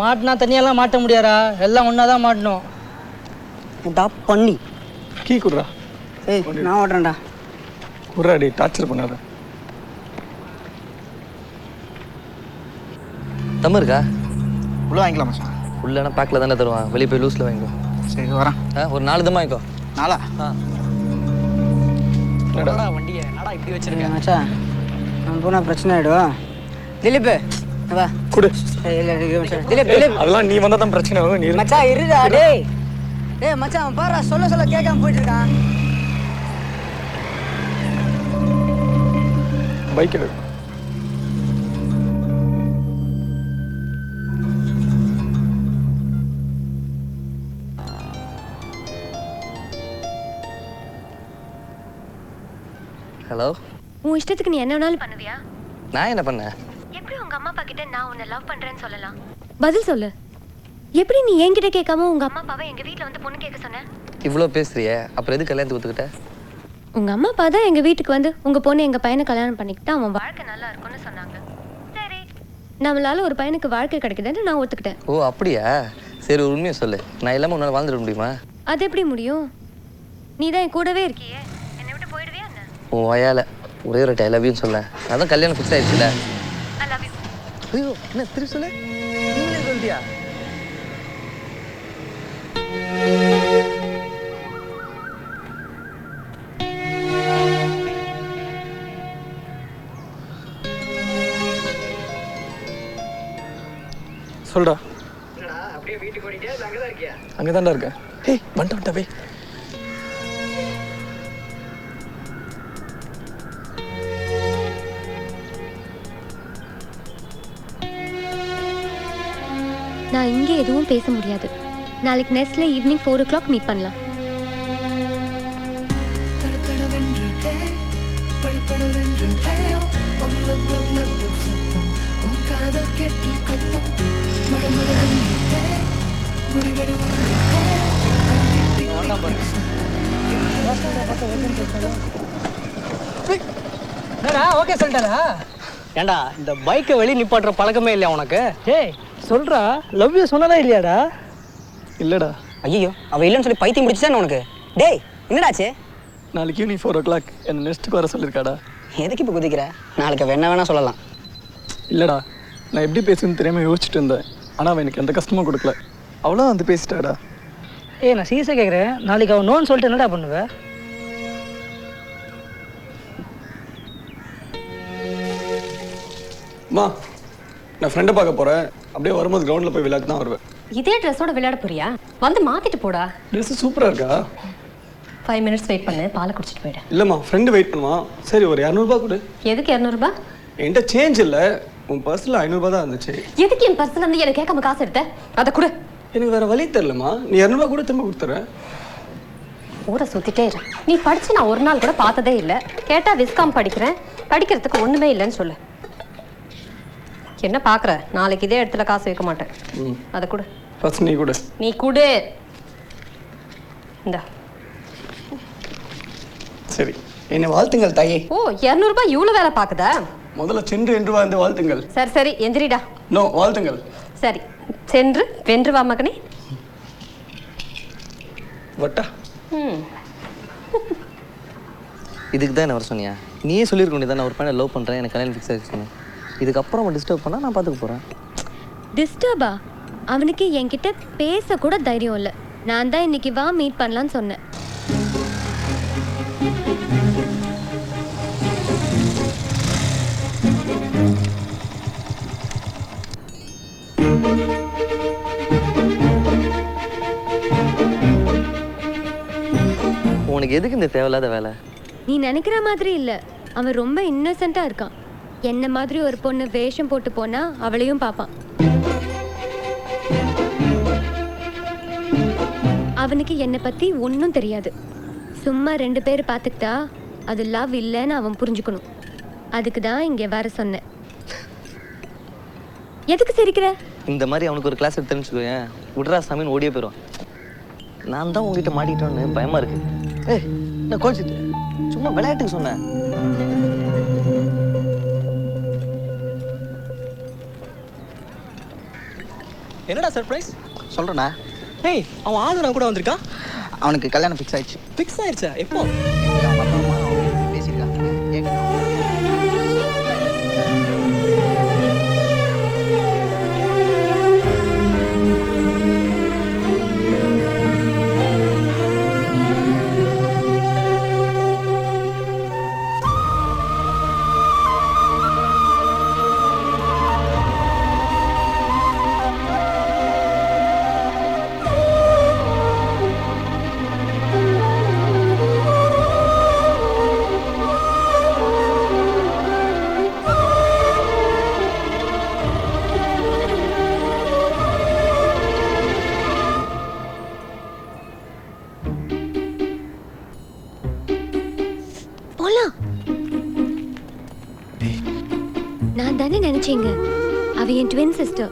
மாட்டினா தனியெல்லாம் மாட்ட முடியாதா, எல்லாம் ஒன்றா தான் மாட்டணும். பண்ணி கீ குடுறா. ஏய் நான் ஓடுறேன்டா. குர்ராடி டார்ச்சர் பண்ணாத. தம்ம இருக்கா? உள்ள வாங்கிக்கலாம் மச்சான். உள்ளனா பேக்கில் தானே தருவான், வெளியே போய் லூஸில் வாங்கிக்கோ. சரி வரேன். ஒரு 4 தம்மா வாங்கிக்கோ. 4? என்னடா வண்டியை என்னடா இப்படி வச்சிருக்கேன்? மச்சான் நான் போனால் பிரச்சனை ஆகிடும். திலீப் வா குடு. திலீப் திலீப் அதெல்லாம் நீ வந்தால் தான் பிரச்சனை ஆகும். நீ மச்சான் இருடா. டேய் டேய் மச்சான் பாரு, சொல்ல கேட்காம போயிட்டு இருக்கான். பைக் எடு. ஹலோ. உன் இஷ்டத்துக்கு நீ என்ன வேணாலும் பண்ணுவியா? நான் என்ன பண்ணேன்? எப்படி உங்க அம்மா அப்பா கிட்ட நான் உன்னை லவ் பண்றேன்னு சொல்லலாம்? பதில் சொல்லு. எப்படி நீ என்கிட்ட கேட்காம உங்க அம்மா அப்பாவை எங்க வீட்ல வந்து பொண்ணு கேட்க சொன்ன? இவ்வளோ பேசுறியே, அப்புறம் எது கல்யாணத்துக்கு ஒத்துக்கிட்ட? உங்க அம்மா அப்பா தான் எங்க வீட்டுக்கு வந்து உங்க பொண்ணு எங்க பையனை கல்யாணம் பண்ணிக்கிட்டா அவன் வாழ்க்கை நல்லா இருக்கும்னு சொன்னாங்க. சரி, நம்மளால ஒரு பையனுக்கு வாழ்க்கை கிடைக்குதுன்னு நான் ஒத்துக்கிட்டேன். ஓ அப்படியா? சரி ஒரு உண்மையை சொல்லு, நான் இல்லாமல் உன்னால் வாழ்ந்துட முடியுமா? அது எப்படி முடியும்? நீ தான் என் கூடவே இருக்கியே, என்னை விட்டு போயிடுவியா என்ன? உன் வயால ஒரே ஒரு ஐ லவ் யூன்னு சொல்ல. அதான் கல்யாணம் ஃபிக்ஸ் ஆயிடுச்சுல. I love you. ஐயோ என்ன திருப்பி சொல்லு. நீங்களே சொல்லிட்டியா? சொல்டா. அப்படியே வீட்டுக்கு ஓடிட்டியா இல்லை அங்கே தான் இருக்கியா? அங்கே தான்டா இருக்கேன். ஏய் வந்துட்டா போய். நான் இங்கே எதுவும் பேச முடியாது. நாளைக்கு நெஸ்ட்ல ஈவினிங் 4 o'clock மீட் பண்ணலாம். ஓகே சொல்லிட்டாரா? ஏண்டா இந்த பைக்கை வெளியே நிப்பாட்டுற பழக்கமே இல்லையா உனக்கு? ஏய் சொல்றா, லவ் யூ சொன்னதா இல்லையாடா? இல்லைடா. ஐயோ அவ இல்லைன்னு சொல்லி பைத்தியம் பிடிச்சிட்டானே உனக்கு. டேய் என்னடாச்சு? நாளைக்கு ஈவினிங் 4 o'clock என்னை நெக்ஸ்ட்டுக்கு வர சொல்லியிருக்காடா. எதுக்கு இப்போ குதிக்கிற? நாளைக்கு அவ என்ன வேணா சொல்லலாம். இல்லைடா, நான் எப்படி பேசுன்னு தெரியாமல் யோசிச்சுட்டு இருந்தேன். ஆனால் அவன் எனக்கு எந்த கஷ்டமும் கொடுக்கல. அவ்வளோ வந்து பேசிட்டாடா. ஏய் நான் சீரியஸாக கேட்குறேன், நாளைக்கு அவன் நோன்னு சொல்லிட்டு என்னடா பண்ணுவேன்? அம்மா, நான் ஃப்ரெண்டை பார்க்க போகிறேன். அப்படியே வரும்போது கிரவுண்டில் போய் விளையாட்டு தான் வருவேன். இதே ட்ரெஸ்ஸோட விளையாட போறியா? வந்து மாத்திட்டு போடா. ட்ரெஸ் சூப்பராக இருக்கா? 5 minutes வெயிட் பண்ணு, பாலை குடிச்சிட்டு போயிடு. இல்லைம்மா, ஃப்ரெண்டு வெயிட் பண்ணுவான். சரி, ஒரு 200 கொடு. எதுக்கு 200? என்கிட்ட சேஞ்ச் இல்லை. உன் பர்ஸில் 500 தான் இருந்துச்சு. எதுக்கு என் பர்ஸ்ல இருந்து எனக்கு கேட்காம காசு எடுத்த? அதை கொடு. எனக்கு வேற வழி தெரியலம்மா. நீ 200 கூட திரும்ப கொடுத்துறேன். ஊரை சுத்திட்டே இரு. நீ படிச்சு நான் ஒரு நாள் கூட பார்த்ததே இல்லை. கேட்டா விஸ்காம் படிக்கிறேன், படிக்கிறதுக்கு ஒண்ணுமே இல்லைன்னு சொல்லு. என்ன பாக்குற? நாளைக்கு இதே இடத்துல காசு வைக்க மாட்டேன். அதை கொடு. ஃபர்ஸ்ட் நீ கொடு. நீ கொடு. இந்தா. சரி, என்ன வாழ்த்துங்கள் தாயே. ஓ, 200 ரூபாய் இவ்வளவு வேலை பாக்குதா? முதல்ல சென்று என்று வா, இந்த வாழ்த்துங்கள். சரி சரி, எந்திரிடா. நோ, வாழ்த்துங்கள். சரி, சென்று வென்று வா மகனே. வட்டா. இதுக்கு தான் என்ன வர சொன்னியா? நீயே சொல்லியிருக்க வேண்டியதான், நான் ஒரு பையனை லவ் பண்ணுறேன், எனக்கு கல்யாணம் ஃபிக்ஸ் ஆகிடுச்சு சொன்னேன். இதுக்கப்புறம் டிஸ்டர்ப் பண்ணால் நான் பார்த்துக்க போகிறேன். டிஸ்டர்பா? அவனுக்கு என்கிட்ட பேச கூட தைரியம் இல்லை. நான் தான் இன்னைக்கு வா மீட் பண்ணலான்னு சொன்னேன். உனக்கு எதுக்கு இந்த தேவையில்லாத வேலை? நீ நினைக்கிற மாதிரி இல்லை, அவன் ரொம்ப இன்னசென்ட்டாக இருக்கான். என்ன மாதிரி ஒரு பொண்ணு வேஷம் போட்டு போனா அவளையும் பார்ப்பான். அவனுக்கு என்னை பற்றி ஒன்றும் தெரியாது. சும்மா 2 பேர் பார்த்துக்கிட்டா அது லவ் இல்லைன்னு அவன் புரிஞ்சுக்கணும். அதுக்கு தான் இங்கே வர சொன்னேன். எதுக்கு சிரிக்கிற? இந்த மாதிரி அவனுக்கு ஒரு கிளாஸ் எடுத்து தெரிஞ்சுக்கோயேன், விட்றா சாமின்னு ஓடியே போயிடுவான். நான் தான் உங்ககிட்ட மாட்டிட்டோன்னு பயமா இருக்கு. ஏய், நான் கோச்சிட்டு சும்மா விளையாட்டுக்கு சொன்னேன். என்னடா சர்ப்ரைஸ்? சொல்கிறேண்ணா. ஏய் அவன் ஆளுநர் கூட வந்திருக்கான். அவனுக்கு கல்யாணம் ஃபிக்ஸ் ஆயிடுச்சு. ஃபிக்ஸ் ஆயிடுச்சா? எப்போ? பேசியிருக்காங்க. நான் தானே நினைச்சீங்க அவ என் ட்வின் சிஸ்டர்.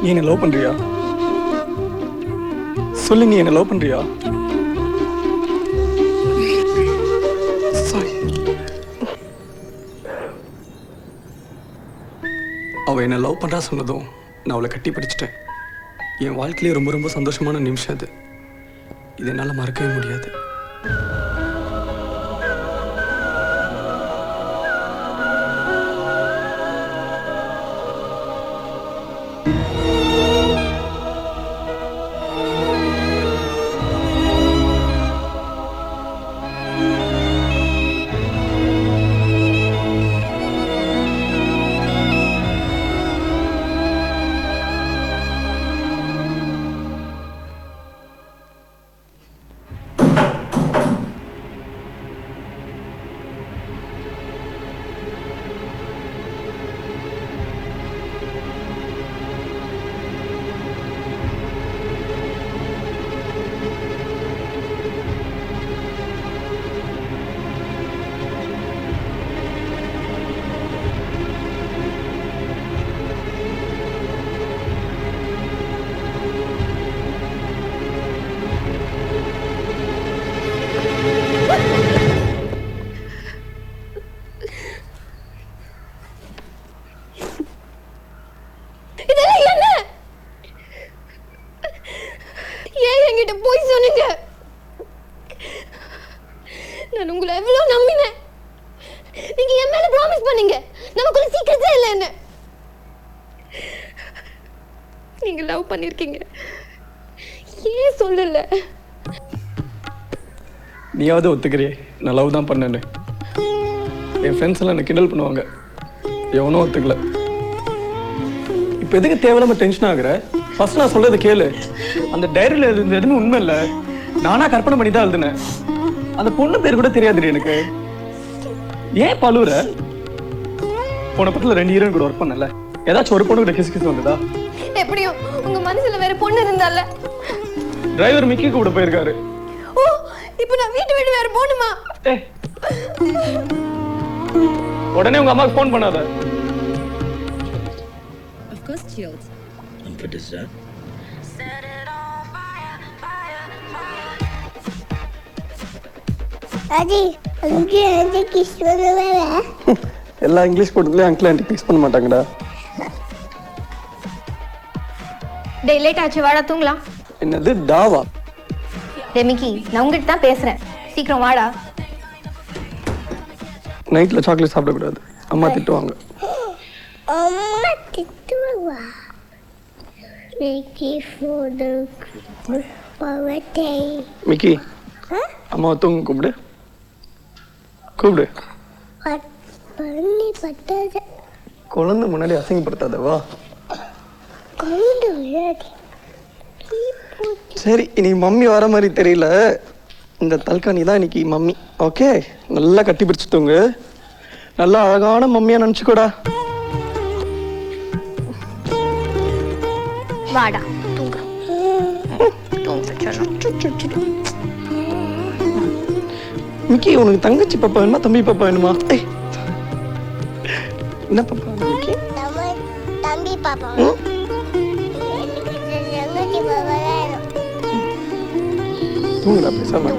நீ என்ன லவ் பண்றியா? சொல்லு, நீ என்ன லவ் பண்றியா? அவள் என்னை லவ் பண்ணுறா சொன்னதும் நான் அவளை கட்டி பிடிச்சிட்டேன். என் வாழ்க்கையிலே ரொம்ப ரொம்ப சந்தோஷமான நிமிஷம் அது. இது என்னால் மறக்கவே முடியாது. நான் உங்களை எவ்வளோ நம்பினேன். நீங்க என் மேல ப்ராமிஸ் பண்ணீங்க நமக்குள்ள சீக்கிரட்டே இல்லை என்ன. நீங்க லவ் பண்ணிருக்கீங்க, ஏன் சொல்லல? நீயாவது ஒத்துக்கிறியே நான் லவ் தான் பண்ணேன்னு. என் ஃப்ரெண்ட்ஸ் எல்லாம் என்ன கிண்டல் பண்ணுவாங்க, எவனும் ஒத்துக்கல. இப்போ எதுக்கு தேவையில்லாம டென்ஷன் ஆகுற? ஃபர்ஸ்ட் நான் சொல்றது கேளு. அந்த டைரியில் எழுதுனது எதுவுமே உண்மை இல்லை, நானா கற்பனை பண்ணி தான் எழுதுனேன். அந்த பொண்ணு பேர் கூட தெரியாதுடி எனக்கு. ஏன் பழுவுற? போன பக்கத்துல 2 ஹீரோயின் கூட ஒர்க் பண்ணல, ஏதாச்சும் ஒரு பொண்ணு கூட கிசு கிசு வந்ததா? எப்படியும் உங்க மனசுல வேற பொண்ணு இருந்தால. டிரைவர் மிக்கி கூட போயிருக்காரு. ஓ, இப்போ நான் வீட்டு விட்டு வேற போணுமா? உடனே உங்க அம்மாக்கு ஃபோன் பண்ணாத. Of course, chilled. And what is that? Adi, uncle auntie kiss பண்ணுவாரா? எல்லா இங்கிலீஷ் படத்துலயும் அங்கிள் ஆண்டி கிஸ் பண்ண மாட்டாங்கடா. டேய் லேட் ஆச்சு, வாடா தூங்கலாம். என்னது டாவா? டேய் மிக்கி, நான் உங்ககிட்ட தான் பேசுறேன், சீக்கிரம் வாடா. நைட்ல சாக்லேட் சாப்பிடக்கூடாது, அம்மா திட்டுவாங்க. அம்மா திட்டுவா? மிக்கி போடு பவட்டை. மிக்கி, அம்மாவை தூங்க கூப்பிடு. கூப்பிடு. பண்ணி பட்டாத. குழந்தை முன்னாடி அசிங்கப்படுத்தாதவா? குழந்தை விளையாடி. சரி, இன்னைக்கு மம்மி வர மாதிரி தெரியல. இந்த தல்காணி தான் இன்னைக்கு மம்மி. ஓகே, நல்லா கட்டி பிடிச்சு தூங்கு. நல்லா அழகான மம்மியா நினச்சிக்கூடா. வாடா தூங்க. தூங்க. மிக்கி, உனக்கு தங்கச்சி பாப்பா வேணுமா தம்பி பாப்பா வேணுமா? என்ன பாப்பா மிக்கி? தம்பி பாப்பா. தங்கச்சி பாப்பா வேணும். தூங்குடா பேசாம.